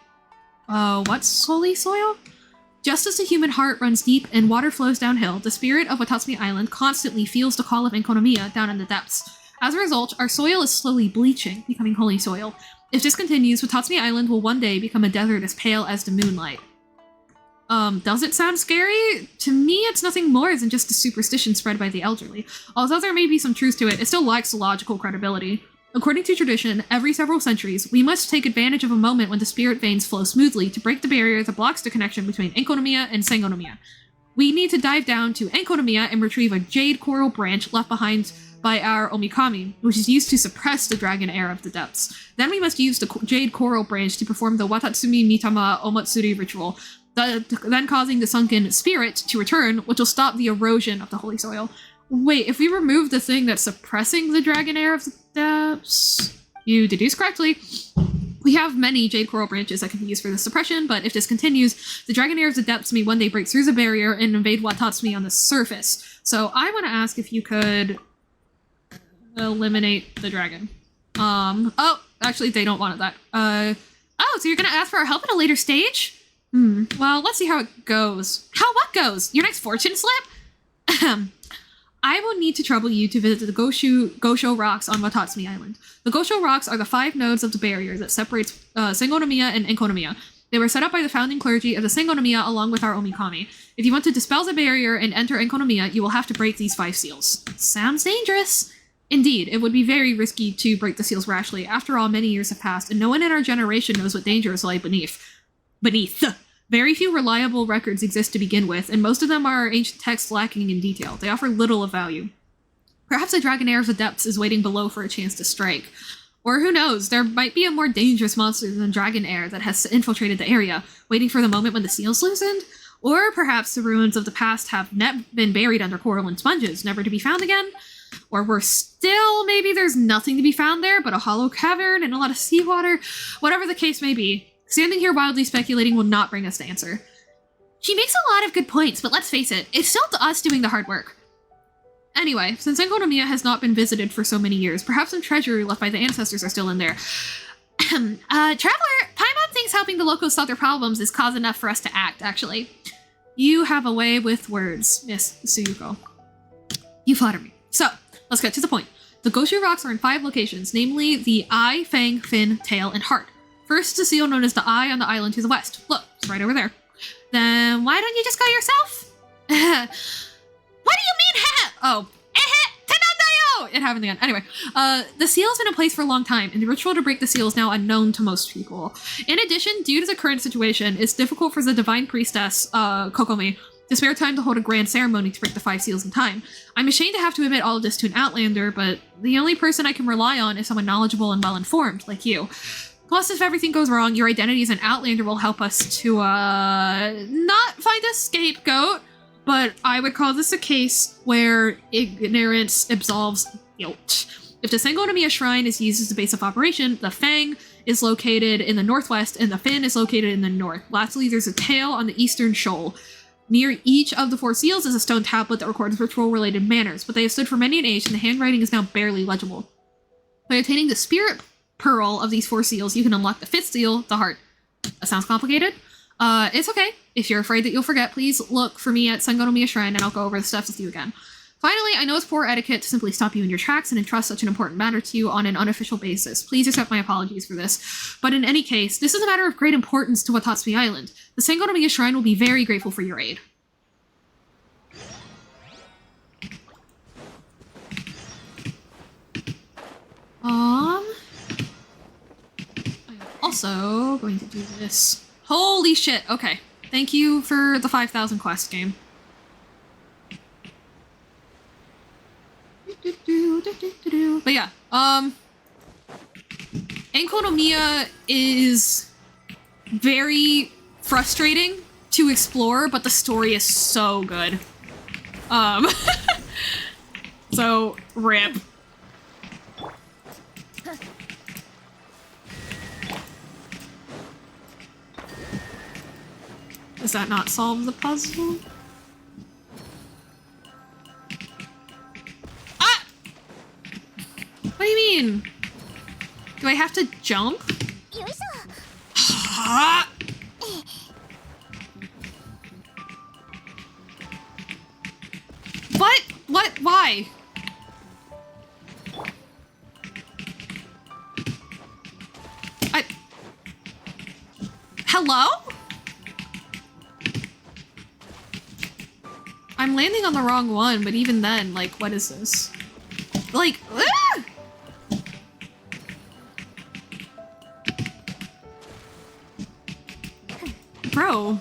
What's holy soil? Just as the human heart runs deep and water flows downhill, the spirit of Watatsumi Island constantly feels the call of Enkonomiya down in the depths. As a result, our soil is slowly bleaching, becoming holy soil. If this continues, Watatsumi Island will one day become a desert as pale as the moonlight. Does it sound scary? To me, it's nothing more than just a superstition spread by the elderly. Although there may be some truth to it, it still lacks logical credibility. According to tradition, every several centuries, we must take advantage of a moment when the spirit veins flow smoothly to break the barrier that blocks the connection between Enkonomiya and Sangonomiya. We need to dive down to Enkonomiya and retrieve a jade coral branch left behind by our Omikami, which is used to suppress the dragon heir of the depths. Then we must use the jade coral branch to perform the Watatsumi Mitama Omatsuri ritual, then causing the sunken spirit to return, which will stop the erosion of the holy soil. Wait, if we remove the thing that's suppressing the dragon heir of the depths, you deduce correctly. We have many jade coral branches that can be used for the suppression, but if this continues, the dragon heir of the depths may one day break through the barrier and invade Watatsumi on the surface. So I want to ask if you could eliminate the dragon. Oh, actually, they don't want that. So you're gonna ask for our help at a later stage? Well, let's see how it goes. How what goes? Your next fortune slip? I will need to trouble you to visit the Gosho Rocks on Watatsumi Island. The Gosho Rocks are the 5 nodes of the barrier that separates Sangonomiya and Enkonomiya. They were set up by the founding clergy of the Sangonomiya along with our Omikami. If you want to dispel the barrier and enter Enkonomiya, you will have to break these 5 seals. Sounds dangerous. Indeed, it would be very risky to break the seals rashly. After all, many years have passed, and no one in our generation knows what dangers lie beneath. Very few reliable records exist to begin with, and most of them are ancient texts lacking in detail. They offer little of value. Perhaps the dragon heir of the depths is waiting below for a chance to strike. Or who knows, there might be a more dangerous monster than dragon heir that has infiltrated the area, waiting for the moment when the seals loosened. Or perhaps the ruins of the past have been buried under coral and sponges, never to be found again. Or worse still, maybe there's nothing to be found there but a hollow cavern and a lot of seawater. Whatever the case may be, standing here wildly speculating will not bring us the answer. She makes a lot of good points, but let's face it, it's still us doing the hard work. Anyway, since Enkonomiya has not been visited for so many years, perhaps some treasure left by the ancestors are still in there. Traveler, Paimon thinks helping the locals solve their problems is cause enough for us to act, actually. You have a way with words, Miss Suyuko. You flatter me. So, let's get to the point. The Goshu Rocks are in 5 locations, namely the eye, fang, fin, tail, and heart. First, the seal known as the eye on the island to the west. Look, it's right over there. Then why don't you just go yourself? What do you mean, oh, tenadayo! It happened again. Anyway, the seal has been in place for a long time, and the ritual to break the seal is now unknown to most people. In addition, due to the current situation, it's difficult for the divine priestess, Kokomi, to spare time to hold a grand ceremony to break the 5 seals in time. I'm ashamed to have to admit all of this to an outlander, but the only person I can rely on is someone knowledgeable and well-informed, like you. Plus, if everything goes wrong, your identity as an outlander will help us to, not find a scapegoat, but I would call this a case where ignorance absolves guilt. If the Sangonomiya Shrine is used as the base of operation, the Fang is located in the northwest and the Fin is located in the north. Lastly, there's a tail on the eastern shoal. Near each of the 4 seals is a stone tablet that records ritual-related manners, but they have stood for many an age and the handwriting is now barely legible. By obtaining the spirit pearl of these 4 seals, you can unlock the 5th seal, the heart. That sounds complicated? It's okay. If you're afraid that you'll forget, please look for me at Sangonomiya Shrine and I'll go over the steps with you again. Finally, I know it's poor etiquette to simply stop you in your tracks and entrust such an important matter to you on an unofficial basis. Please accept my apologies for this. But in any case, this is a matter of great importance to Watatsumi Island. The Sangonomiya Shrine will be very grateful for your aid. I'm also going to do this. Holy shit, okay. Thank you for the 5,000 quest game. But yeah, Enkonomiya is very frustrating to explore, but the story is so good. So, rip. Does that not solve the puzzle? Ah! What do you mean? Do I have to jump? Ah! What? What? Why? Hello? I'm landing on the wrong one, but even then, like, what is this? Like, ah! Bro.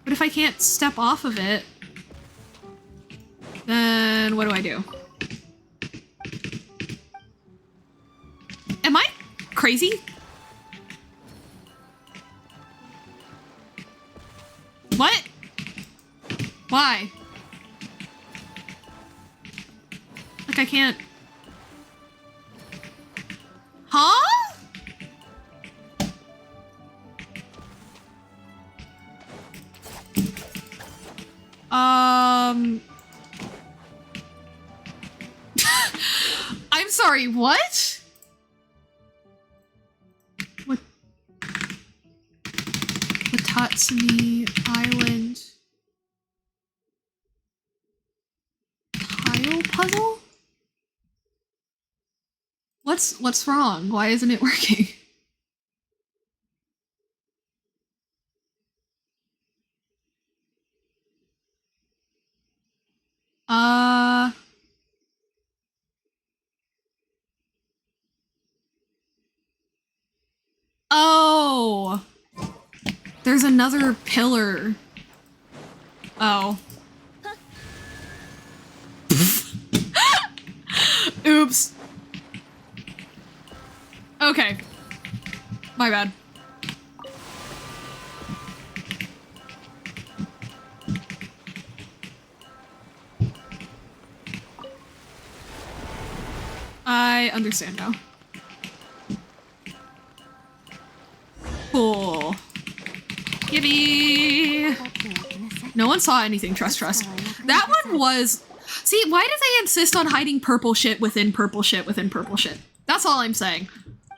But if I can't step off of it, then what do I do? Am I crazy? What? Why? Like I can't... Huh? I'm sorry, what? What? Watatsumi Island tile puzzle? What's wrong? Why isn't it working? Oh! There's another pillar. Oh. Oops. Okay. My bad. I understand now. Cool. Yippee! No one saw anything, trust. That one was... See, why do they insist on hiding purple shit within purple shit within purple shit? That's all I'm saying.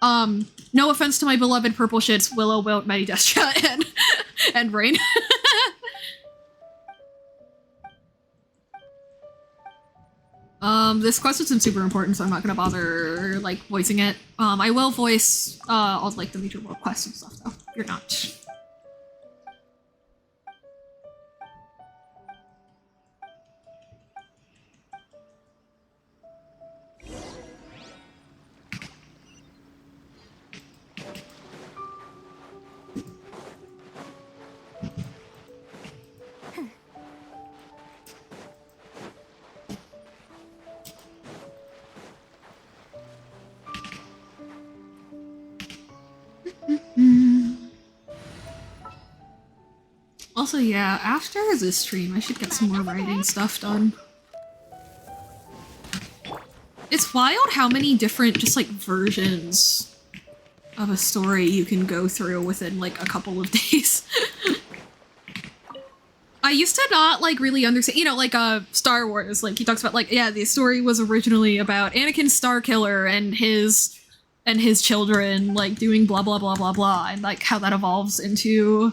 No offense to my beloved purple shits, Willow, Wilt, Mighty Destra, and Rain. This quest isn't super important, so I'm not gonna bother, like, voicing it. I will voice, all, like, the major world quests and stuff, though. You're not. Also, yeah, after this stream, I should get some more writing stuff done. It's wild how many different, just, like, versions of a story you can go through within, like, a couple of days. I used to not, like, really understand, you know, like, Star Wars, like, he talks about, like, yeah, the story was originally about Anakin Starkiller and his children, like, doing blah, blah, blah, blah, blah, and, like, how that evolves into,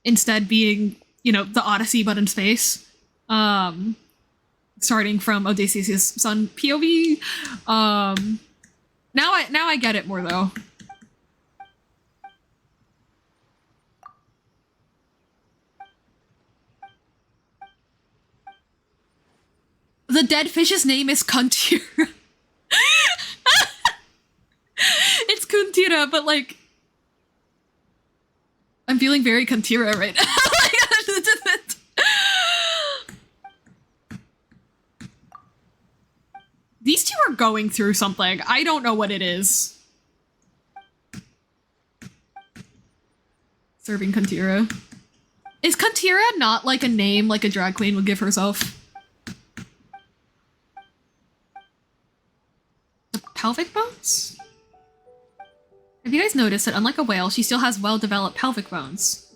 instead being, you know, the Odyssey, but in space. Starting from Odysseus' son POV. Now I get it more, though. The dead fish's name is Kuntira. It's Kuntira, but like, I'm feeling very Kuntira right now. These two are going through something. I don't know what it is. Serving Kuntira. Is Kuntira not like a name like a drag queen would give herself? The pelvic bones? Have you guys noticed that unlike a whale, she still has well-developed pelvic bones?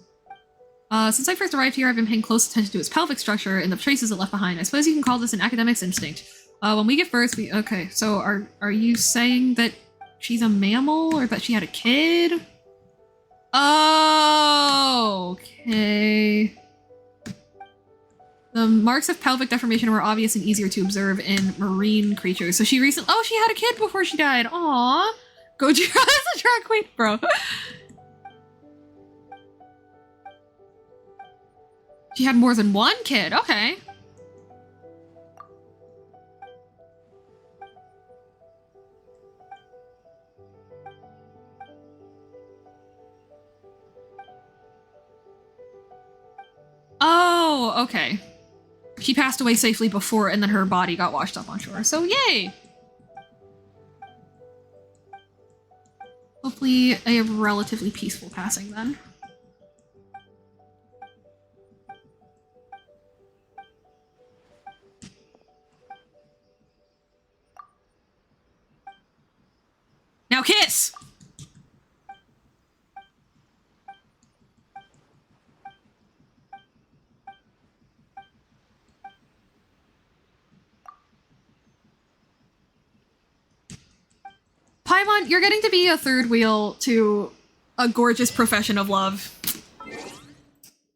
Since I first arrived here, I've been paying close attention to its pelvic structure and the traces it left behind. I suppose you can call this an academic's instinct. When we give birth, we... Okay, so are you saying that she's a mammal or that she had a kid? Oh, okay. The marks of pelvic deformation were obvious and easier to observe in marine creatures. So she recently... Oh, she had a kid before she died. Aww. Gojira is a drag queen, bro. She had more than one kid. Okay. Oh, okay. She passed away safely before, and then her body got washed up on shore. So, yay! Hopefully a relatively peaceful passing, then. Now kiss! Paimon, you're getting to be a third wheel to a gorgeous profession of love.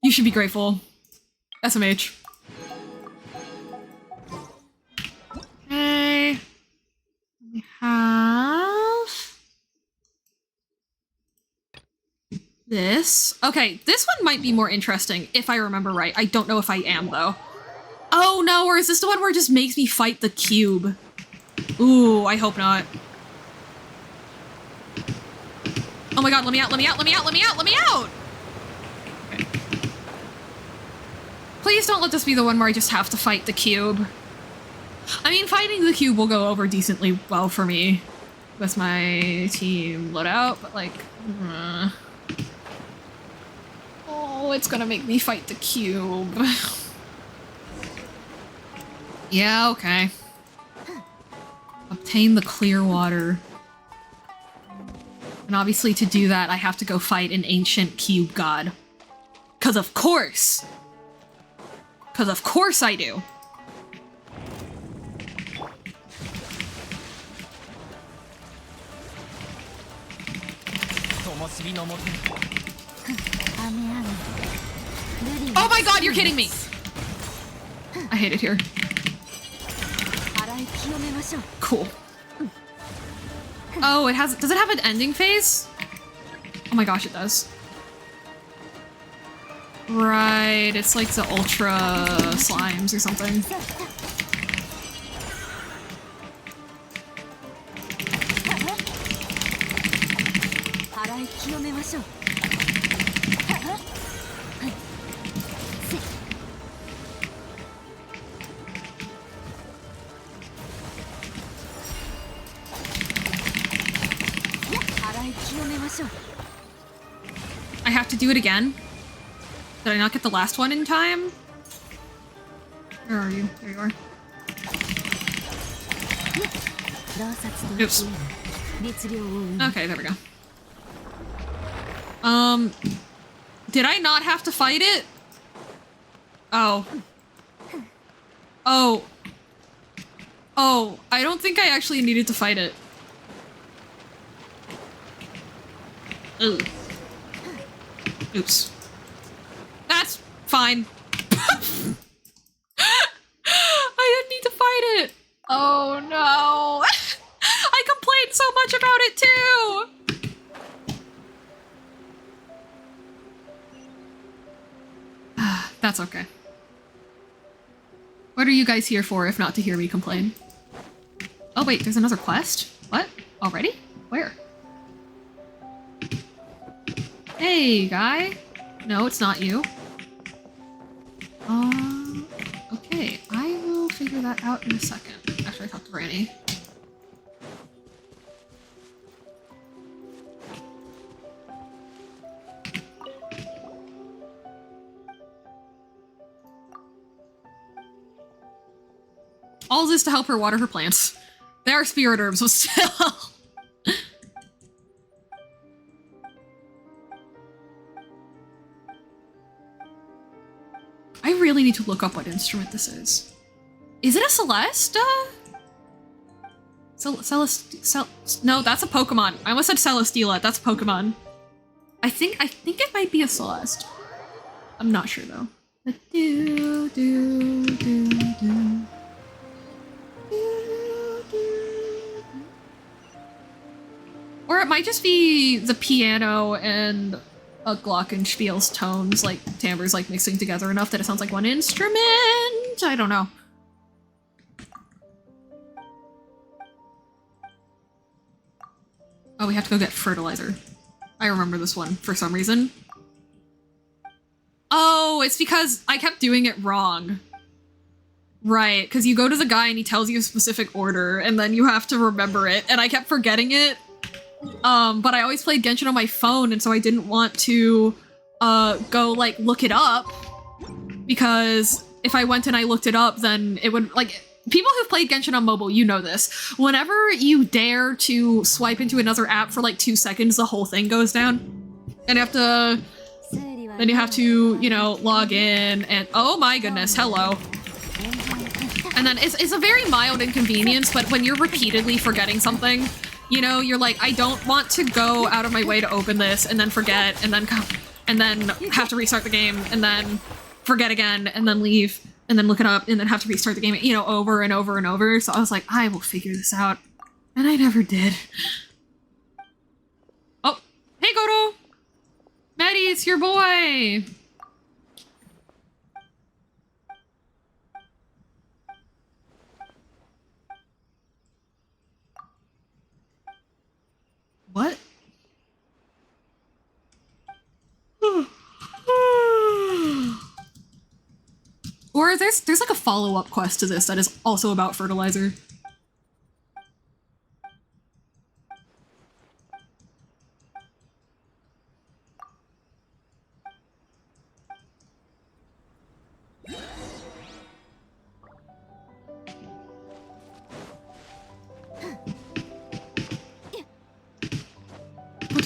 You should be grateful. SMH. Okay. We have... this. Okay, this one might be more interesting, if I remember right. I don't know if I am, though. Oh, no, or is this the one where it just makes me fight the cube? Ooh, I hope not. Oh my god, let me out, let me out, let me out, let me out, let me out! Okay. Please don't let this be the one where I just have to fight the cube. I mean, fighting the cube will go over decently well for me with my team loadout, but like... Oh, it's gonna make me fight the cube. Yeah, okay. Obtain the clear water. And obviously to do that, I have to go fight an ancient cube god. 'Cause of course! 'Cause of course I do! Oh my god, you're kidding me! I hate it here. Cool. Oh, it has- does it have an ending phase? Oh my gosh, it does. Right, it's like the ultra slimes or something. I have to do it again? Did I not get the last one in time? Where are you? There you are. Oops. Okay, there we go. Did I not have to fight it? Oh. Oh. Oh, I don't think I actually needed to fight it. Ugh. Oops. That's fine. I didn't need to fight it. Oh no. I complained so much about it too. That's okay. What are you guys here for if not to hear me complain? Oh wait, there's another quest? What? Already? Where? Hey, guy. No, it's not you. Okay, I will figure that out in a second after I talk to Granny. All this to help her water her plants. They are spirit herbs, but still. I really need to look up what instrument this is. Is it a Celeste? No, that's a Pokemon. I almost said Celesteela. That's a Pokemon. I think it might be a Celeste. I'm not sure though. Or it might just be the piano and a glockenspiel's tones, like timbres, like mixing together enough that it sounds like one instrument. I don't know. Oh, we have to go get fertilizer. I remember this one for some reason. Oh, it's because I kept doing it wrong. Right, because you go to the guy and he tells you a specific order and then you have to remember it, and I kept forgetting it. But I always played Genshin on my phone, and so I didn't want to, go, like, look it up. Because if I went and I looked it up, then it would, like, people who've played Genshin on mobile, you know this. Whenever you dare to swipe into another app for, like, 2 seconds, the whole thing goes down. And you have to, then you have to, you know, log in, and, oh my goodness, hello. And then it's a very mild inconvenience, but when you're repeatedly forgetting something, you know, you're like, I don't want to go out of my way to open this and then forget and then have to restart the game and then forget again and then leave and then look it up and then have to restart the game, you know, over and over and over. So I was like, I will figure this out. And I never did. Oh, hey, Goto! Maddie, it's your boy! What? Or there's like a follow-up quest to this that is also about fertilizer.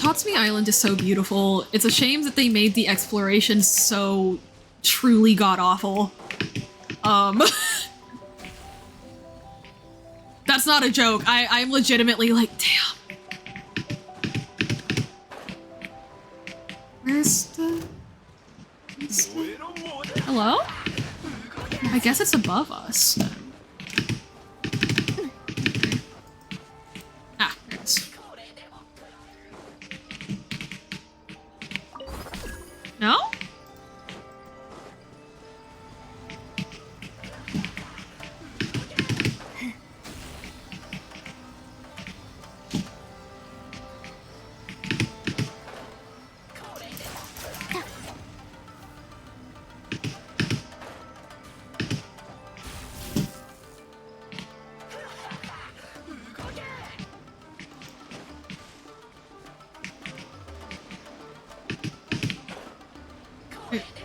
Tatsumi Island is so beautiful. It's a shame that they made the exploration so truly god-awful. That's not a joke. I'm legitimately like, damn. Where's the... Hello? I guess it's above us. Ah, there it is. No?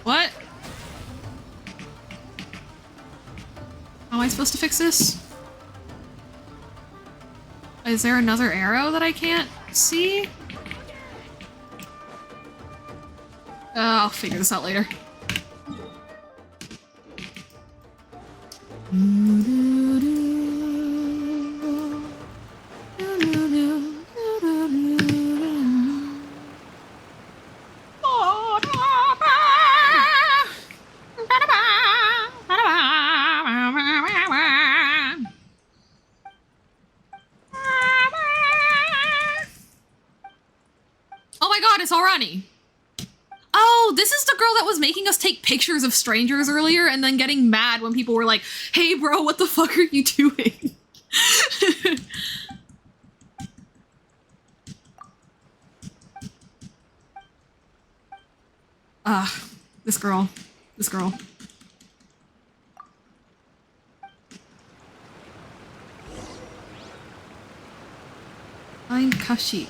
What? How am I supposed to fix this? Is there another arrow that I can't see? I'll figure this out later. Oh, Oh, this is the girl that was making us take pictures of strangers earlier and then getting mad when people were like, hey bro, what the fuck are you doing? This girl. I'm Kashyyyk.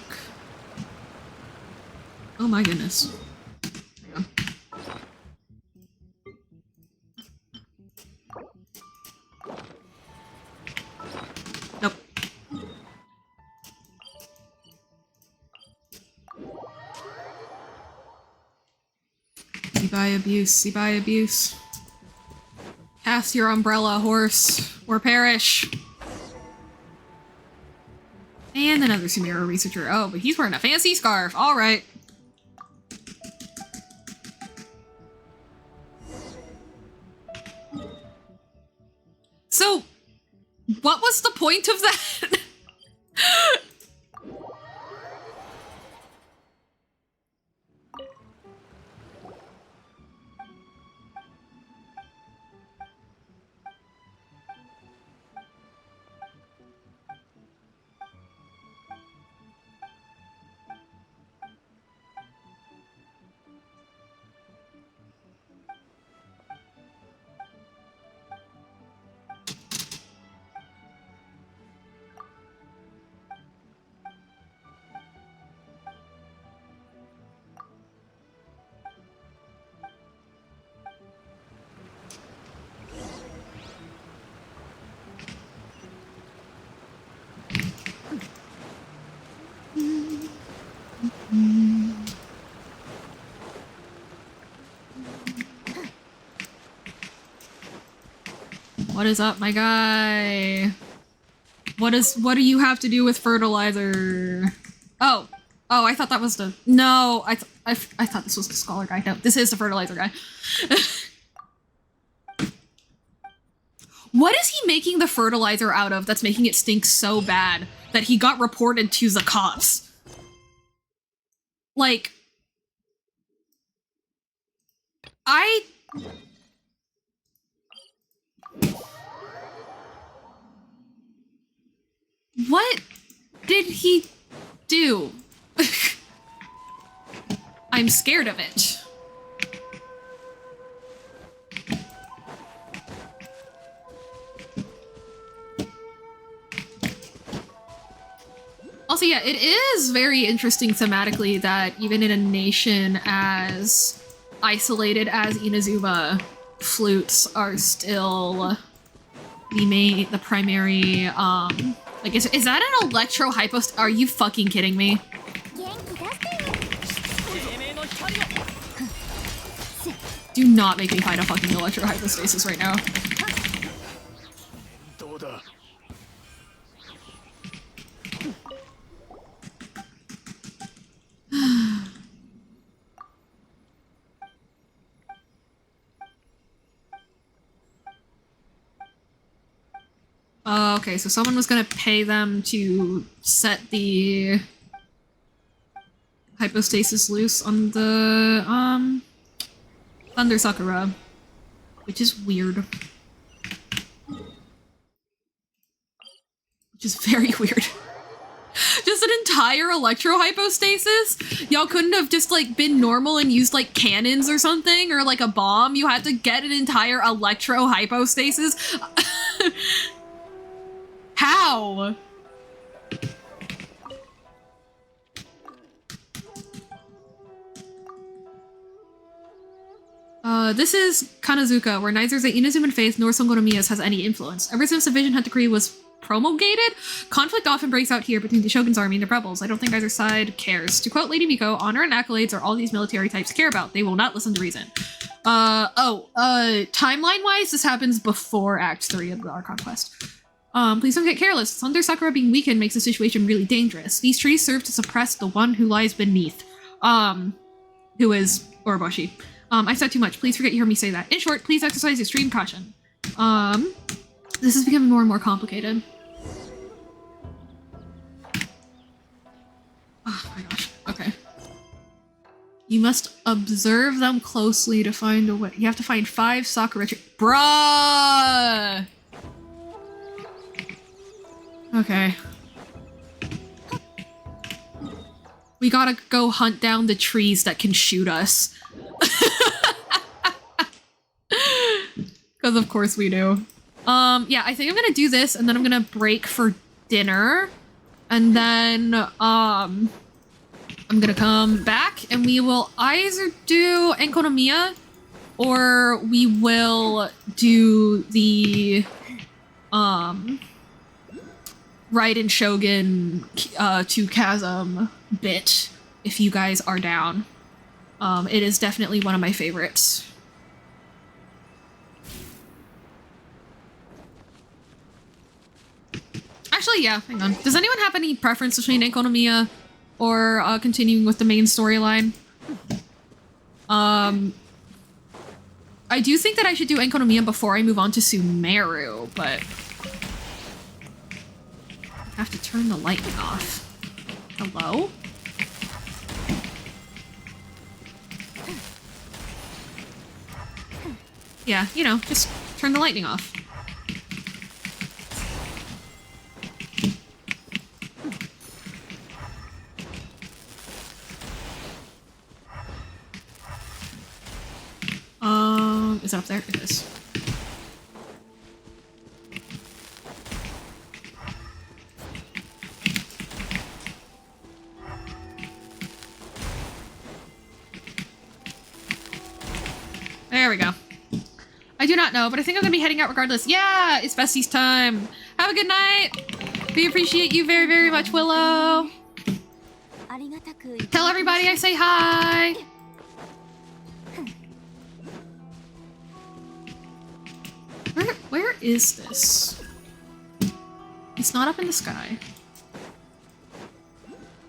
Oh my goodness. Hang on. Nope. See by abuse. Cast your umbrella, horse, or perish. And another Sumera researcher. Oh, but he's wearing a fancy scarf. All right. So, what was the point of that? What is up, my guy? What do you have to do with fertilizer? Oh, I thought that was the, no, I thought this was the scholar guy. No, this is the fertilizer guy. What is he making the fertilizer out of that's making it stink so bad that he got reported to the cops? Like, what did he do? I'm scared of it. Also, yeah, it is very interesting thematically that even in a nation as isolated as Inazuma, flutes are still the primary, like, is that an electro hypost? Are you fucking kidding me? Do not make me find a fucking electro hypostasis right now. Okay, so someone was gonna pay them to set the hypostasis loose on the, Thunder Sakura, which is weird. Which is very weird. Just an entire electro hypostasis? Y'all couldn't have just, like, been normal and used, like, cannons or something? Or, like, a bomb? You had to get an entire electro hypostasis? How? This is Kanazuka, where neither the Inazuman faith nor Songoro has any influence. Ever since the Vision Hunt Decree was promulgated, conflict often breaks out here between the Shogun's army and the rebels. I don't think either side cares. To quote Lady Miko, honor and accolades are all these military types care about. They will not listen to reason. Timeline-wise, this happens before Act 3 of the Archon Quest. Please don't get careless. Thunder Sakura being weakened makes the situation really dangerous. These trees serve to suppress the one who lies beneath. Who is Oroboshi. I've said too much. Please forget you heard me say that. In short, please exercise extreme caution. This is becoming more and more complicated. Oh my gosh. Okay. You must observe them closely to find a way. You have to find 5 Sakura trees. Bruh! Okay. We gotta go hunt down the trees that can shoot us. Because of course we do. Yeah, I think I'm gonna do this and then I'm gonna break for dinner. And then, I'm gonna come back and we will either do Enkonomiya or we will do the, Raiden Shogun to Chasm bit if you guys are down. It is definitely one of my favorites. Actually, yeah, hang on. Does anyone have any preference between Enkonomiya or continuing with the main storyline? I do think that I should do Enkonomiya before I move on to Sumeru, but I have to turn the lightning off. Hello? Yeah, you know, just turn the lightning off. Is it up there? It is. There we go. I do not know, but I think I'm gonna be heading out regardless. Yeah, it's Bessie's time. Have a good night. We appreciate you very, very much, Willow. Tell everybody I say hi. Where is this? It's not up in the sky.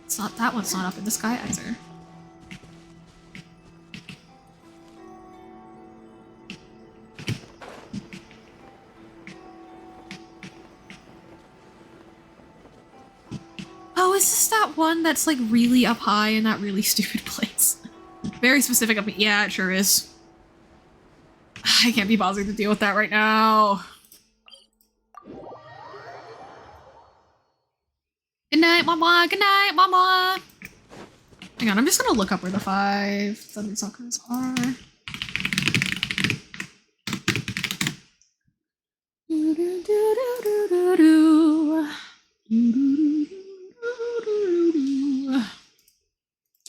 It's not, that one's not up in the sky either. Oh, is this that one that's like really up high in that really stupid place? Very specific of me. Yeah, it sure is. I can't be bothered to deal with that right now. Good night, Mama. Good night, Mama. Hang on, I'm just gonna look up where the 5 Thunder Sakuras are.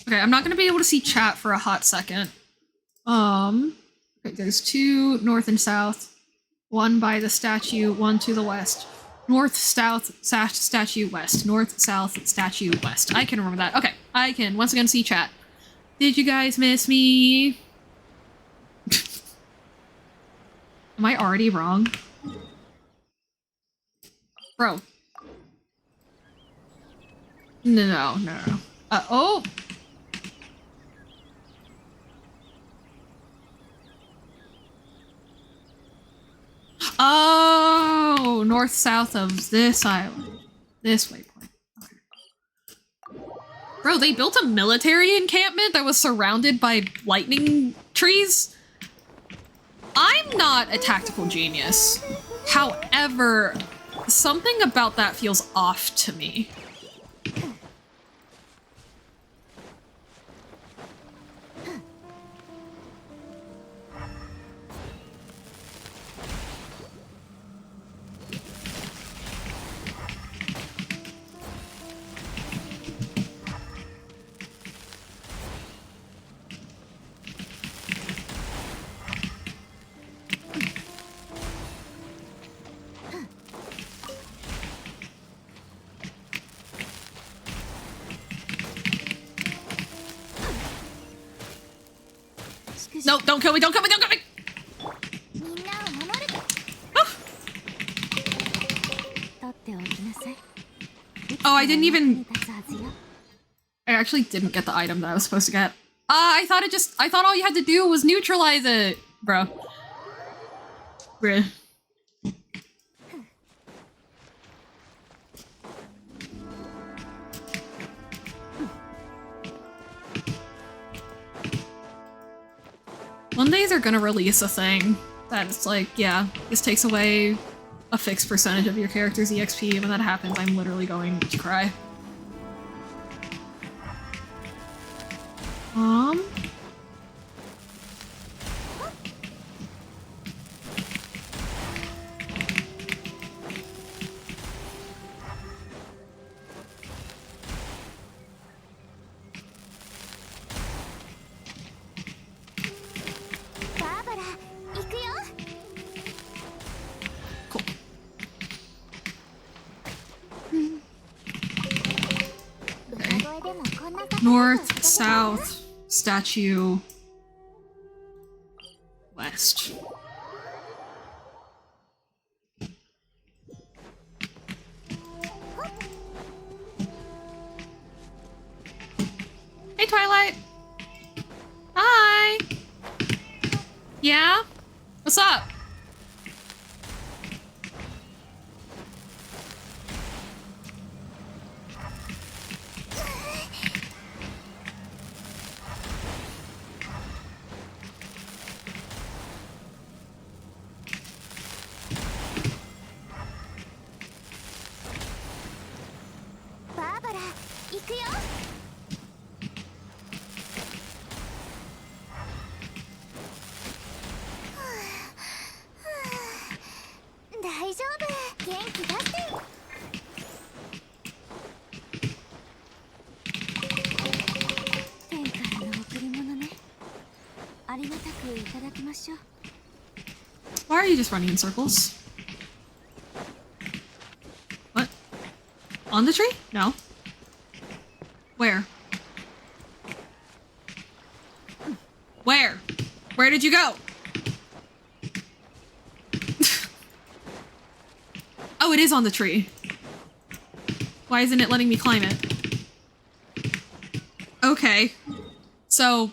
Okay, I'm not gonna be able to see chat for a hot second. Okay, there's 2 north and south. 1 by the statue, 1 to the west. North, south, statue, west. North, south, statue, west. I can remember that. Okay, I can once again see chat. Did you guys miss me? Am I already wrong? Bro. No. Oh! Oh! North-south of this island. This waypoint. Okay. Bro, they built a military encampment that was surrounded by lightning trees? I'm not a tactical genius. However, something about that feels off to me. No, don't kill me, don't kill me, don't kill me! Oh, I didn't even... I actually didn't get the item that I was supposed to get. I thought all you had to do was neutralize it, bro. Bruh. Mondays are gonna release a thing that it's like, yeah, this takes away a fixed percentage of your character's EXP. When that happens, I'm literally going to cry. Cool. Okay. North, south, statue, west. Hey, Twilight. Hi. Yeah? What's up? Why are you just running in circles? What? On the tree? No. Where? Where? Where did you go? Oh, it is on the tree. Why isn't it letting me climb it? Okay. So...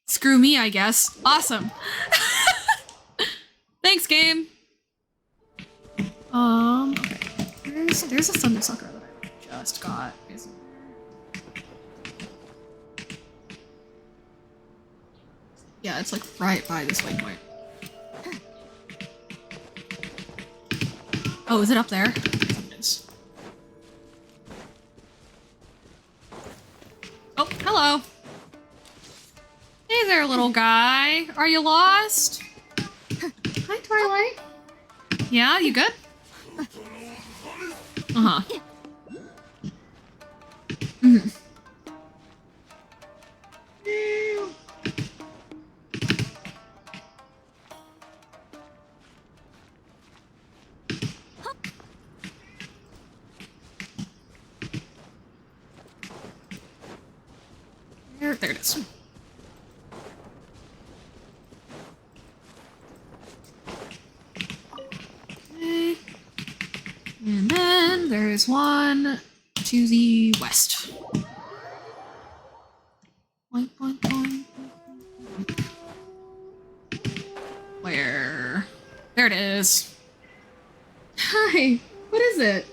screw me, I guess. Awesome. Thanks, game. Okay. There's a Thundersucker that I just got. Yeah, it's like right by this waypoint. Oh, is it up there? It is. Oh, hello. Hey there, little guy. Are you lost? Hi, Twilight. Yeah, you good? Uh-huh. Mm-hmm. There it is. Okay. And then there's one to the west. Boink, boink, boink. Where? There it is. Hi. What is it?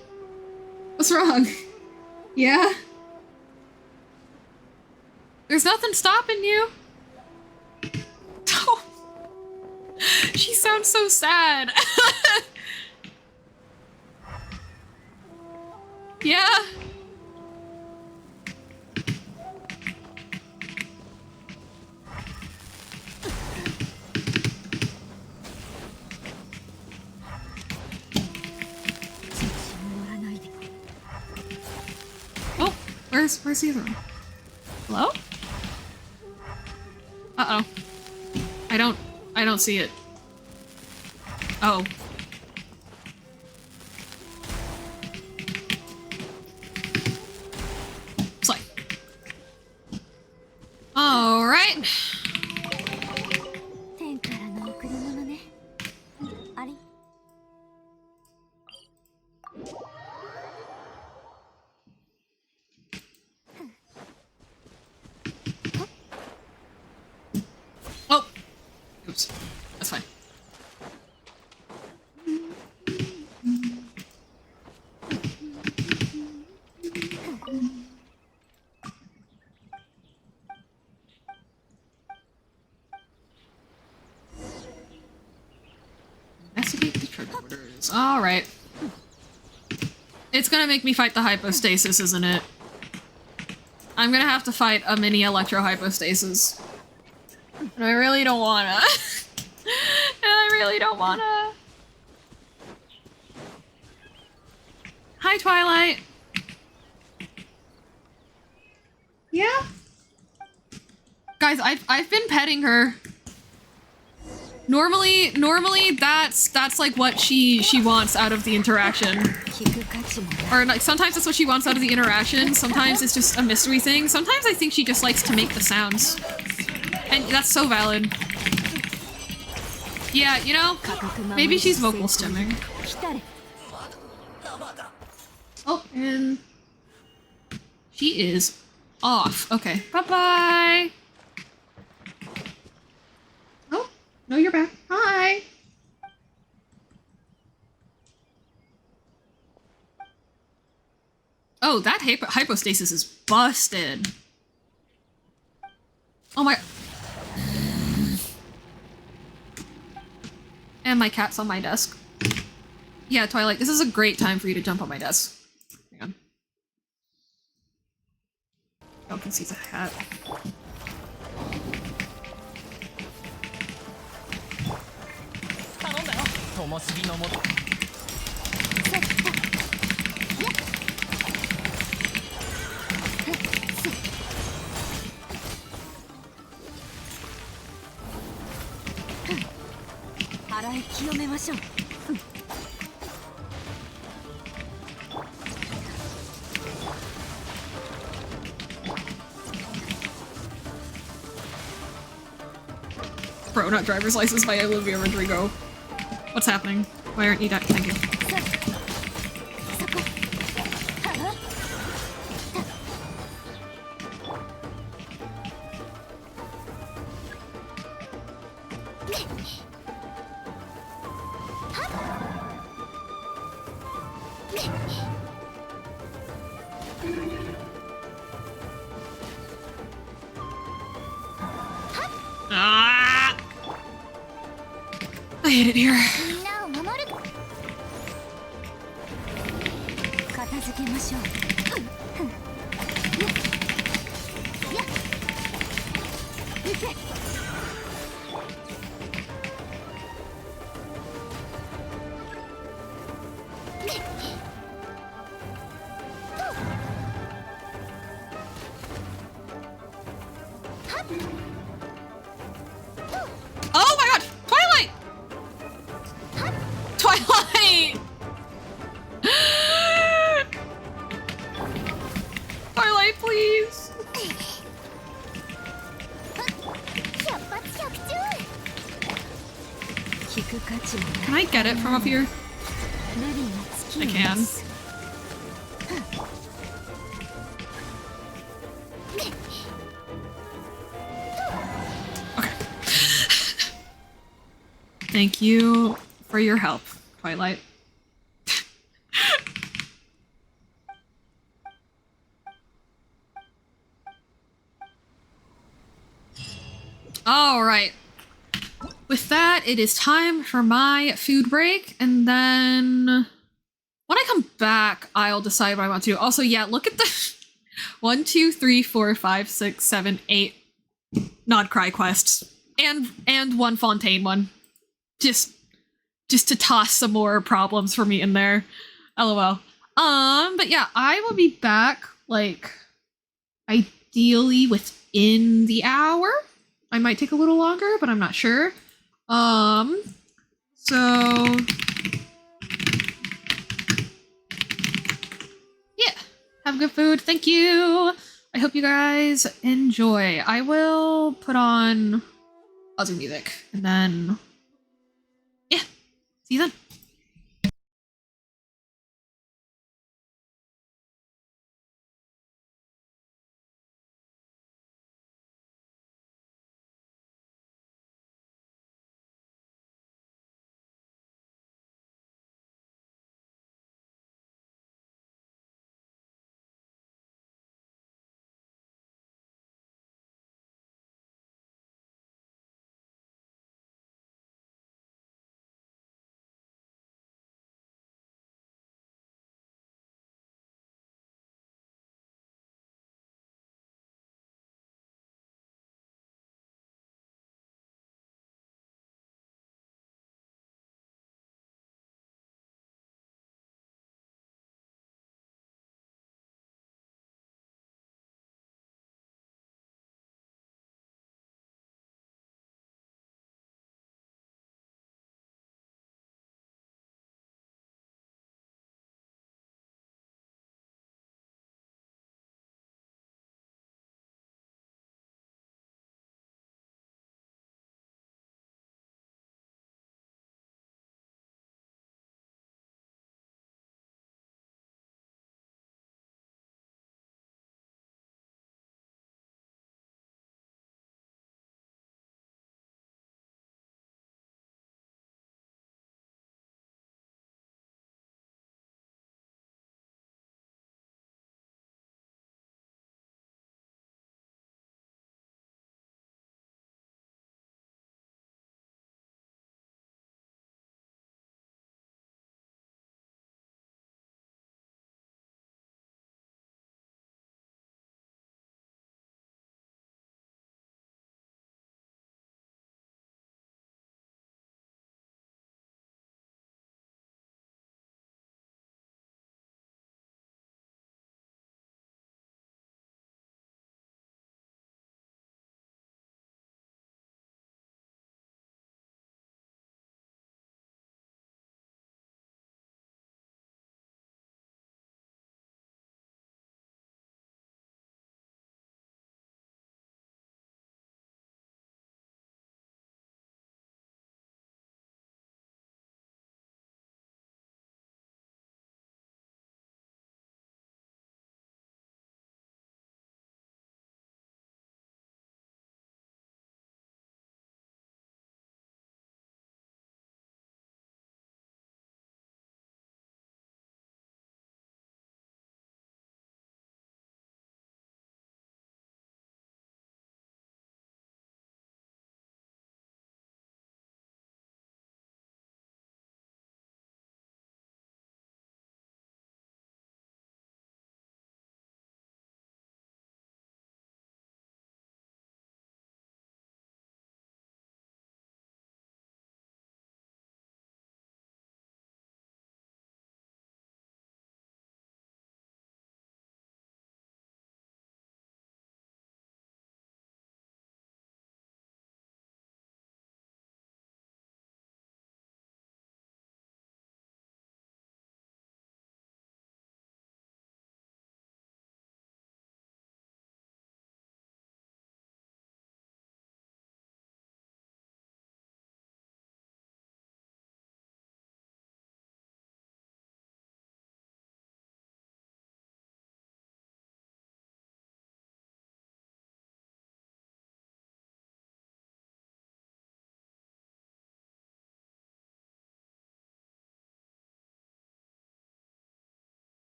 What's wrong? Yeah? There's nothing stopping you. Oh. She sounds so sad. Yeah? Oh, where's the other one? Hello? Uh-oh. I don't see it. Oh. Slide. All right. Oh. Oops. That's fine. Alright. It's gonna make me fight the hypostasis, isn't it? I'm gonna have to fight a mini electro-hypostasis. And I really don't wanna. And I really don't wanna. Hi, Twilight. Yeah? Guys, I've been petting her. Normally that's like what she wants out of the interaction. Or like sometimes that's what she wants out of the interaction. Sometimes it's just a mystery thing. Sometimes I think she just likes to make the sounds. And that's so valid. Yeah, you know, maybe she's vocal stimming. Oh, and she is off. Okay, bye-bye. Oh, no, you're back. Hi. Oh, that hypostasis is busted. Oh my... And my cat's on my desk. Yeah, Twilight, this is a great time for you to jump on my desk. Hang on. Oh, I can see the hat. Bro, not driver's license by Olivia Rodrigo. What's happening? Why aren't you dying? Thank you. Ah! I hate it here. Oh my god! Twilight! Twilight! Twilight, please! Can I get it from up here? I can. Okay. Thank you for your help, Twilight. All right. With that, it is time for my food break, and then when I come back, I'll decide what I want to do. Also, yeah, look at the 1, 2, 3, 4, 5, 6, 7, 8 Nod Cry quests, and one Fontaine one, just to toss some more problems for me in there. LOL. But yeah, I will be back like ideally within the hour. I might take a little longer, but I'm not sure. So yeah, have good food. Thank you. I hope you guys enjoy. I will put on other music and then yeah, see you then.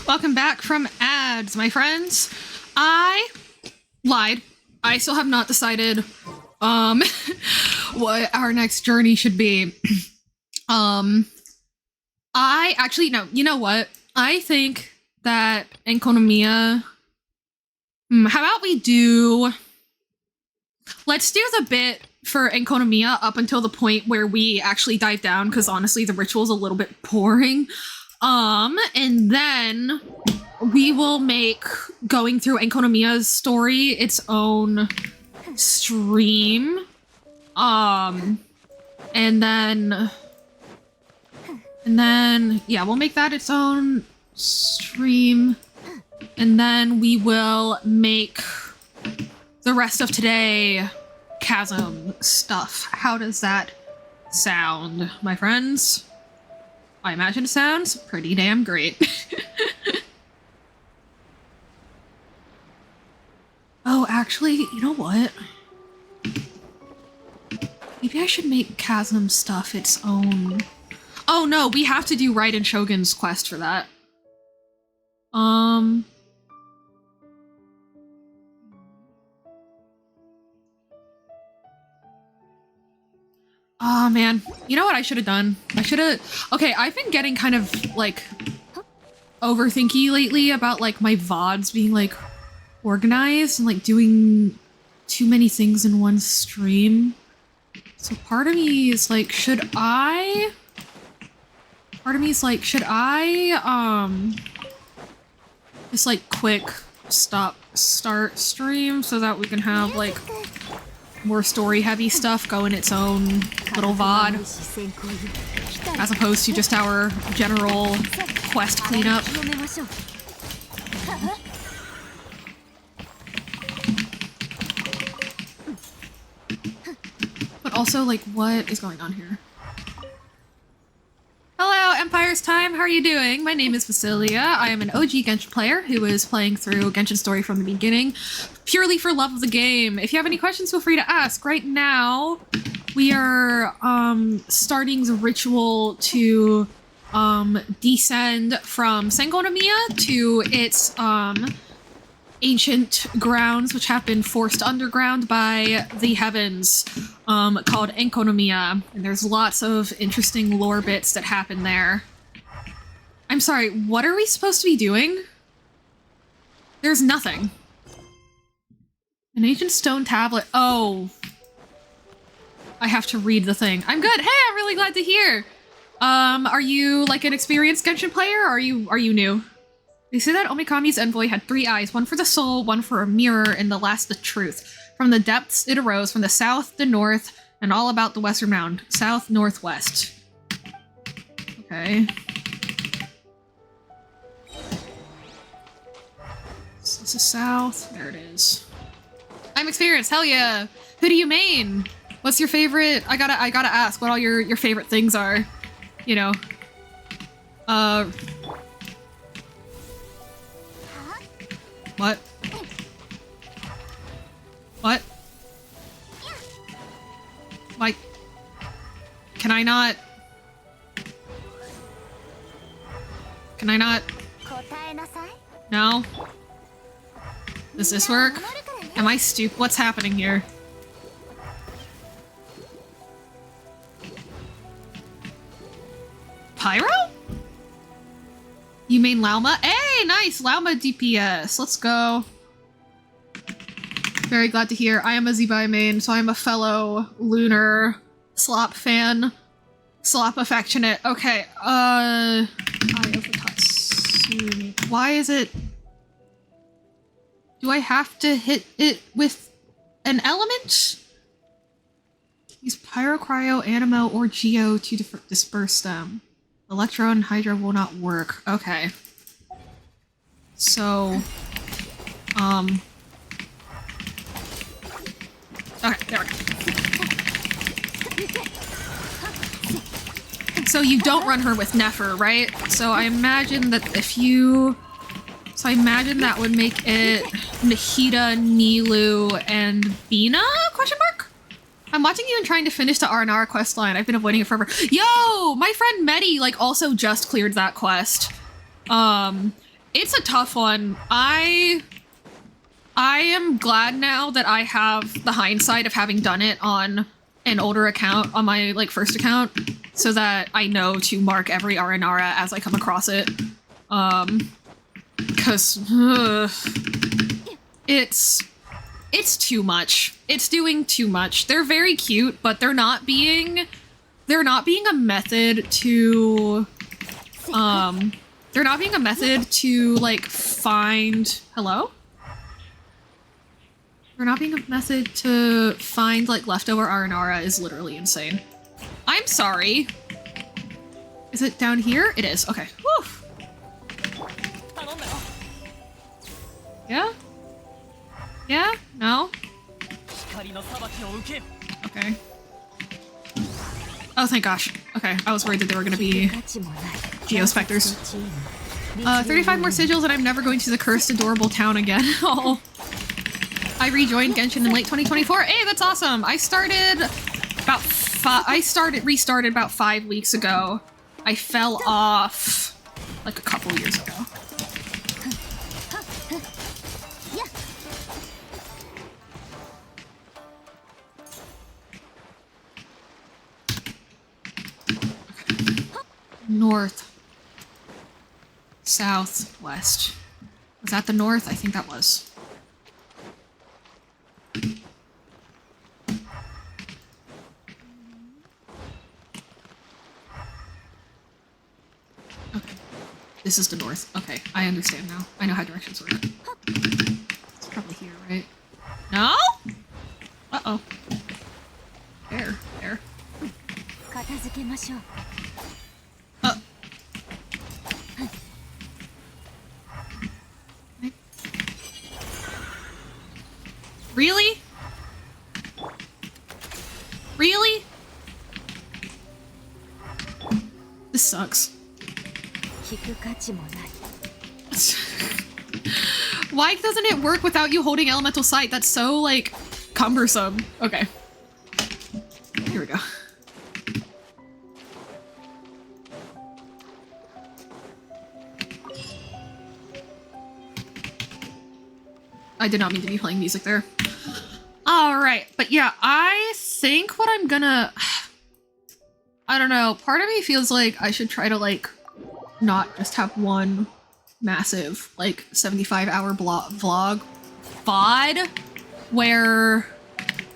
Welcome back from ads, my friends. I lied. I still have not decided what our next journey should be. I actually no, you know what? I think that Enkonomiya. How about we do? Let's do the bit for Enkonomiya up until the point where we actually dive down, because honestly, the ritual's a little bit boring. And then we will make going through Enkonomiya's story its own stream. And then yeah, we'll make that its own stream. And then we will make the rest of today Chasm stuff. How does that sound, my friends? I imagine it sounds pretty damn great. Oh, actually, you know what? Maybe I should make Chasm stuff its own. Oh no, we have to do Raiden Shogun's quest for that. Oh man, you know what I should have done? Okay, I've been getting kind of like overthinky lately about like my VODs being like organized and like doing too many things in one stream. So part of me is like, should I just like quick start stream so that we can have like more story heavy stuff go in its own little VOD as opposed to just our general quest cleanup. But also, like, what is going on here? Hello, Empire's Time. How are you doing? My name is Vasilia. I am an OG Genshin player who is playing through Genshin Story from the beginning, purely for love of the game. If you have any questions, feel free to ask. Right now, we are starting the ritual to descend from Sengonomiya to its ancient grounds, which have been forced underground by the heavens, called Enkonomiya. And there's lots of interesting lore bits that happen there. I'm sorry, what are we supposed to be doing? There's nothing. An ancient stone tablet. Oh. I have to read the thing. I'm good. Hey, I'm really glad to hear. Are you like an experienced Genshin player, or are you new? They say that Omikami's envoy had 3 eyes, one for the soul, one for a mirror, and the last the truth. From the depths it arose, from the south, the north, and all about the western mound. South, northwest. Okay. So this is south. There it is. I'm experienced, hell yeah! Who do you main? What's your favorite? I gotta ask what all your favorite things are. You know. What? What? Like, can I not? Can I not? No? Does this work? Am I stupid? What's happening here? Pyro? You mean Lauma? Hey, nice! Lauma DPS. Let's go. Very glad to hear. I am a Zebai main, so I'm a fellow Lunar Slop fan. Slop affectionate. Okay, Eye of the Tatsumi. Why is it... Do I have to hit it with an element? Use Pyro, Cryo, Animo, or Geo to disperse them. Electro and Hydra will not work. Okay. So, okay, there we go. So you don't run her with Nefer, right? So I imagine that if you... So I imagine that would make it Nahida, Nilu, and Bina? Question mark? I'm watching you and trying to finish the R&R quest line. I've been avoiding it forever. Yo! My friend Medi, like, also just cleared that quest. It's a tough one. I am glad now that I have the hindsight of having done it on an older account, on my like first account, so that I know to mark every Aranara as I come across it. Because it's too much. It's doing too much. They're very cute, but they're not being a method to they're not being a method to like find hello? They're not being a method to find like leftover Aranara is literally insane. I'm sorry. Is it down here? It is. Okay. Whew. Yeah? Yeah? No? Okay. Oh, thank gosh. Okay, I was worried that they were gonna be Geospectors. 35 more sigils and I'm never going to the cursed adorable town again. Oh. I rejoined Genshin in late 2024. Hey, that's awesome! I restarted about 5 weeks ago. I fell off like a couple years ago. North. South. West. Was that the north? I think that was. Okay. This is the north. Okay, I understand now. I know how directions work. It's probably here, right? No? Uh-oh. There. There. Really? Really? This sucks. Why doesn't it work without you holding elemental sight? That's so, like, cumbersome. Okay. Here we go. I did not mean to be playing music there. Alright, but yeah, I think what I'm gonna... I don't know, part of me feels like I should try to, like, not just have one massive, like, 75-hour vlog VOD, where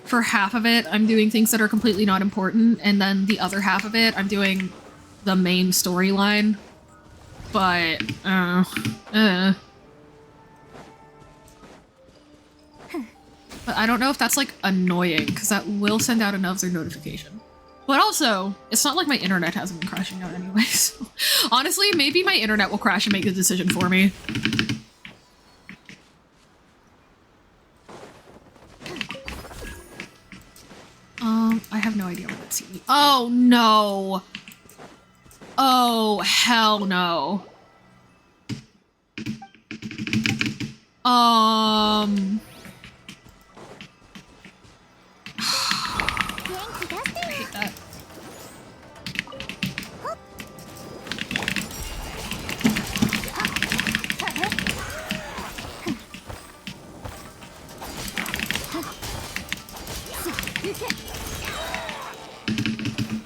for half of it I'm doing things that are completely not important, and then the other half of it I'm doing the main storyline. But, But I don't know if that's, like, annoying, because that will send out another notification. But also, it's not like my internet hasn't been crashing out anyway, so... Honestly, maybe my internet will crash and make the decision for me. I have no idea what that's even... Oh, no! Oh, hell no. I hate that.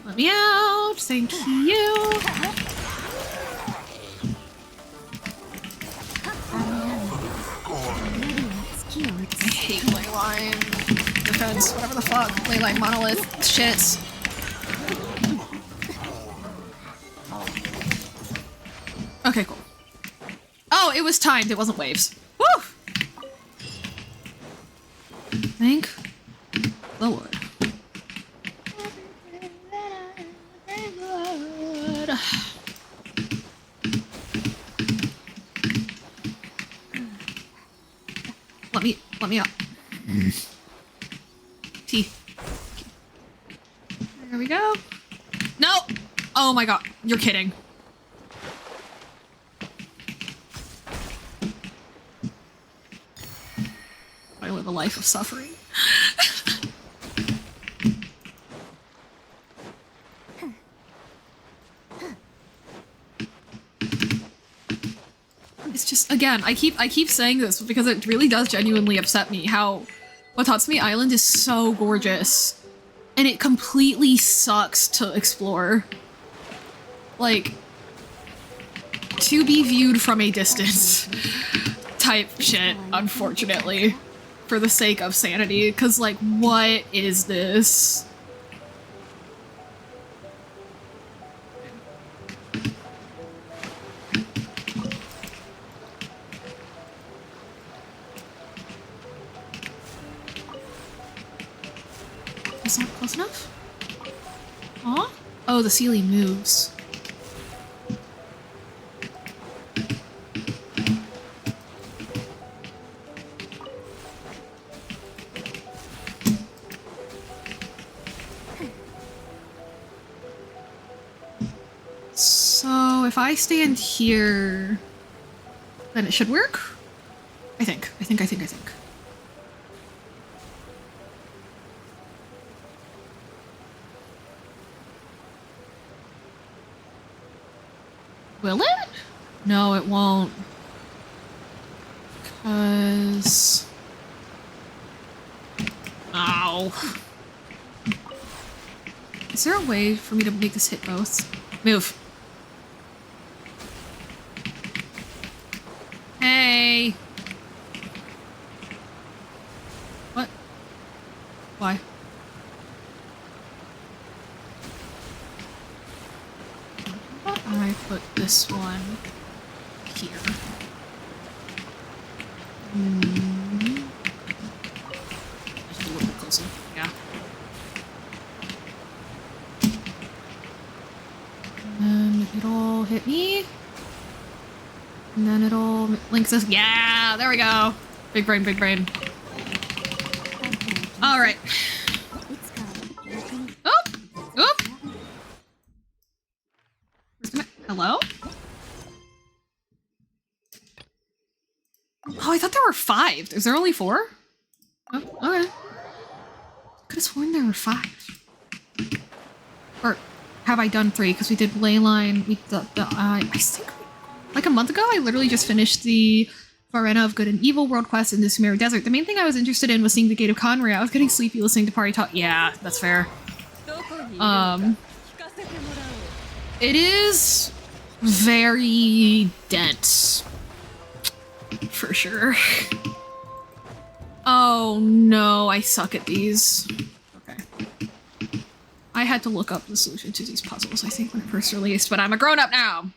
Let me out, thank you. I hate leyline defense, whatever the fuck. Leyline monolith shits. Okay, cool. Oh, it was timed, it wasn't waves. Woo! Thank the Lord. Let me up. T. There we go. No! Oh my god, you're kidding. I live a life of suffering. It's just again, I keep saying this because it really does genuinely upset me how Watatsumi Island is so gorgeous and it completely sucks to explore. Like, to be viewed from a distance type shit, unfortunately, for the sake of sanity, because, like, what is this? That's not close enough? Huh? Oh, the ceiling moves. So if I stand here, then it should work? I think. Will it? No, it won't. Cause... Ow. Is there a way for me to make this hit both? Move. Hey! What? Why? I put this one here. Just a little bit closer. Yeah. And it'll hit me. And then it'll link this. Yeah, there we go. Big brain, big brain. All right. Oop! Oop! Hello? Oh, I thought there were 5. Is there only 4? Oh, okay. Could have sworn there were 5. Or have I done 3? Because we did Leyline. I think like a month ago, I literally just finished the Arena of Good and Evil world quest in the Sumeru Desert. The main thing I was interested in was seeing the Gate of Conray. I was getting sleepy listening to party talk. Yeah, that's fair. It is very dense. For sure. Oh no, I suck at these. Okay. I had to look up the solution to these puzzles, I think, when it first released, but I'm a grown-up now!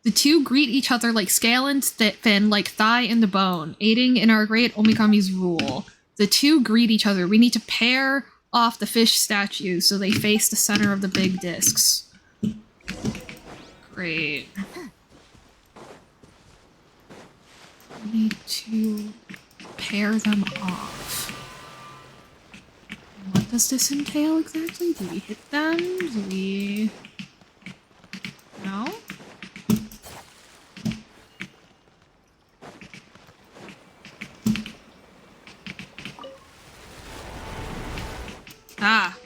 The two greet each other like scale and fin, like thigh and the bone, aiding in our great Omikami's rule. The two greet each other. We need to pair off the fish statues so they face the center of the big discs. Great. We need to pair them off. What does this entail exactly? Do we hit them? Do we... No? Ah.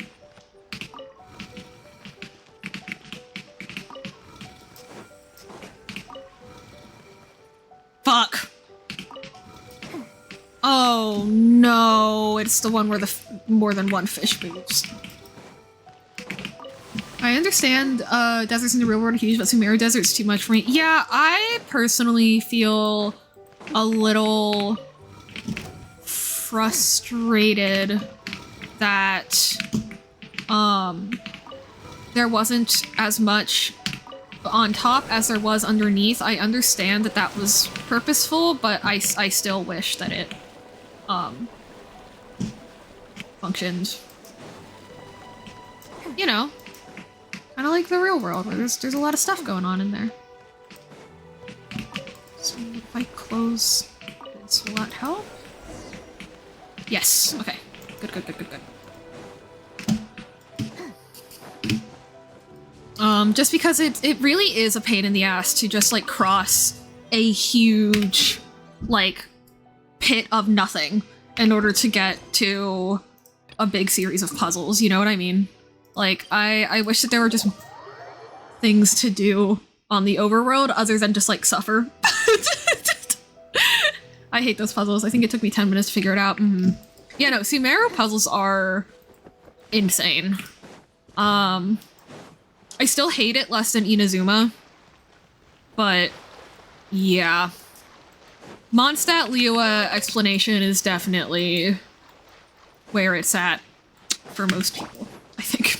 Fuck. Oh no, it's the one where the more than one fish moves. I understand deserts in the real world are huge, but Sumeru Desert's too much for me. Yeah, I personally feel a little frustrated that there wasn't as much on top as there was underneath. I understand that that was purposeful, but I still wish that it functioned, you know, kind of like the real world where there's a lot of stuff going on in there. So if I close this, will that help? Yes. Okay. Good. Just because it really is a pain in the ass to just like cross a huge like pit of nothing in order to get to a big series of puzzles, you know what I mean? Like I wish that there were just things to do on the overworld other than just like suffer. I hate those puzzles. I think it took me 10 minutes to figure it out. Yeah, no, Sumeru puzzles are insane. I still hate it less than Inazuma, but yeah. Mondstadt Liyue explanation is definitely where it's at for most people, I think.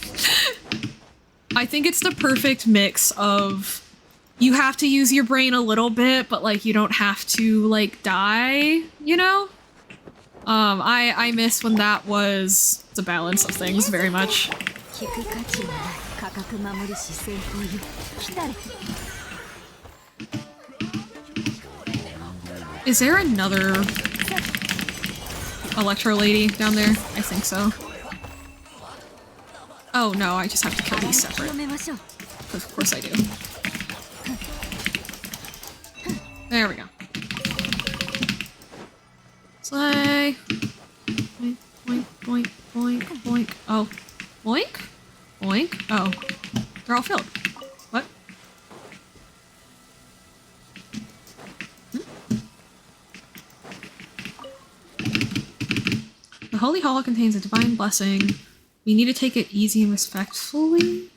I think it's the perfect mix of you have to use your brain a little bit, but like you don't have to like die, you know? I miss when that was the balance of things very much. Is there another Electro lady down there? I think so. Oh no, I just have to kill these separate. Of course I do. There we go. Slay. Boink, boink, boink, boink, boink. Oh. Boink? Boink? Oh. They're all filled. What? The Holy Hall contains a divine blessing. We need to take it easy and respectfully.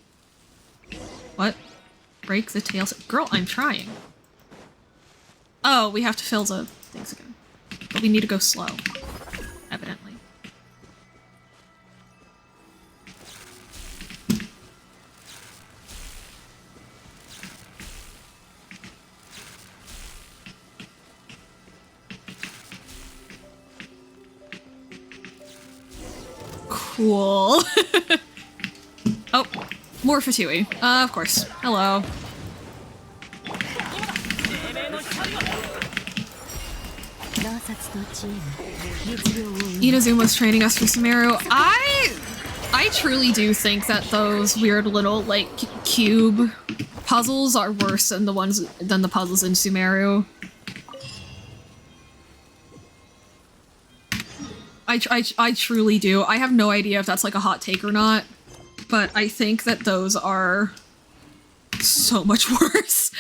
What? Break the tails. Girl, I'm trying. Oh, we have to fill the things again. But we need to go slow. Evidently. Cool. Oh, more Fatui. Of course. Hello. Inazuma's training us for Sumeru. I truly do think that those weird little like cube puzzles are worse than the puzzles in Sumeru. I truly do. I have no idea if that's like a hot take or not, but I think that those are so much worse.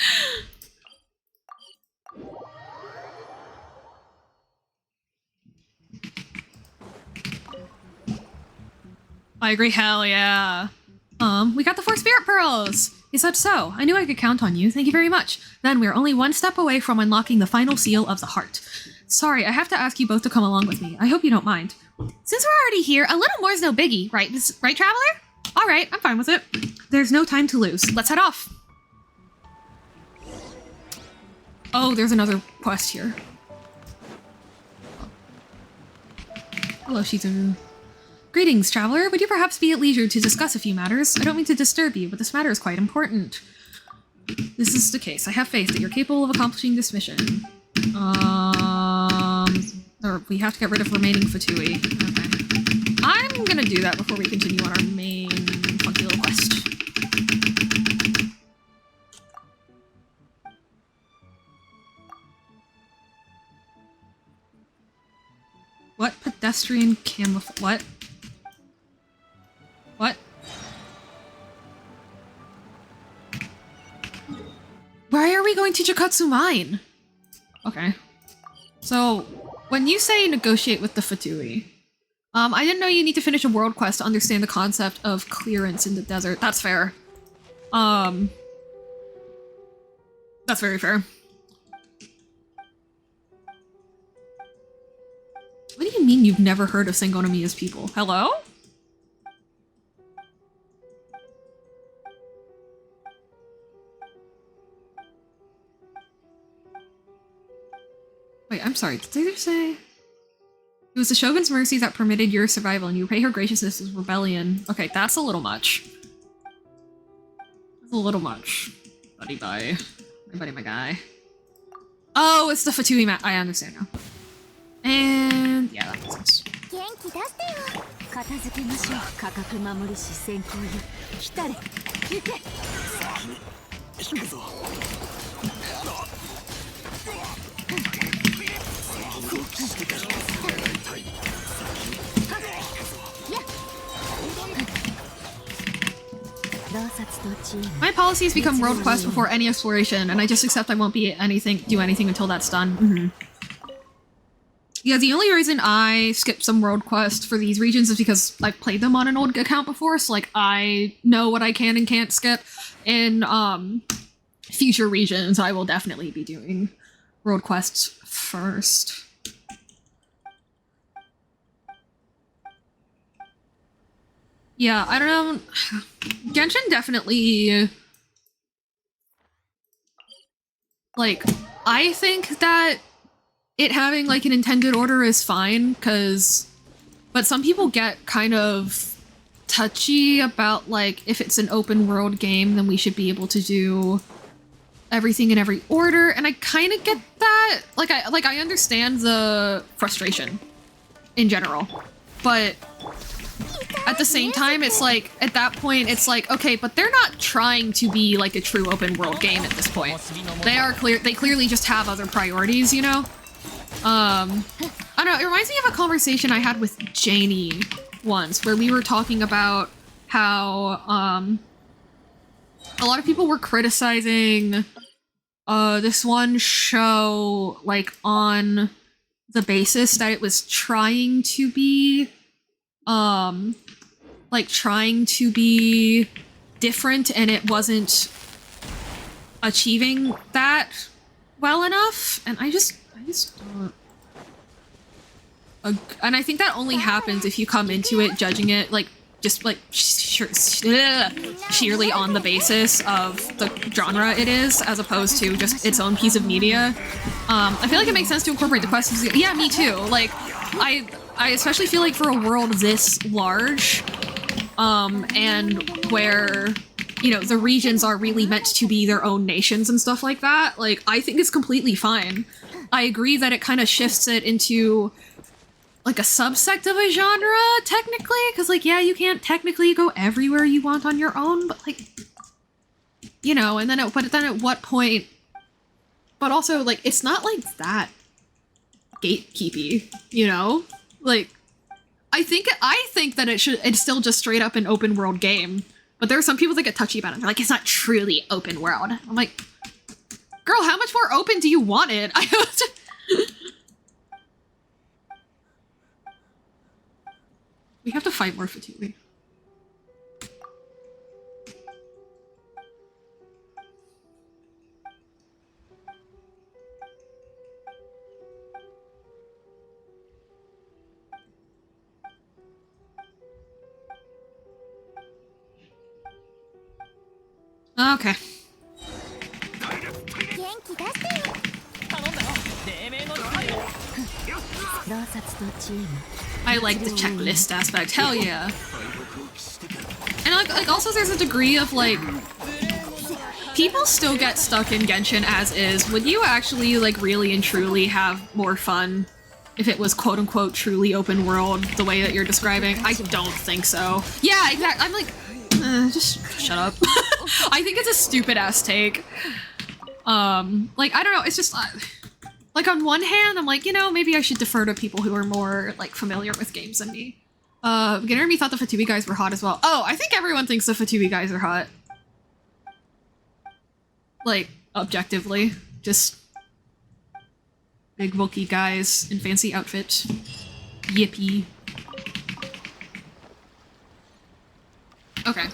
I agree, hell yeah. We got the 4 spirit pearls! Is that so? I knew I could count on you, thank you very much. Then we're only one step away from unlocking the final seal of the heart. Sorry, I have to ask you both to come along with me. I hope you don't mind. Since we're already here, a little more's no biggie, right? Right, Traveler? Alright, I'm fine with it. There's no time to lose. Let's head off. Oh, there's another quest here. Hello, Shizu. Greetings, Traveler. Would you perhaps be at leisure to discuss a few matters? I don't mean to disturb you, but this matter is quite important. This is the case. I have faith that you're capable of accomplishing this mission. Or we have to get rid of remaining Fatui. Okay. I'm gonna do that before we continue on our main funky little quest. What pedestrian camouflage? What? What? Why are we going to Jakatsu Mine? Okay. So, when you say negotiate with the Fatui, I didn't know you need to finish a world quest to understand the concept of clearance in the desert. That's fair. That's very fair. What do you mean you've never heard of Sangonomiya's people? Hello? Wait, I'm sorry, did they just say... It was the Shogun's mercy that permitted your survival, and you repay her graciousness as rebellion. Okay, that's a little much. That's a little much. Buddy bye. My buddy, my guy. Oh, it's the Fatui map. I understand now. And... yeah, that makes sense. My policies become world quest before any exploration, and I just accept I won't do anything until that's done. Yeah, the only reason I skipped some world quests for these regions is because I've played them on an old account before, so like I know what I can and can't skip. In future regions, I will definitely be doing world quests first. Yeah, I don't know. Genshin definitely, like, I think that it having like an intended order is fine, but some people get kind of touchy about like if it's an open world game, then we should be able to do everything in every order, and I kind of get that. I understand the frustration in general, but at the same time, it's like, at that point, it's like, okay, but they're not trying to be like a true open world game at this point. They clearly just have other priorities, you know? I don't know, it reminds me of a conversation I had with Janie once, where we were talking about how, a lot of people were criticizing, this one show, like, on the basis that it was trying to be, trying to be different, and it wasn't achieving that well enough, and I just don't. And I think that only happens if you come into it judging it sheerly on the basis of the genre it is, as opposed to just its own piece of media. I feel like it makes sense to incorporate the questions. Yeah, me too. Like, I especially feel like for a world this large, and where, you know, the regions are really meant to be their own nations and stuff like that, like, I think it's completely fine. I agree that it kind of shifts it into, like, a subsect of a genre, technically, because, like, yeah, you can't technically go everywhere you want on your own, but, like, you know, and then at what point, but also, like, it's not, like, that gatekeepy, you know? Like, I think that it's still just straight up an open world game, but there are some people that get touchy about it. They're like, it's not truly open world. I'm like, girl, how much more open do you want it? We have to fight more Fatui. Okay. I like the checklist aspect. Hell yeah. And like also there's a degree of like, people still get stuck in Genshin as is. Would you actually like really and truly have more fun if it was quote unquote truly open world the way that you're describing? I don't think so. Yeah, exactly. I'm like, just shut up. I think it's a stupid ass take. Like, I don't know, it's just like, on one hand, I'm like, you know, maybe I should defer to people who are more like familiar with games than me. Beginner me thought the Fatui guys were hot as well. Oh, I think everyone thinks the Fatui guys are hot. Like, objectively. Just big Wookiee guys in fancy outfits. Yippee. Okay.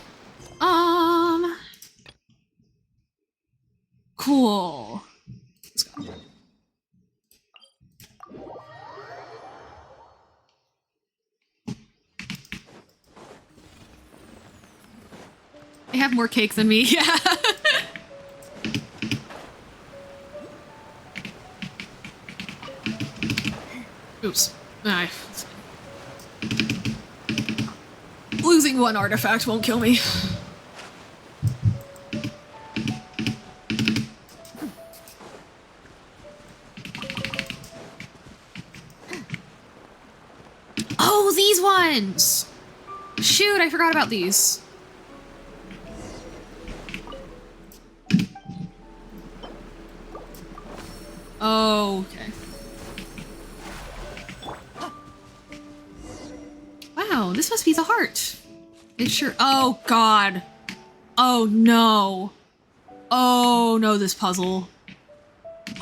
Cool. Let's go. They have more cake than me, yeah. Oops. Losing one artifact won't kill me. Oh, these ones! Shoot, I forgot about these. Oh, okay. Wow, this must be the heart. It sure— oh god. Oh no. Oh no, this puzzle.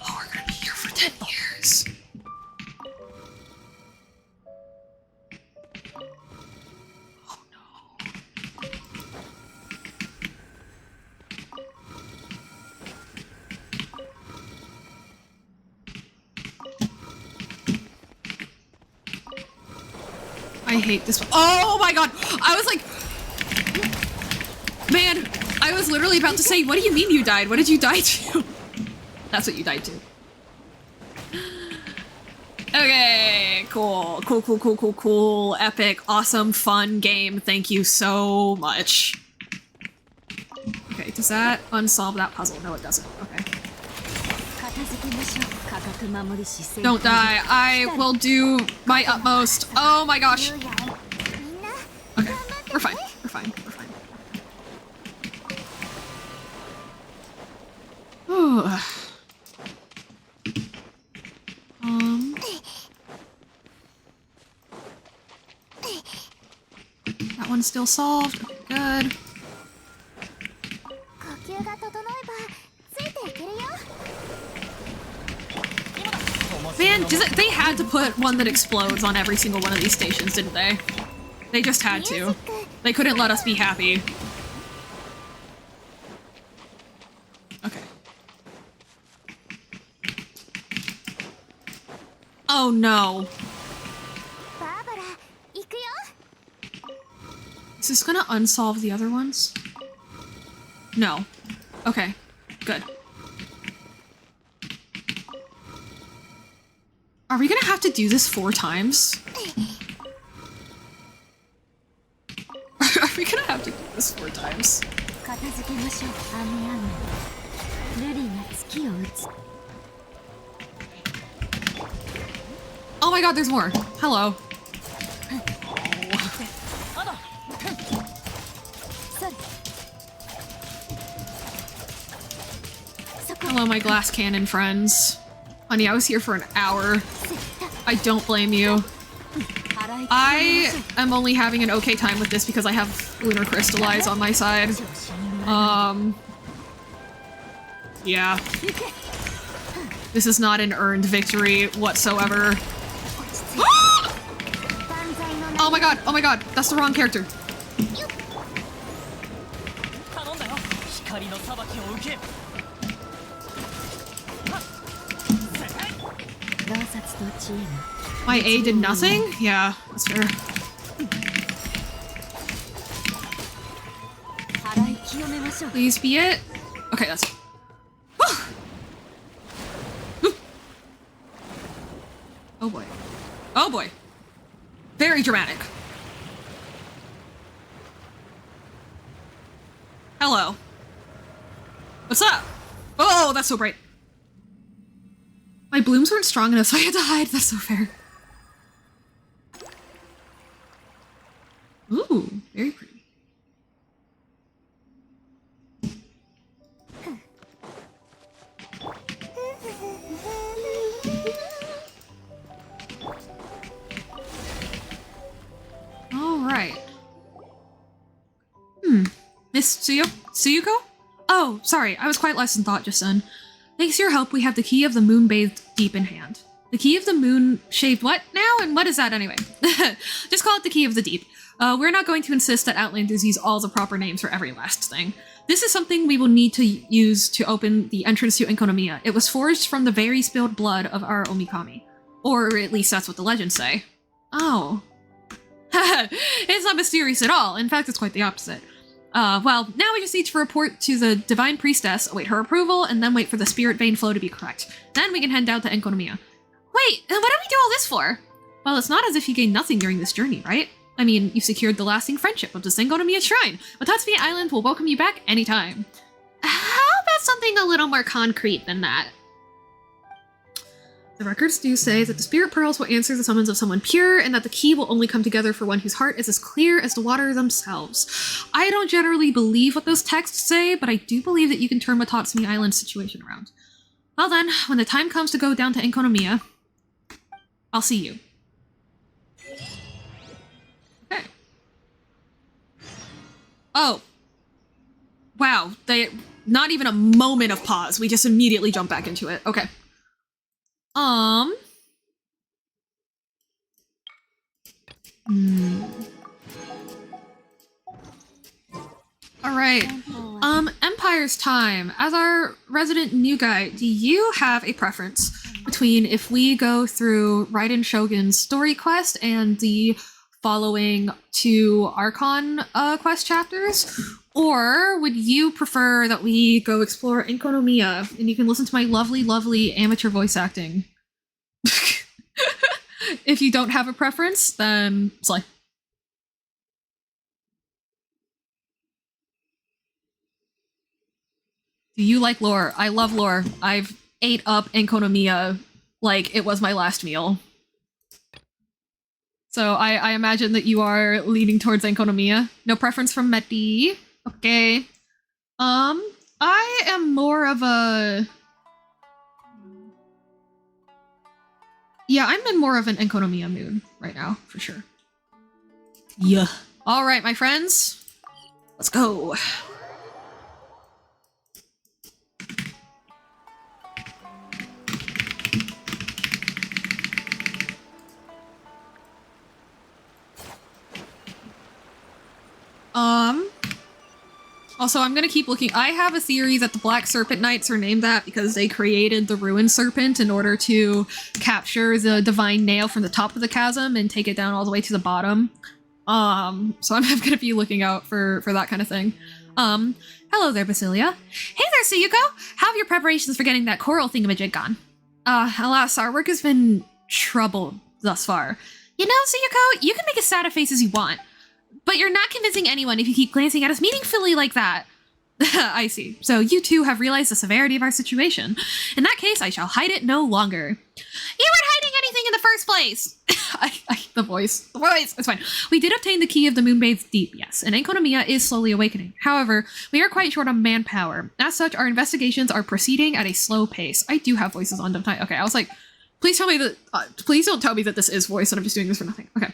Oh, we're gonna be here for 10 years. Oh no. I hate this. Oh my god! I was like, man, I was literally about to say, what do you mean you died? What did you die to? That's what you died to. Okay, cool. Cool. Epic, awesome, fun game. Thank you so much. Okay, does that unsolve that puzzle? No, it doesn't. Okay. Don't die. I will do my utmost. Oh my gosh. Okay, we're fine. We're fine. We're fine. Ooh. That one's still solved. Good. Man, they had to put one that explodes on every single one of these stations, didn't they? They just had to. They couldn't let us be happy. Okay. Oh no. Is this gonna unsolve the other ones? No. Okay. Good. Are we gonna have to do this 4 times? Are we gonna have to do this 4 times? Oh my god, there's more. Hello. Hello, my glass cannon friends. Honey, I was here for an hour. I don't blame you. I am only having an okay time with this because I have Lunar Crystallize on my side. Yeah. This is not an earned victory whatsoever. Oh my god, that's the wrong character. My A did nothing? Yeah, that's fair. Please be it. Okay, that's it. Oh boy. Oh boy. Very dramatic. Hello. What's up? Oh, that's so bright. My blooms weren't strong enough, so I had to hide. That's so fair. Ooh, very pretty. All right. Miss Tsuyuko? Oh, sorry. I was quite less than thought just then. Thanks to your help, we have the key of the moon-bathed deep in hand. The key of the moon-shaved what now? And what is that anyway? Just call it the key of the deep. We're not going to insist that Outlanders use all the proper names for every last thing. This is something we will need to use to open the entrance to Enkonomiya. It was forged from the very spilled blood of our Omikami. Or at least that's what the legends say. Oh. It's not mysterious at all. In fact, it's quite the opposite. Well, now we just need to report to the Divine Priestess, await her approval, and then wait for the Spirit Vein flow to be correct. Then we can head down to Enkonomiya. Wait, what do we do all this for? Well, it's not as if you gained nothing during this journey, right? I mean, you secured the lasting friendship of the Enkonomiya Shrine. Watatsumi Island will welcome you back anytime. How about something a little more concrete than that? The records do say that the spirit pearls will answer the summons of someone pure, and that the key will only come together for one whose heart is as clear as the water themselves. I don't generally believe what those texts say, but I do believe that you can turn Watatsumi Island's situation around. Well then, when the time comes to go down to Enkonomiya, I'll see you. Okay. Oh. wow, they not even a moment of pause. We just immediately jump back into it. Okay. All right. Empire's time. As our resident new guy, do you have a preference between if we go through Raiden Shogun's story quest and the following 2 Archon quest chapters? Or would you prefer that we go explore Enkonomiya and you can listen to my lovely, lovely amateur voice acting? If you don't have a preference, then Slay. Do you like lore? I love lore. I've ate up Enkonomiya like it was my last meal. So I imagine that you are leaning towards Enkonomiya. No preference from Meti. Okay. I am more of a... Yeah, I'm in more of an Enkonomiya mood right now, for sure. Yeah. All right, my friends. Let's go. Also, I'm gonna keep looking. I have a theory that the Black Serpent Knights are named that because they created the Ruined Serpent in order to capture the Divine Nail from the top of the chasm and take it down all the way to the bottom. So I'm gonna be looking out for that kind of thing. Hello there, Basilia. Hey there, Suyuko! How have your preparations for getting that coral thingamajig gone? Alas, our work has been troubled thus far. You know, Suyuko, you can make as sad a face as you want. But you're not convincing anyone if you keep glancing at us meaningfully like that. I see. So you two have realized the severity of our situation. In that case, I shall hide it no longer. You weren't hiding anything in the first place! The voice, it's fine. We did obtain the key of the Moonbathe's Deep, yes, and Enkonomiya is slowly awakening. However, we are quite short on manpower. As such, our investigations are proceeding at a slow pace. I do have voices on, don't I? Okay, I was like, please tell me that, please don't tell me that this is voice and I'm just doing this for nothing. Okay.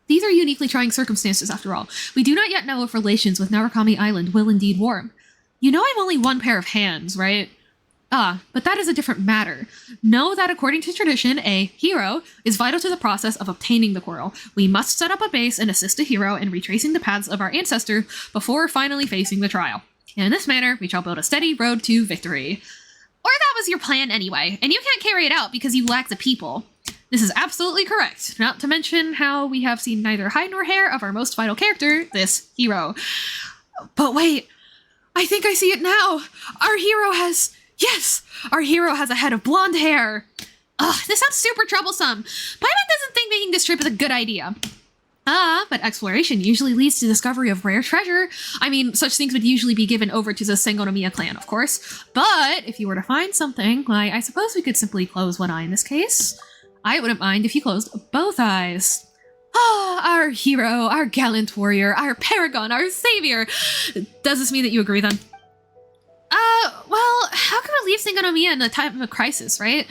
These are uniquely trying circumstances, after all. We do not yet know if relations with Narukami Island will indeed warm. You know I'm only one pair of hands, right? But that is a different matter. Know that according to tradition, a hero is vital to the process of obtaining the coral. We must set up a base and assist a hero in retracing the paths of our ancestor before finally facing the trial. In this manner, we shall build a steady road to victory. Or that was your plan anyway, and you can't carry it out because you lack the people. This is absolutely correct, not to mention how we have seen neither hide nor hair of our most vital character, this hero. But wait, I think I see it now. Our hero has a head of blonde hair. Ugh, this sounds super troublesome. Paimon doesn't think making this trip is a good idea. But exploration usually leads to discovery of rare treasure. I mean, such things would usually be given over to the Sengonomiya clan, of course. But if you were to find something, why, I suppose we could simply close one eye in this case. I wouldn't mind if you closed both eyes. Our hero, our gallant warrior, our paragon, our savior. Does this mean that you agree then? Well, how can we leave Sengonomiya in a time of a crisis, right?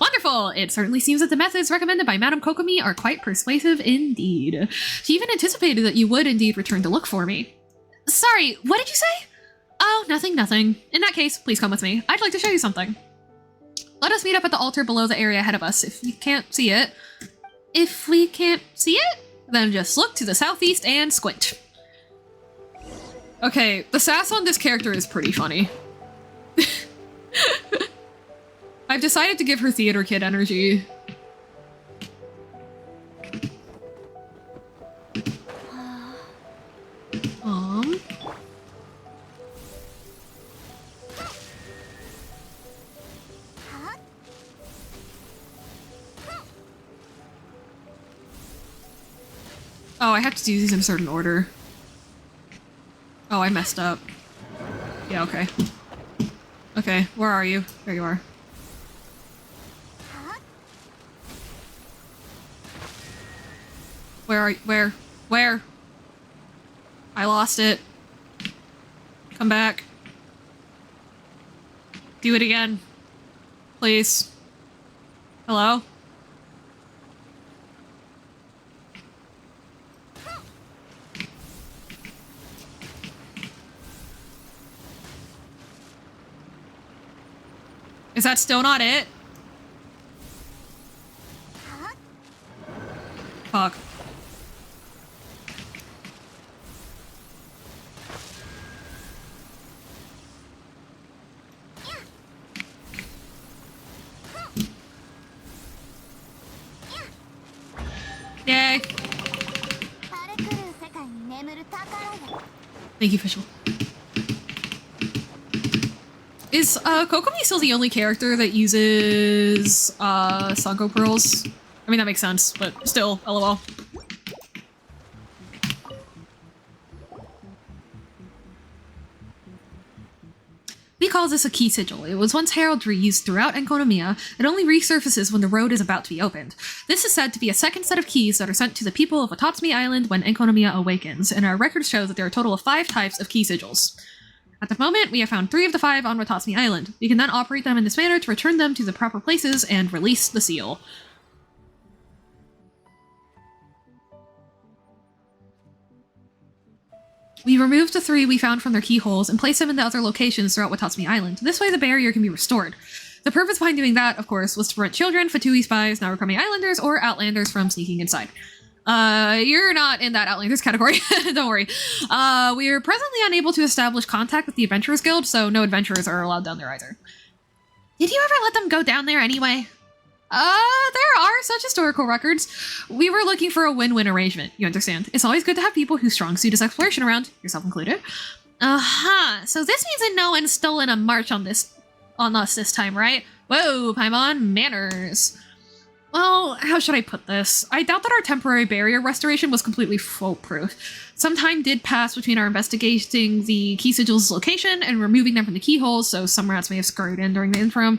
Wonderful! It certainly seems that the methods recommended by Madame Kokomi are quite persuasive indeed. She even anticipated that you would indeed return to look for me. Sorry, what did you say? Oh, nothing. In that case, please come with me. I'd like to show you something. Let us meet up at the altar below the area ahead of us. If we can't see it, then just look to the southeast and squint. Okay, the sass on this character is pretty funny. I've decided to give her theater kid energy. Oh, I have to do these in a certain order. Oh, I messed up. Yeah, okay. Okay, where are you? There you are. Where? I lost it. Come back. Do it again. Please. Hello? Is that still not it? Fuck. Yay. Thank you, Fischl. Is Kokomi still the only character that uses Sanko pearls? I mean, that makes sense, but still, lol. We call this a key sigil. It was once heraldry used throughout Enkonomiya. It only resurfaces when the road is about to be opened. This is said to be a second set of keys that are sent to the people of Watatsumi Island when Enkonomiya awakens, and our records show that there are a total of 5 types of key sigils. At the moment, we have found 3 of the 5 on Watatsumi Island. We can then operate them in this manner to return them to the proper places and release the seal. We removed the 3 we found from their keyholes and placed them in the other locations throughout Watatsumi Island. This way the barrier can be restored. The purpose behind doing that, of course, was to prevent children, Fatui spies, Narukami Islanders, or Outlanders from sneaking inside. You're not in that Outlanders category, don't worry. We are presently unable to establish contact with the Adventurers Guild, so no adventurers are allowed down there either. Did you ever let them go down there anyway? There are such historical records. We were looking for a win-win arrangement, you understand. It's always good to have people whose strong suit is exploration around, yourself included. So this means that no one's stolen a march on us this time, right? Whoa, Paimon, manners. Well, how should I put this? I doubt that our temporary barrier restoration was completely foolproof. Some time did pass between our investigating the key sigils' location and removing them from the keyholes, so some rats may have scurried in during the interim.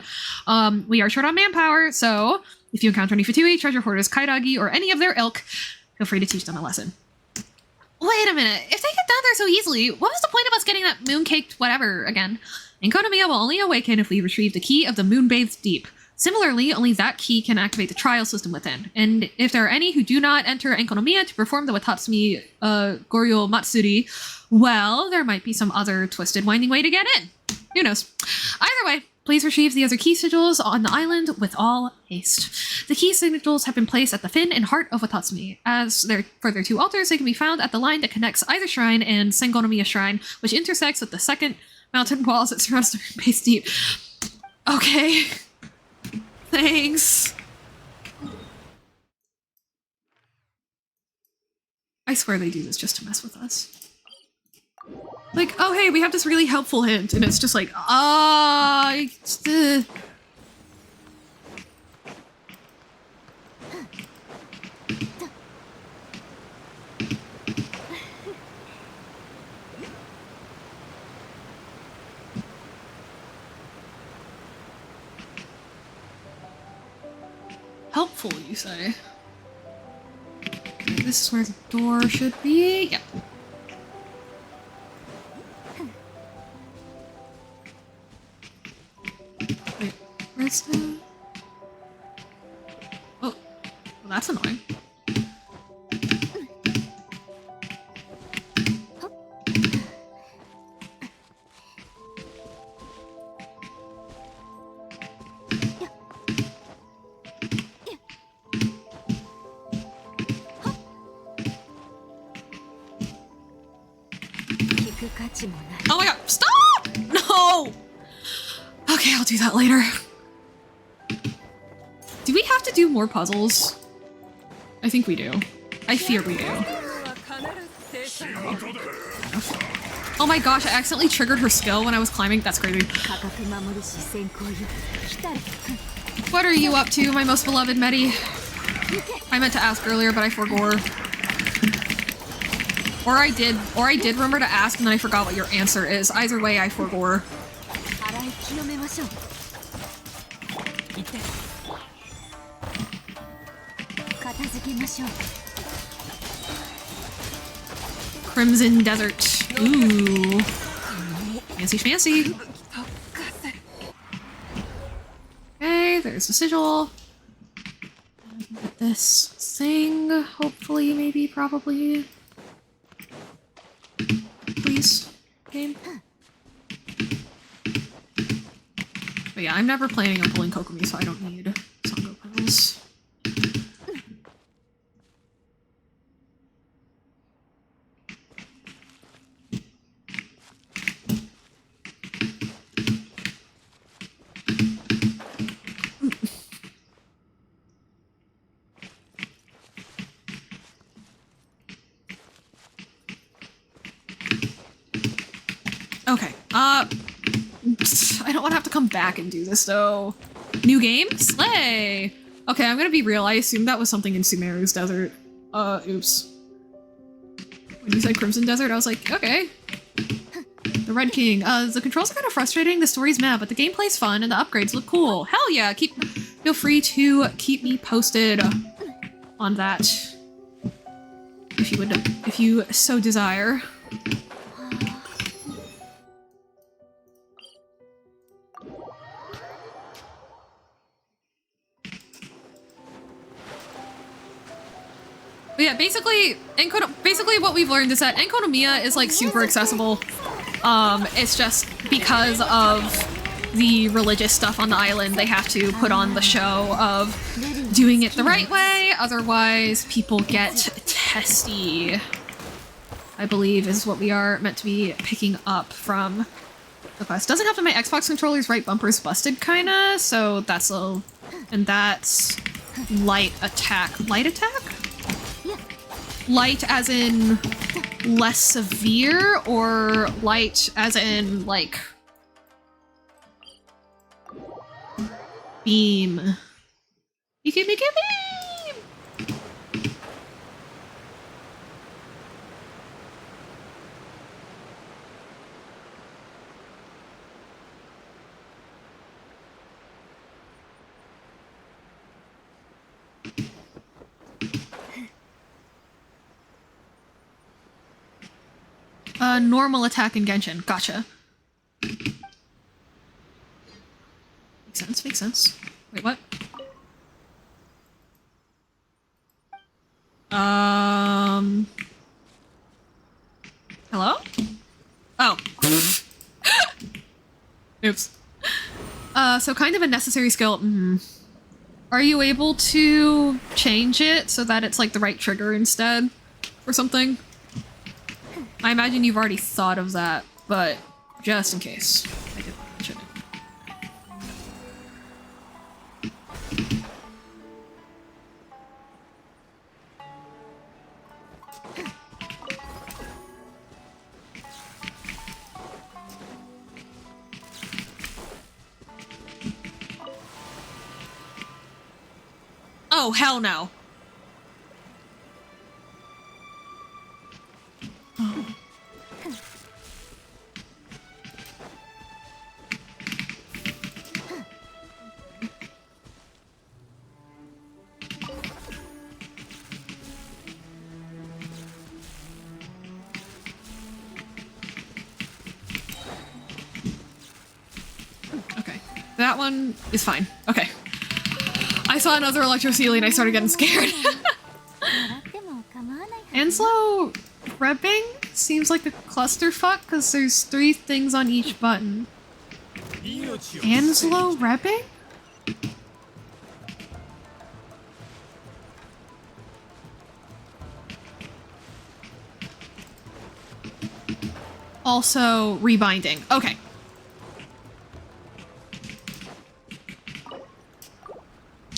We are short on manpower, so if you encounter any Fatui, treasure hoarders, kairagi, or any of their ilk, feel free to teach them a lesson. Wait a minute, if they get down there so easily, what was the point of us getting that mooncaked whatever again? Enkonomiya will only awaken if we retrieve the key of the Moonbathed Deep. Similarly, only that key can activate the trial system within, and if there are any who do not enter Enkonomiya to perform the Watatsumi Goryo Matsuri, well, there might be some other twisted, winding way to get in. Who knows? Either way, please retrieve the other key sigils on the island with all haste. The key sigils have been placed at the fin and heart of Watatsumi. As for their 2 altars, they can be found at the line that connects either shrine and Sengonomiya Shrine, which intersects with the second mountain walls that surrounds the base deep. Okay. Thanks. I swear they do this just to mess with us. Like, oh hey, we have this really helpful hint, and it's just like, helpful, you say? This is where the door should be. Yep. Wait, where's the... Oh, well, that's annoying. Oh my god, stop! No! Okay, I'll do that later. Do we have to do more puzzles? I think we do. I fear we do. Oh my gosh, I accidentally triggered her skill when I was climbing. That's crazy. What are you up to, my most beloved Medi? I meant to ask earlier, but I forgot. Or I did remember to ask and then I forgot what your answer is. Either way, I forgot. Crimson Desert. Ooh. Fancy schmancy. Okay, there's the sigil. Get this thing, hopefully, maybe, probably. Please, game. Wait, But yeah, I'm never planning on pulling Kokomi, so I don't need Sango pills. Okay, I don't want to have to come back and do this, though. New game? Slay! Okay, I'm gonna be real. I assumed that was something in Sumeru's desert. Oops. When you said Crimson Desert, I was like, okay. The Red King. The controls are kind of frustrating, the story's mad, but the gameplay's fun and the upgrades look cool. Hell yeah! Feel free to keep me posted on that. If you so desire. But yeah, basically what we've learned is that Enkonomiya is like super accessible. It's just because of the religious stuff on the island, they have to put on the show of doing it the right way, otherwise people get testy. I believe is what we are meant to be picking up from the quest. Doesn't have to my Xbox controller's right bumper's busted kinda, so that's a little, and that's light attack. Light attack? Light as in less severe, or light as in, like, beam? You can make a beam! Normal attack in Genshin. Gotcha. Makes sense, makes sense. Wait, what? Hello? Oh. Oops. So kind of a necessary skill. Are you able to change it so that it's like the right trigger instead? Or something? I imagine you've already thought of that, but just in case. I did mention it. Oh, hell no. Oh. Okay, that one is fine. Okay. I saw another Electrocele and I started getting scared. Anslow repping seems like a clusterfuck because there's 3 things on each button. Anslow repping? Also rebinding. Okay.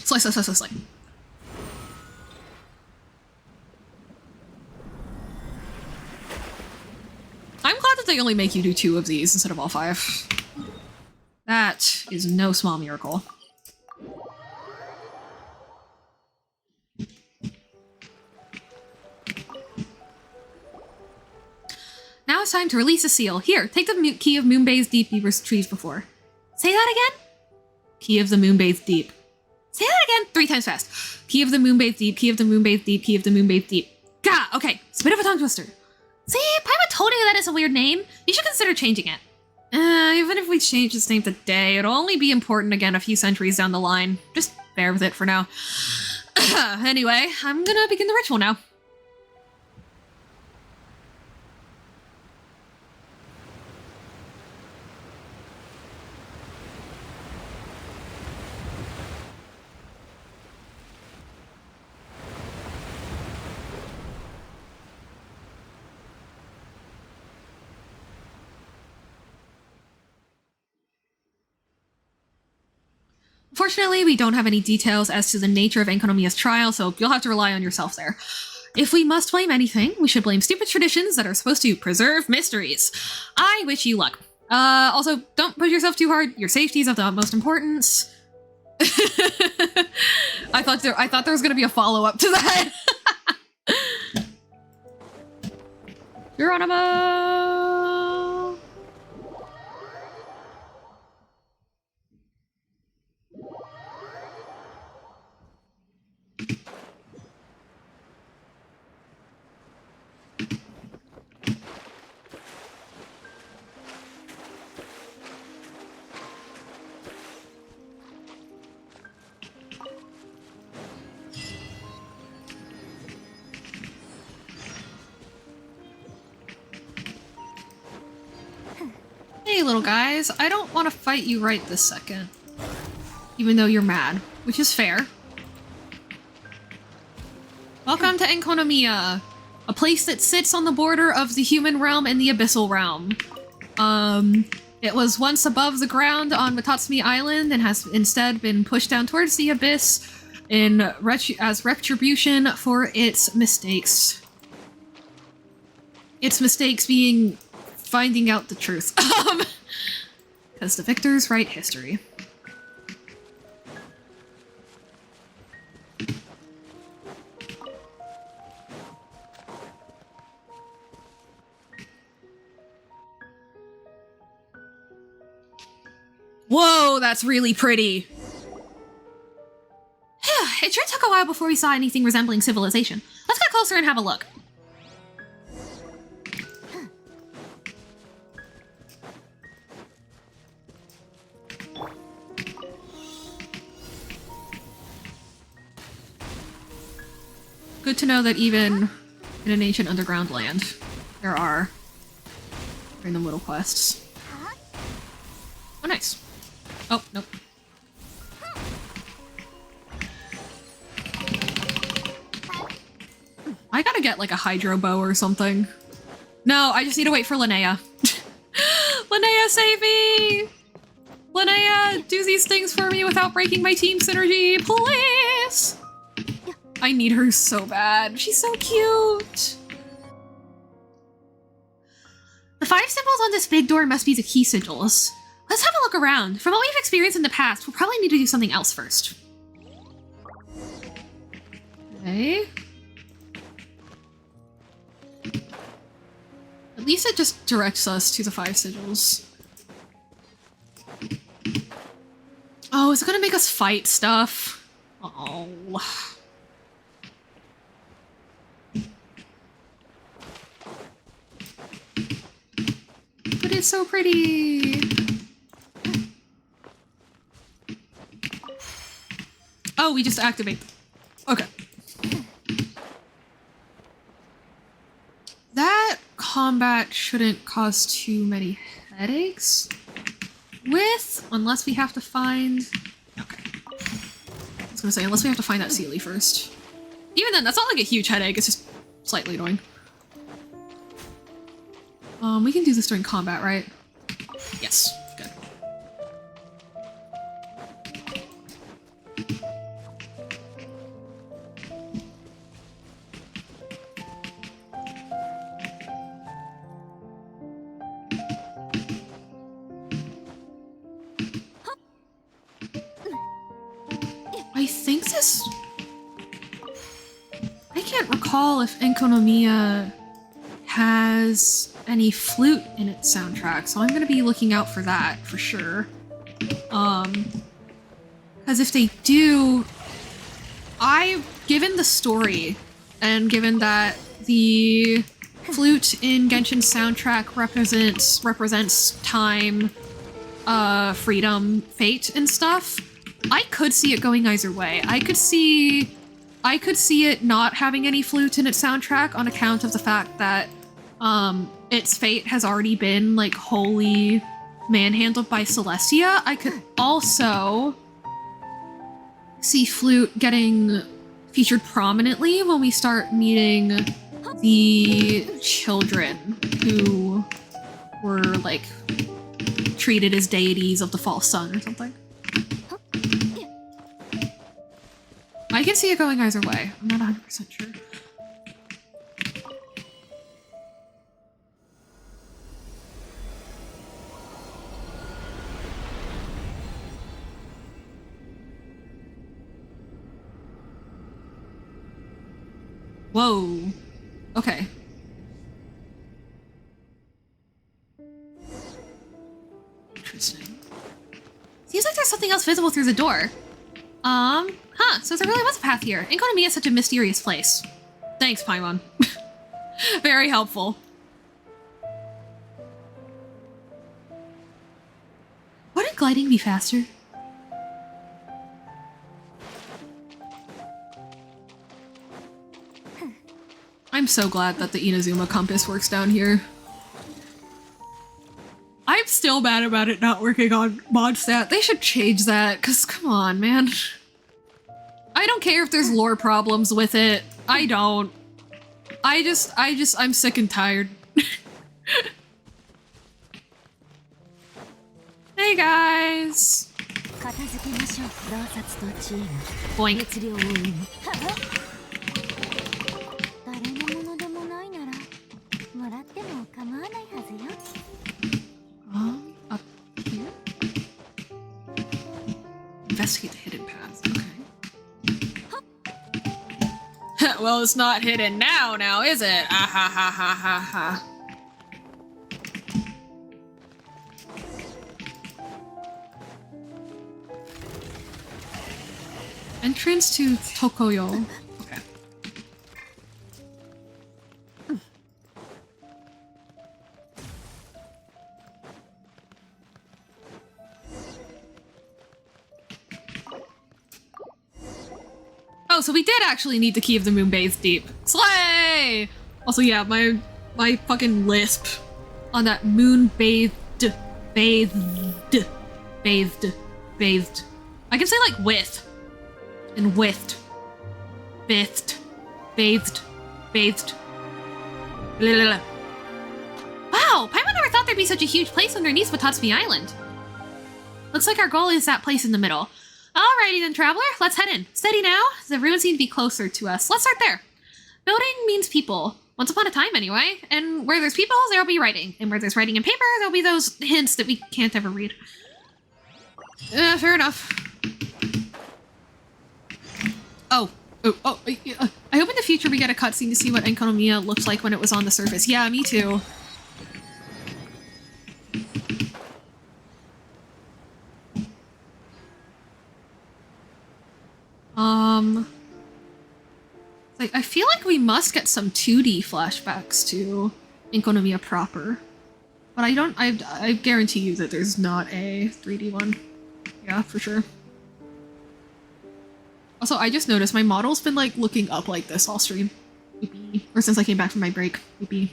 Slay. I'm glad that they only make you do 2 of these instead of all 5. That is no small miracle. Now it's time to release a seal. Here, take the key of Moonbay's Deep you retrieved before. Say that again? Key of the Moonbay's Deep. Say that again 3 times fast. Key of the Moonbay's Deep, key of the Moonbay's Deep, key of the Moonbay's Deep. Gah! Okay, it's a bit of a tongue twister. See, Paimon told you that is a weird name. You should consider changing it. Even if we change its name today, it'll only be important again a few centuries down the line. Just bear with it for now. Anyway, I'm gonna begin the ritual now. Unfortunately, we don't have any details as to the nature of Enkonomiya's trial, so you'll have to rely on yourself there. If we must blame anything, we should blame stupid traditions that are supposed to preserve mysteries. I wish you luck. Also, don't push yourself too hard. Your safety is of the utmost importance. I thought there was gonna be a follow-up to that. Geronimo! Hey, little guys. I don't want to fight you right this second. Even though you're mad, which is fair. Welcome to Enkonomiya, a place that sits on the border of the human realm and the abyssal realm. It was once above the ground on Matatsumi Island and has instead been pushed down towards the abyss as retribution for its mistakes. Its mistakes being finding out the truth. Because the victors write history. Whoa, that's really pretty. It sure took a while before we saw anything resembling civilization. Let's get closer and have a look. Good to know that even in an ancient underground land, there are random little quests. Oh, nice. Oh, nope. I gotta get like a hydro bow or something. No, I just need to wait for Linnea. Linnea, save me! Linnea, do these things for me without breaking my team synergy, please! I need her so bad. She's so cute. The 5 symbols on this big door must be the key sigils. Let's have a look around. From what we've experienced in the past, we'll probably need to do something else first. Okay. At least it just directs us to the 5 sigils. Oh, is it gonna make us fight stuff? Oh. But it's so pretty. Oh, we just activate them. Okay. That combat shouldn't cause too many headaches unless we have to find... Okay. I was gonna say, unless we have to find that Sealy first. Even then, that's not like a huge headache, it's just slightly annoying. We can do this during combat, right? Yes, good. I think this... I can't recall if Enkonomiya has any flute in its soundtrack, so I'm gonna be looking out for that for sure. Because if they do, given the story, and given that the flute in Genshin's soundtrack represents time, freedom, fate, and stuff, I could see it going either way. I could see it not having any flute in its soundtrack on account of the fact that its fate has already been, like, wholly manhandled by Celestia. I could also see flute getting featured prominently when we start meeting the children who were, like, treated as deities of the false sun or something. I can see it going either way. I'm not 100% sure. Whoa. Okay. Interesting. Seems like there's something else visible through the door. So there really was a path here. Inkonomiya is such a mysterious place. Thanks, Paimon. Very helpful. Wouldn't gliding be faster? I'm so glad that the Inazuma compass works down here. I'm still mad about it not working on Mondstadt. They should change that, because come on, man. I don't care if there's lore problems with it. I don't. I'm sick and tired. Hey guys! Boink. もらっても構わないはずよ。 Up here? Investigate the hidden path. Okay. Well, it's not hidden now, is it? Ah ha ha ha ha ha. Entrance to Tokoyo. Okay. Oh, so we did actually need the key of the moon bathed deep. Slay! Also, yeah, my fucking lisp on that moon bathed. I can say like with. And whiffed. Bathed. Bathed. Blah. Wow, Paimon never thought there'd be such a huge place underneath Watatsumi Island. Looks like our goal is that place in the middle. Alrighty then, traveler, let's head in. Steady now, the ruins seem to be closer to us. Let's start there. Building means people. Once upon a time, anyway. And where there's people, there'll be writing. And where there's writing in paper, there'll be those hints that we can't ever read. Fair enough. I hope in the future we get a cutscene to see what Enkonomiya looked like when it was on the surface. Yeah, me too. I feel like we must get some 2D flashbacks to Enkonomiya proper. But I guarantee you that there's not a 3D one. Yeah, for sure. Also, I just noticed my model's been like looking up like this all stream. Weepy. Or since I came back from my break. Weepy.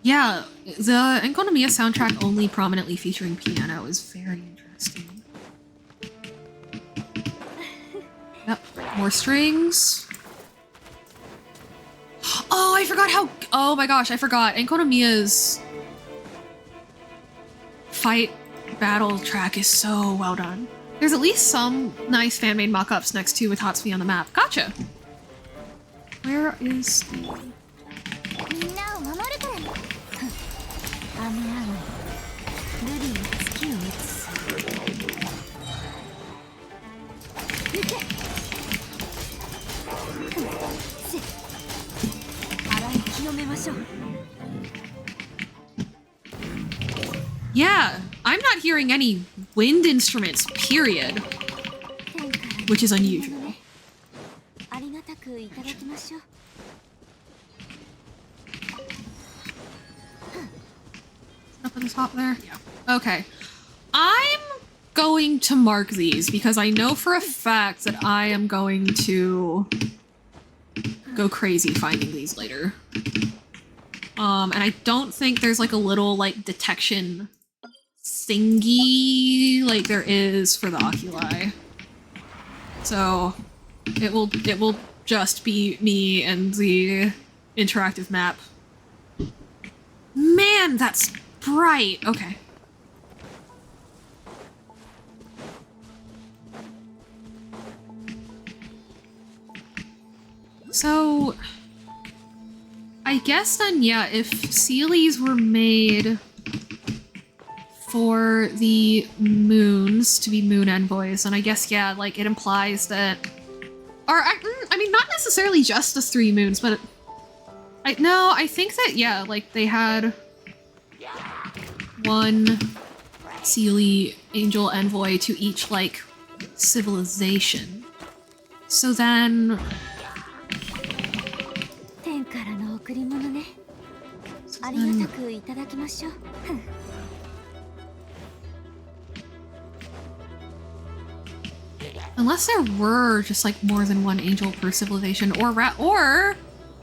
Yeah, the Enkonomiya soundtrack only prominently featuring piano is very interesting. Yep, more strings. Oh, I forgot how- oh my gosh, I forgot. Enkonomiya's fight battle track is so well done. There's at least some nice fan-made mock-ups next to Watatsumi on the map. Gotcha! Where is the... みんなを守るからね。雨上がり、ルリーは月を映す。行け。せ。洗い清めましょう。 Yeah, I'm not hearing any wind instruments, period. Which is unusual. ありがたくいただきましょう。 Up at the top there? Yeah. Okay. I'm going to mark these because I know for a fact that I am going to go crazy finding these later. And I don't think there's like a little like detection thingy like there is for the oculi. So it will just be me and the interactive map. Man, that's bright. Okay. So, I guess then, yeah, if Sealies were made for the moons to be moon envoys, then I guess, yeah, like, it implies that... Or, I mean, not necessarily just the 3 moons, but... I think that, yeah, like, they had... one Sealy angel envoy to each, like, civilization. So then... 天からの贈り物ね。ありがたくいただきましょう。Unless there were just like more than one angel per civilization, or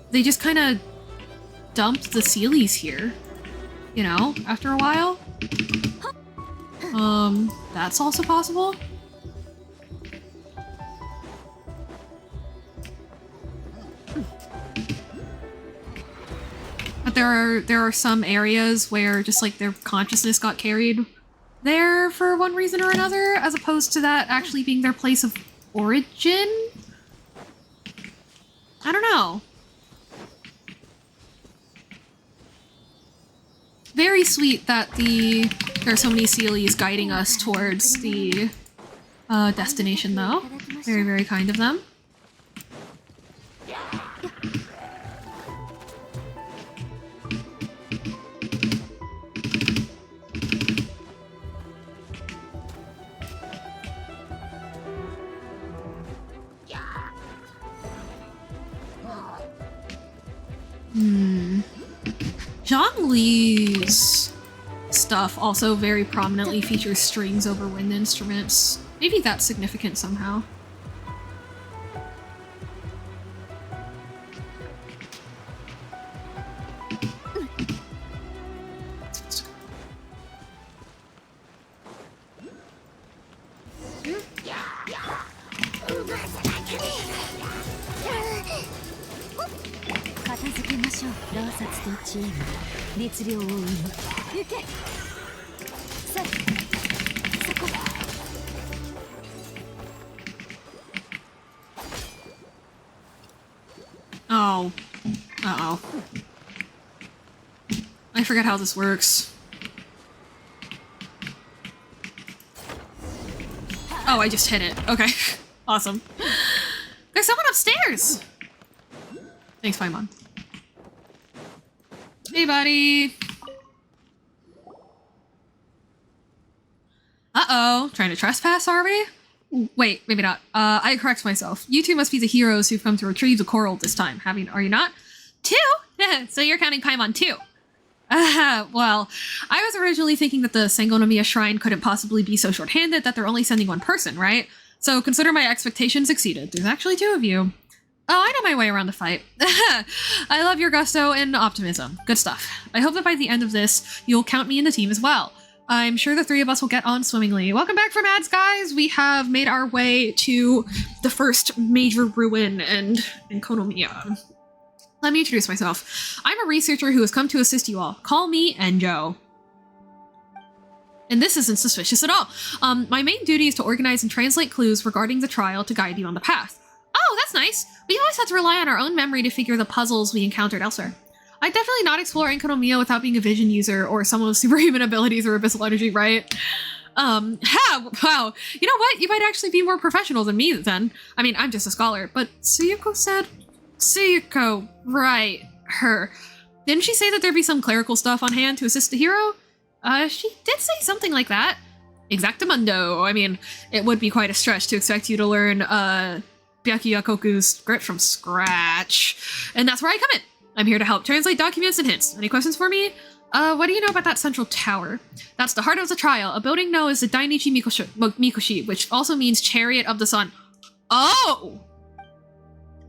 they just kind of dumped the Sealies here, you know, after a while. That's also possible. But there are some areas where just like their consciousness got carried there for one reason or another, as opposed to that actually being their place of origin? I don't know. Very sweet that there are so many Sealies guiding us towards the destination, though. Very, very kind of them. Zhongli's stuff also very prominently features strings over wind instruments. Maybe that's significant somehow. Oh. Uh-oh. I forget how this works. Oh, I just hit it. Okay. Awesome. There's someone upstairs! Thanks, Paimon. Hey, buddy! Uh-oh. Trying to trespass, are we? Wait, maybe not. I correct myself. You two must be the heroes who've come to retrieve the coral this time. Are you not? 2? So you're counting Paimon too. Well, I was originally thinking that the Sangonomiya Shrine couldn't possibly be so short-handed that they're only sending one person, right? So consider my expectations exceeded. There's actually 2 of you. Oh, I know my way around the fight. I love your gusto and optimism. Good stuff. I hope that by the end of this, you'll count me in the team as well. I'm sure the 3 of us will get on swimmingly. Welcome back from ads, guys! We have made our way to the first major ruin in Konomiya. Let me introduce myself. I'm a researcher who has come to assist you all. Call me Enjo. And this isn't suspicious at all. My main duty is to organize and translate clues regarding the trial to guide you on the path. Oh, that's nice. We always had to rely on our own memory to figure the puzzles we encountered elsewhere. I'd definitely not explore Enkonomiya without being a vision user or someone with superhuman abilities or abyssal energy, right? Wow. You know what? You might actually be more professional than me then. I mean, I'm just a scholar, but Tsuyuko said... Tsuyuko, right. Her. Didn't she say that there'd be some clerical stuff on hand to assist the hero? She did say something like that. Exactamundo. I mean, it would be quite a stretch to expect you to learn, Byakuyakoku's script from scratch. And that's where I come in. I'm here to help translate documents and hints. Any questions for me? What do you know about that central tower? That's the heart of the trial. A building known as the Dainichi Mikoshi, which also means Chariot of the Sun. Oh!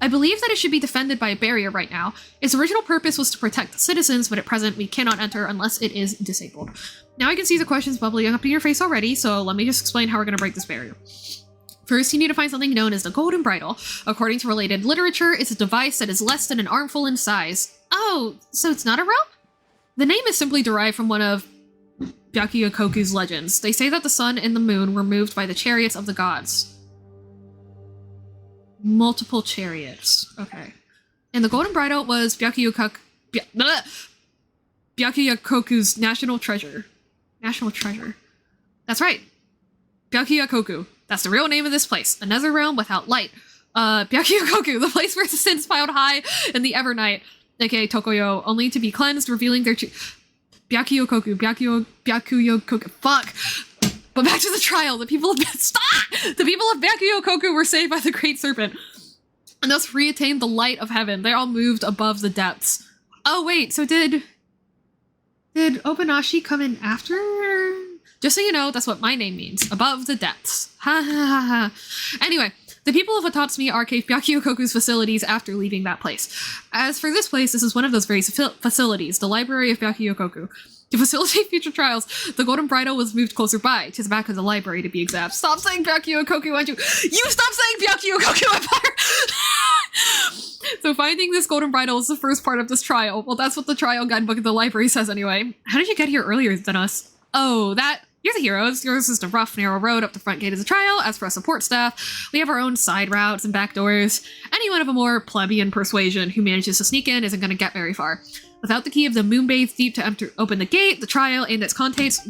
I believe that it should be defended by a barrier right now. Its original purpose was to protect the citizens, but at present we cannot enter unless it is disabled. Now I can see the questions bubbling up in your face already, so let me just explain how we're going to break this barrier. First, you need to find something known as the Golden Bridle. According to related literature, it's a device that is less than an armful in size. Oh, so it's not a rope? The name is simply derived from one of Byakuyakoku's legends. They say that the sun and the moon were moved by the chariots of the gods. Multiple chariots. Okay. And the golden bridle was Byakuyakoku's national treasure. National treasure. That's right. Byakuyakoku. That's the real name of this place. Another realm without light. Byakuyakoku, the place where the sins piled high in the Evernight, aka Tokoyo, only to be cleansed, revealing their Byakuyokoku. Fuck. But back to the trial. The people of Byakuyokoku were saved by the Great Serpent, and thus re-attained the light of heaven. They all moved above the depths. Oh wait, so did Obanashi come in after? Just so you know, that's what my name means. Above the depths. Ha ha ha ha. Anyway, the people of Atatsumi arcade Byakuyokoku's facilities after leaving that place. As for this place, this is one of those very facilities, the Library of Byakuyokoku. To facilitate future trials, the golden bridle was moved closer by, to the back of the library to be exact. Stop saying Byakuyokoku, why don't you? You stop saying Byakuyokoku Empire! So finding this golden bridle is the first part of this trial. Well, that's what the trial guidebook at the library says anyway. How did you get here earlier than us? Oh, you're the heroes. Yours is the rough, narrow road up the front gate of the trial. As for us support staff, we have our own side routes and back doors. Anyone of a more plebeian persuasion who manages to sneak in isn't going to get very far. Without the key of the Moonbathe Deep to open the gate, the trial and its contents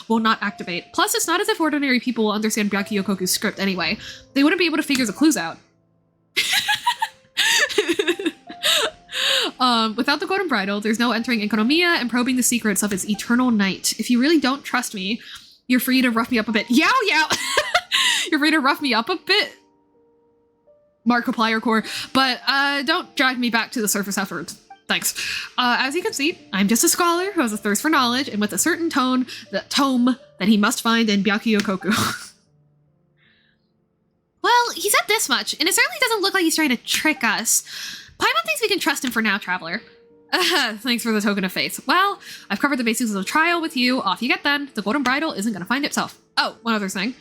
will not activate. Plus, it's not as if ordinary people will understand Byakuyokoku's script anyway. They wouldn't be able to figure the clues out. Without the golden bridle, there's no entering Enkonomiya and probing the secrets of its eternal night. If you really don't trust me, you're free to rough me up a bit. Yow! You're free to rough me up a bit, Markiplier Core, but don't drag me back to the surface afterwards. Thanks. As you can see, I'm just a scholar who has a thirst for knowledge and with a certain tome that he must find in Byakuyokoku. Well, he said this much, and it certainly doesn't look like he's trying to trick us. Paimon thinks we can trust him for now, Traveler. Thanks for the token of faith. Well, I've covered the basics of the trial with you. Off you get then. The golden bridle isn't going to find itself. Oh, one other thing.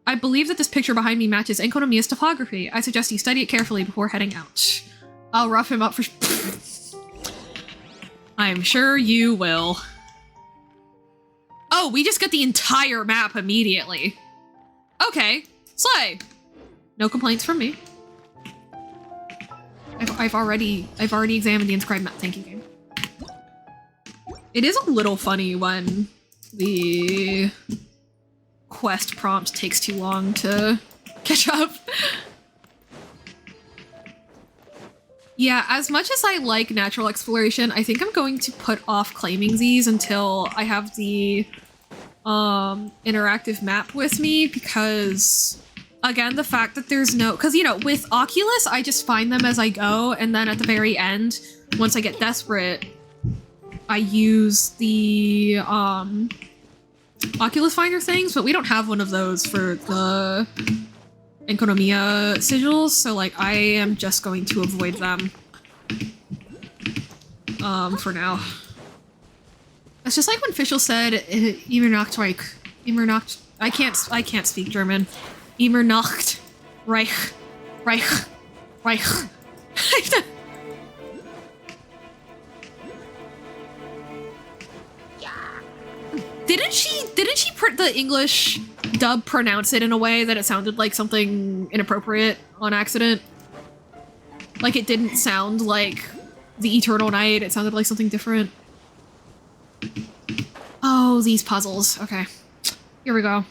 I believe that this picture behind me matches Enkonomiya's topography. I suggest you study it carefully before heading out. I'll rough him up for... I'm sure you will. Oh, we just got the entire map immediately. Okay, slay. No complaints from me. I've already examined the inscribed map. Thank you, game. It is a little funny when the quest prompt takes too long to catch up. Yeah, as much as I like natural exploration, I think I'm going to put off claiming these until I have the interactive map with me, because again, the fact that there's no, because you know, with Oculus, I just find them as I go, and then at the very end, once I get desperate, I use the Oculus Finder things, but we don't have one of those for the Enkonomiya sigils, so like I am just going to avoid them for now. It's just like when Fischl said Immernacht, I can't speak German. Immernacht Reich. Didn't she put the English dub pronounce it in a way that it sounded like something inappropriate on accident? Like it didn't sound like the Eternal Night, it sounded like something different. Oh, these puzzles. Okay. Here we go.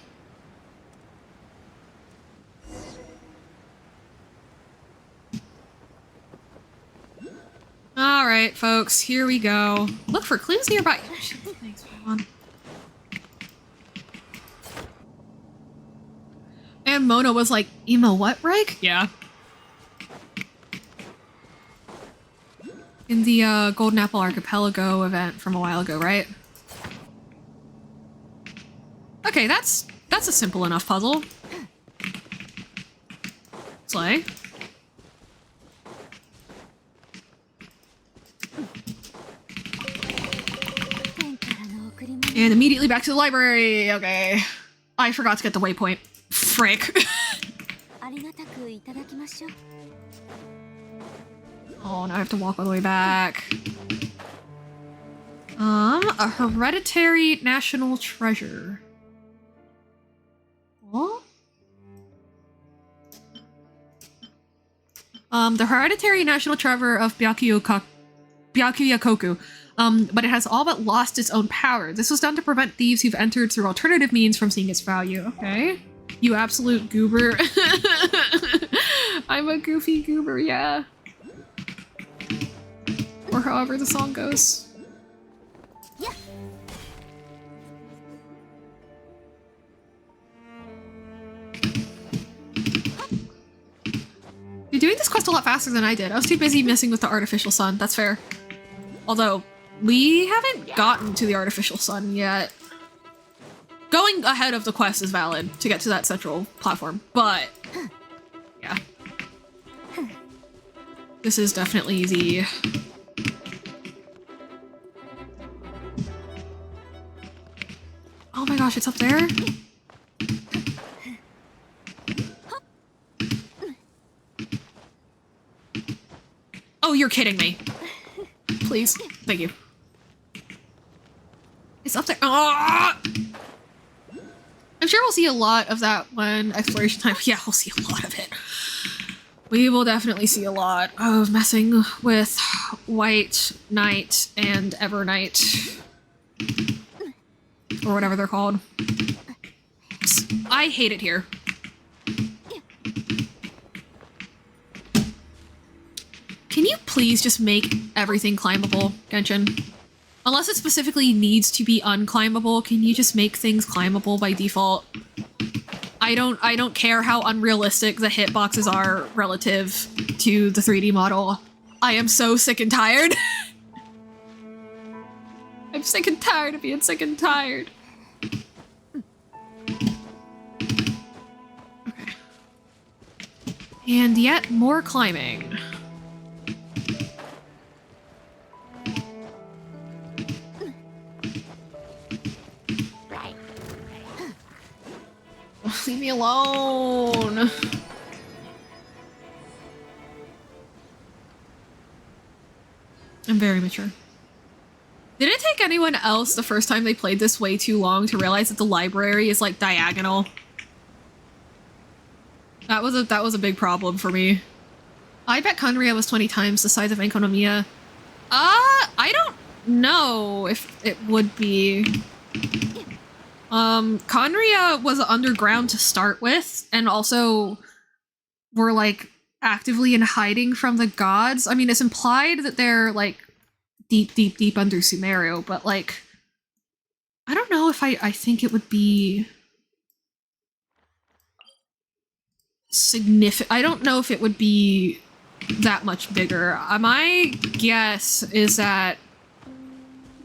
Alright, folks, here we go. Look for clues nearby. Thanks, Paimon. And Mona was like, Emo what, Reich? Yeah. In the Golden Apple Archipelago event from a while ago, right? Okay, that's a simple enough puzzle. Slay. And immediately back to the library. Okay. I forgot to get the waypoint. Frick. Oh, now I have to walk all the way back. A hereditary national treasure. What? The hereditary national treasure of Byakuyakoku, but it has all but lost its own power. This was done to prevent thieves who've entered through alternative means from seeing its value. Okay. You absolute goober. I'm a goofy goober, yeah. Or however the song goes. Yeah. You're doing this quest a lot faster than I did. I was too busy messing with the artificial sun. That's fair. Although, we haven't gotten to the artificial sun yet. Going ahead of the quest is valid to get to that central platform, but yeah. This is definitely the... Oh my gosh, it's up there? Oh, you're kidding me. Please. Thank you. It's up there. Oh! I'm sure we'll see a lot of that when exploration time. Yeah, we'll see a lot of it. We will definitely see a lot of messing with White Knight and Evernight. Or whatever they're called. I hate it here. Can you please just make everything climbable, Genshin? Unless it specifically needs to be unclimbable, can you just make things climbable by default? I don't care how unrealistic the hitboxes are relative to the 3D model. I am so sick and tired. I'm sick and tired of being sick and tired. Okay. And yet more climbing. Leave me alone. I'm very mature. Did it take anyone else the first time they played this way too long to realize that the library is like diagonal? That was a big problem for me. I bet Conria was 20 times the size of Enkonomiya. I don't know if it would be. Conria was underground to start with, and also were like actively in hiding from the gods. I mean, it's implied that they're like deep under Sumeru, but like, I don't know if I think it would be significant. I don't know if it would be that much bigger. My guess is that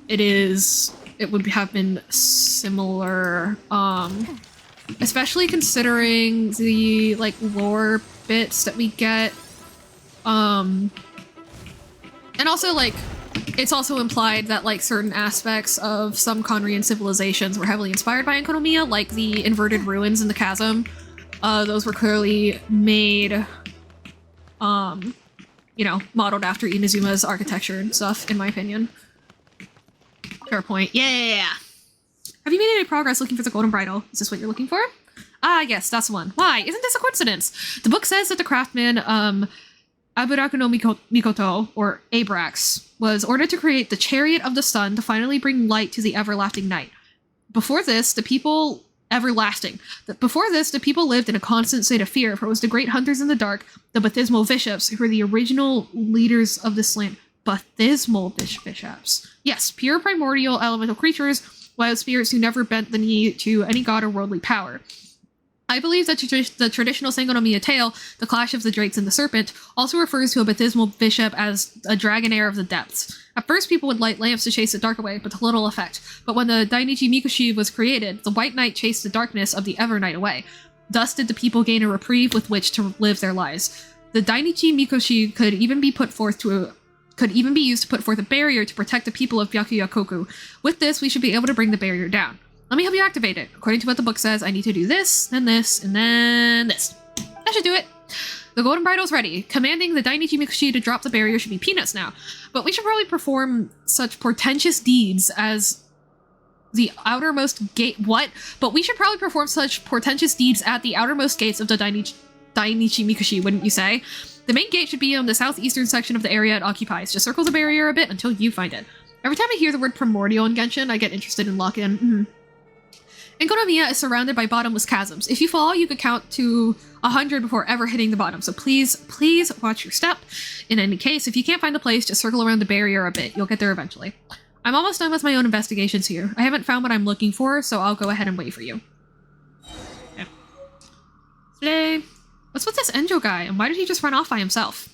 it would have been similar, especially considering the like lore bits that we get, and also like it's also implied that like certain aspects of some Conrian civilizations were heavily inspired by Enkonomiya, like the inverted ruins in the chasm. Those were clearly made, you know, modeled after Inazuma's architecture and stuff, in my opinion. Fair point. Yeah. Have you made any progress looking for the golden bridle? Is this what you're looking for? Ah, yes, that's the one. Why? Isn't this a coincidence? The book says that the craftsman, Aburaku no Mikoto, or Abrax, was ordered to create the Chariot of the Sun to finally bring light to the everlasting night. Before this, the people lived in a constant state of fear, for it was the great hunters in the dark, the Bathismal Bishops, who were the original leaders of this land. Bathismal Bishops. Yes, pure primordial elemental creatures, wild spirits who never bent the knee to any god or worldly power. I believe that the traditional Sangonomiya tale, The Clash of the Drakes and the Serpent, also refers to a Bathismal Bishop as a Dragonair of the Depths. At first, people would light lamps to chase the dark away, but to little effect. But when the Dainichi Mikoshi was created, the White Knight chased the darkness of the Evernight away. Thus did the people gain a reprieve with which to live their lives. The Dainichi Mikoshi could even be used to put forth a barrier to protect the people of Byakuyakoku. With this, we should be able to bring the barrier down. Let me help you activate it. According to what the book says, I need to do this, then this, and then this. That should do it. The golden bridle's ready. Commanding the Dainichi Mikoshi to drop the barrier should be peanuts now. But we should probably perform such portentous deeds as the outermost gate. What? But we should probably perform such portentous deeds at the outermost gates of the Dainichi Dainichi Mikushi, wouldn't you say? The main gate should be on the southeastern section of the area it occupies. Just circle the barrier a bit until you find it. Every time I hear the word primordial in Genshin, I get interested in lock-in. Engonomiya is surrounded by bottomless chasms. If you fall, you could count to 100 before ever hitting the bottom, so please watch your step. In any case, if you can't find the place, just circle around the barrier a bit. You'll get there eventually. I'm almost done with my own investigations here. I haven't found what I'm looking for, so I'll go ahead and wait for you. Okay. Slay. What's with this Enjo guy, and why did he just run off by himself?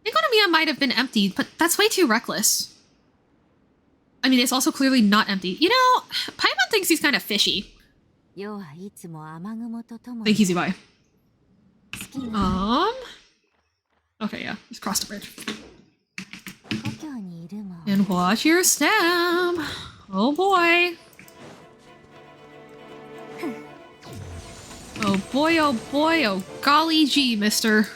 Engonomiya might have been emptied, but that's way too reckless. I mean, it's also clearly not empty. You know, Paimon thinks he's kind of fishy. Thank you, Zibai. Okay, yeah, just cross the bridge. And watch your step. Oh boy. Oh boy, oh boy, oh golly gee, mister.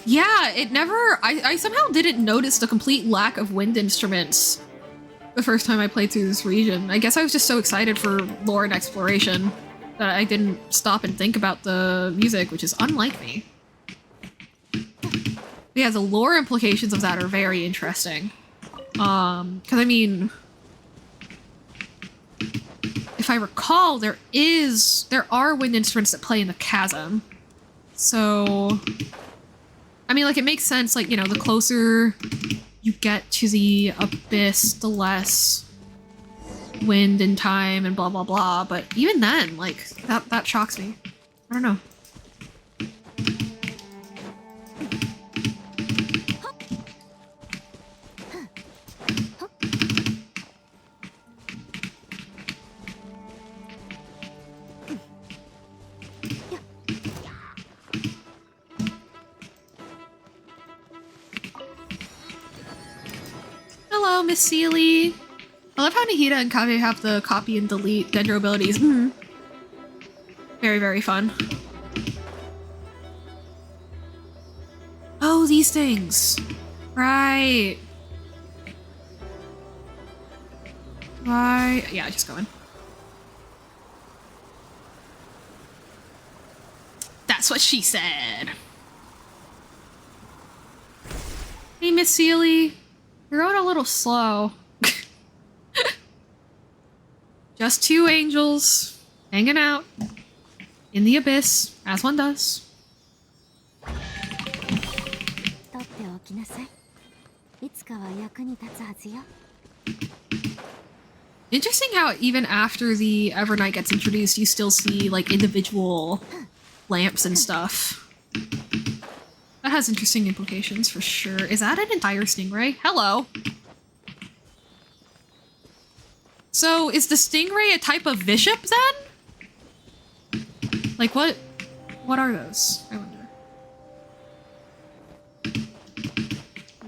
Yeah, it never... I somehow didn't notice the complete lack of wind instruments the first time I played through this region. I guess I was just so excited for lore and exploration that I didn't stop and think about the music, which is unlike me. Yeah, the lore implications of that are very interesting. Because I mean... if I recall, there are wind instruments that play in the chasm. So... I mean, like, it makes sense, like, you know, the closer you get to the abyss, the less wind and time and blah, blah, blah. But even then, like, that shocks me. I don't know. Hello, Miss Seely. I love how Nahida and Kage have the copy and delete Dendro abilities. Very, very fun. Oh, these things. Right. Right. Yeah, just going. That's what she said. Hey, Miss Seely. You're going a little slow. Just two angels hanging out in the abyss, as one does. Interesting how even after the Evernight gets introduced, you still see like individual lamps and stuff. That has interesting implications for sure. Is that an entire stingray? Hello. So is the stingray a type of bishop then? Like what are those? I wonder.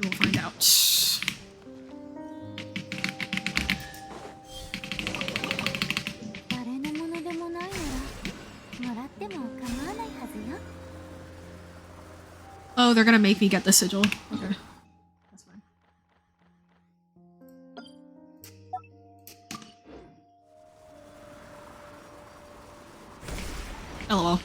We'll find out. Oh, they're gonna make me get the sigil. Okay. That's fine. LOL.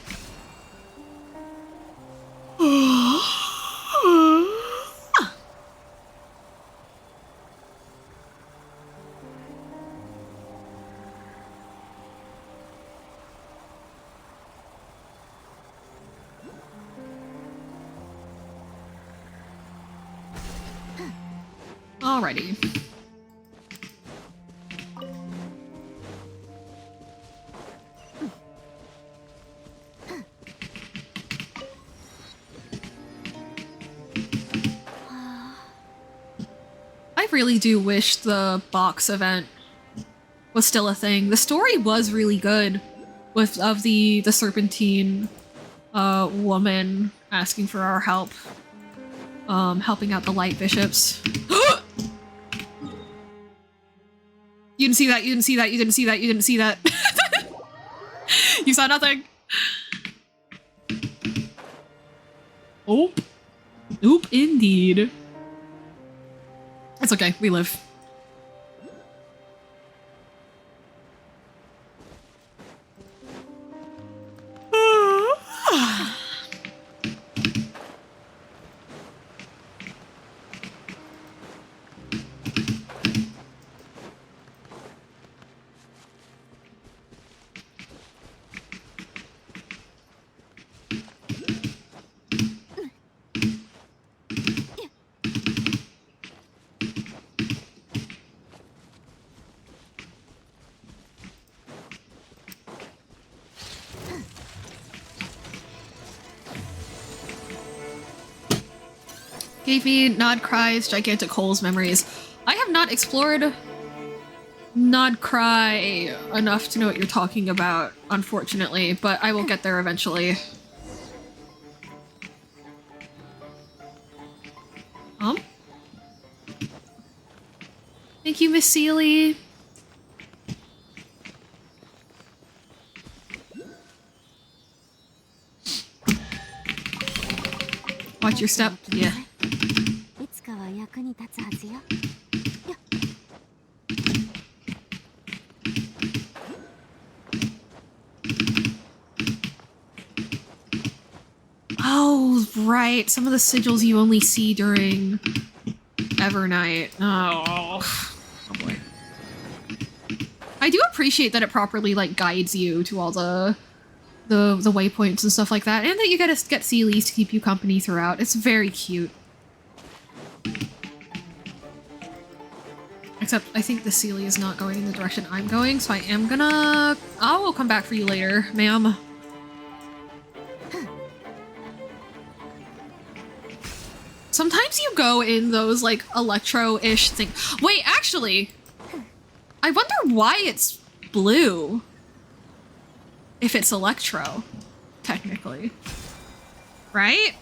Alrighty. I really do wish the box event was still a thing. The story was really good with the serpentine woman asking for our help. Helping out the light bishops. You didn't see that, you didn't see that, you didn't see that, you didn't see that. You saw nothing. Oop. Oop, indeed. It's okay, we live. Gave me Nod Cry's gigantic holes memories. I have not explored Nod Cry enough to know what you're talking about, unfortunately, but I will get there eventually. Thank you, Miss Seeley. Watch your step. Yeah. いつかは役に立つはずよ。Oh, right. Some of the sigils you only see during Evernight. Oh boy. I do appreciate that it properly like guides you to all the waypoints and stuff like that, and that you get Seelies to keep you company throughout. It's very cute. Except I think the Seelie is not going in the direction I'm going, so I will come back for you later, ma'am. Sometimes you go in those like electro-ish thing. Wait, actually, I wonder why it's blue. If it's electro, technically. Right?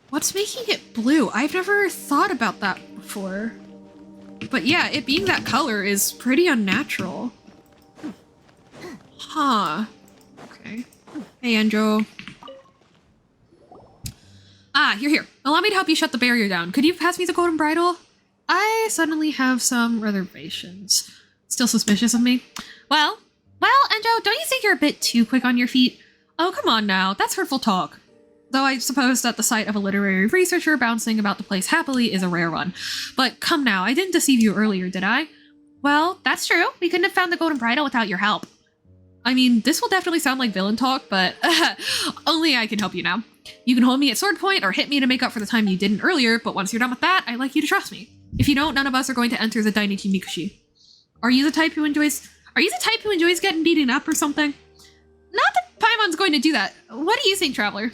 What's making it blue? I've never thought about that before. But yeah, it being that color is pretty unnatural. Huh. Okay. Hey, Enjo. Ah, you're here. Allow me to help you shut the barrier down. Could you pass me the golden bridle? I suddenly have some reservations. Still suspicious of me? Well, Enjo, don't you think you're a bit too quick on your feet? Oh, come on now. That's hurtful talk. Though I suppose that the sight of a literary researcher bouncing about the place happily is a rare one. But come now, I didn't deceive you earlier, did I? Well, that's true. We couldn't have found the golden bridle without your help. I mean, this will definitely sound like villain talk, but only I can help you now. You can hold me at sword point or hit me to make up for the time you didn't earlier, but once you're done with that, I'd like you to trust me. If you don't, none of us are going to enter the Dainichi Mikushi. Are you the type who enjoys getting beaten up or something? Not that Paimon's going to do that. What do you think, Traveler?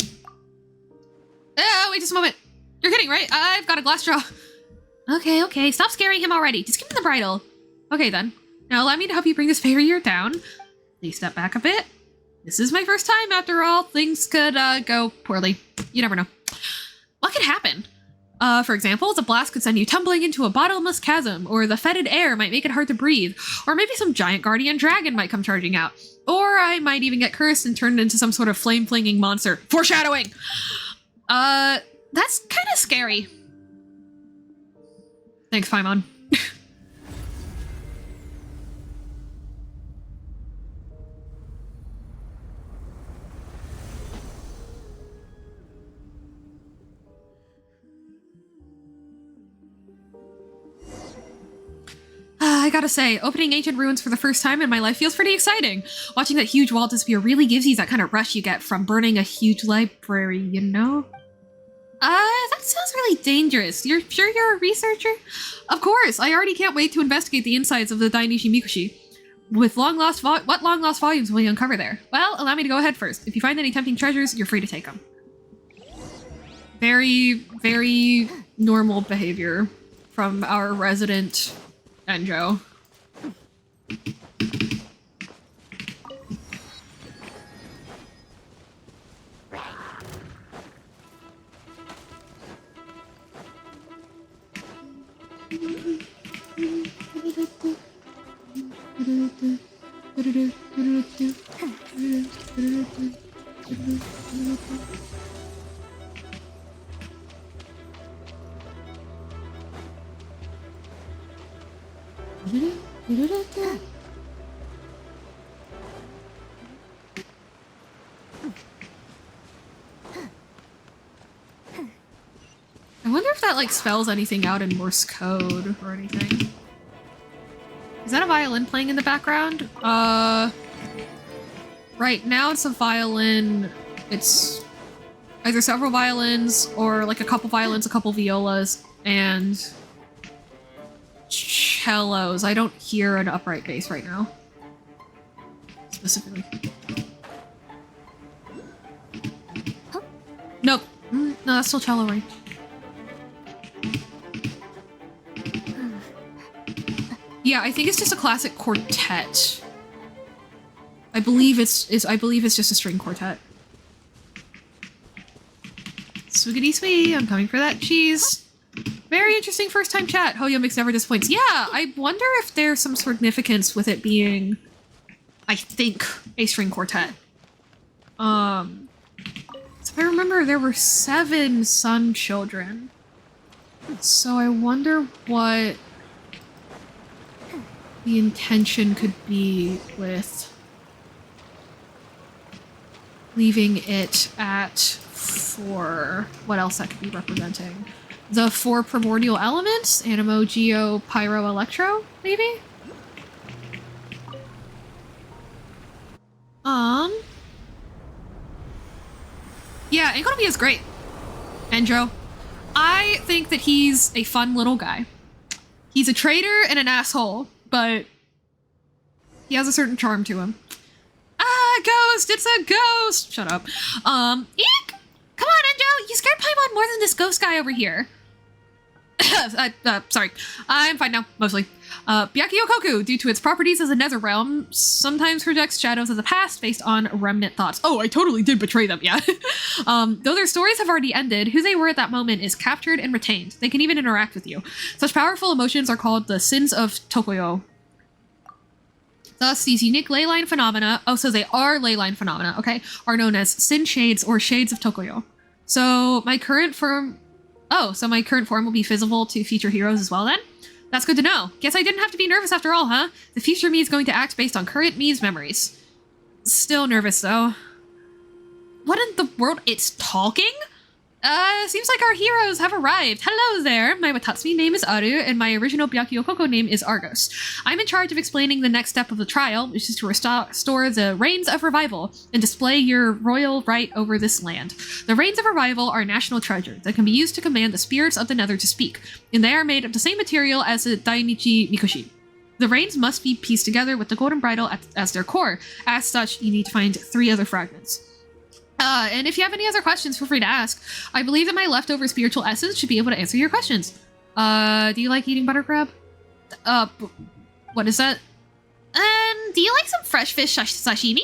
Wait just a moment. You're kidding, right? I've got a glass jaw. Okay, stop scaring him already. Just give him the bridle. Okay then. Now allow me to help you bring this barrier down. Please step back a bit. This is my first time after all. Things could go poorly. You never know. What could happen? For example, the blast could send you tumbling into a bottomless chasm, or the fetid air might make it hard to breathe, or maybe some giant guardian dragon might come charging out, or I might even get cursed and turned into some sort of flame-flinging monster. Foreshadowing! That's kind of scary. Thanks, Paimon. I gotta say, opening ancient ruins for the first time in my life feels pretty exciting. Watching that huge wall disappear really gives you that kind of rush you get from burning a huge library, you know? That sounds really dangerous. You're sure you're a researcher? Of course, I already can't wait to investigate the insides of the Dainichi Mikushi. What long-lost volumes will you uncover there? Well, allow me to go ahead first. If you find any tempting treasures, you're free to take them. Very, very normal behavior from our resident Enjo. I wonder if that like spells anything out in Morse code or anything. Is that a violin playing in the background? Right now it's a violin. It's either several violins or like a couple violins, a couple violas, and cellos. I don't hear an upright bass right now. Specifically. Nope. No, that's still cello, right? Yeah, I think it's just a classic quartet. I believe it's just a string quartet. Swiggity swee, I'm coming for that cheese. Very interesting first time chat. Hoyo Mix never disappoints. Yeah, I wonder if there's some significance with it being, I think, a string quartet. So if I remember, there were 7 son children. So I wonder what the intention could be with leaving it at 4. What else that could be representing? The 4 primordial elements? Animo, Geo, Pyro, Electro, maybe? Yeah, Ankonomiya is great. Enjo. I think that he's a fun little guy. He's a traitor and an asshole, but he has a certain charm to him. Ah, ghost! It's a ghost! Shut up. Eek! Come on, Enjo! You scared Paimon more than this ghost guy over here. Sorry. I'm fine now, mostly. Byakuyo Koku, due to its properties as a nether realm, sometimes projects shadows of the past based on remnant thoughts. Oh, I totally did betray them, yeah. Though their stories have already ended, who they were at that moment is captured and retained. They can even interact with you. Such powerful emotions are called the sins of Tokoyo. Thus, these unique ley line phenomena, oh, so they are ley line phenomena, okay, are known as sin shades or shades of Tokoyo. So my current form will be visible to future heroes as well then? That's good to know. Guess I didn't have to be nervous after all, huh? The future me is going to act based on current me's memories. Still nervous though. What in the world? It's talking? Seems like our heroes have arrived. Hello there. My Watatsumi name is Aru, and my original Byakuyo Koko name is Argos. I'm in charge of explaining the next step of the trial, which is to restore the Reigns of Revival and display your royal right over this land. The Reigns of Revival are a national treasure that can be used to command the spirits of the Nether to speak, and they are made of the same material as the Dainichi Mikoshi. The reins must be pieced together with the golden bridle as their core. As such, you need to find 3 other fragments. And if you have any other questions, feel free to ask. I believe that my leftover spiritual essence should be able to answer your questions. Do you like eating butter crab? What is that? Do you like some fresh fish sashimi?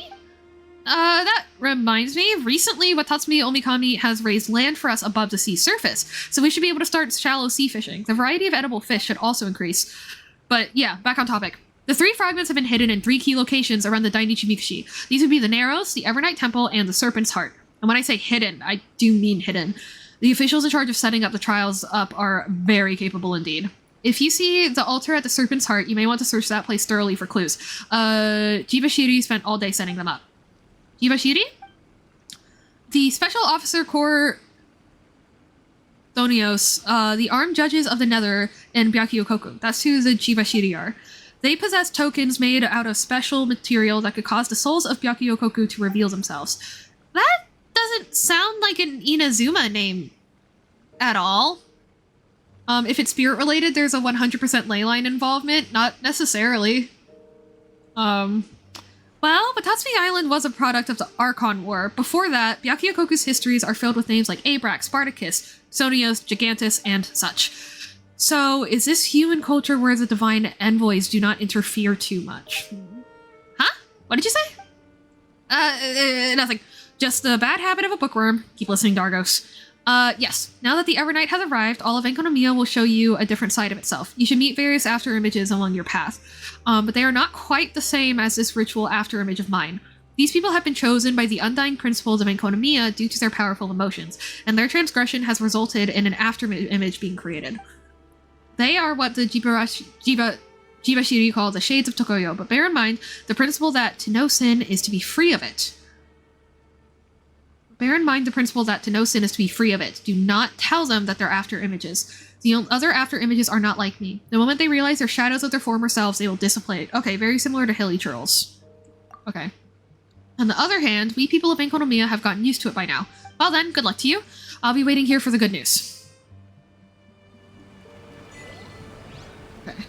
That reminds me, recently Watatsumi Omikami has raised land for us above the sea surface, so we should be able to start shallow sea fishing. The variety of edible fish should also increase. But yeah, back on topic. The 3 fragments have been hidden in 3 key locations around the Dainichi Mikoshi. These would be the Narrows, the Evernight Temple, and the Serpent's Heart. And when I say hidden, I do mean hidden. The officials in charge of setting up the trials are very capable indeed. If you see the altar at the Serpent's Heart, you may want to search that place thoroughly for clues. Jibashiri spent all day setting them up. Jibashiri? The Special Officer Corps Donios, the armed judges of the Nether in Byakuyo Koku. That's who the Jibashiri are. They possess tokens made out of special material that could cause the souls of Byakuyo Koku to reveal themselves. That doesn't sound like an Inazuma name at all. If it's spirit related, there's a 100% ley line involvement. Not necessarily. Well, Watatsumi Island was a product of the Archon War. Before that, Byakuyo Koku's histories are filled with names like Abrax, Spartacus, Xonios, Gigantus, and such. So, is this human culture where the divine envoys do not interfere too much? Huh? What did you say? Nothing. Just the bad habit of a bookworm. Keep listening, Dargos. Yes. Now that the Evernight has arrived, all of Enkonomiya will show you a different side of itself. You should meet various after images along your path. But they are not quite the same as this ritual after image of mine. These people have been chosen by the undying principles of Enkonomiya due to their powerful emotions, and their transgression has resulted in an after-image being created. They are what the Jibashiri call the shades of Tokoyo, but bear in mind the principle that to know sin is to be free of it. Bear in mind the principle that to know sin is to be free of it. Do not tell them that they're after images. The other after images are not like me. The moment they realize they're shadows of their former selves, they will dissipate. Okay, very similar to hilly churls. Okay. On the other hand, we people of Enkonomiya have gotten used to it by now. Well then, good luck to you. I'll be waiting here for the good news. Okay.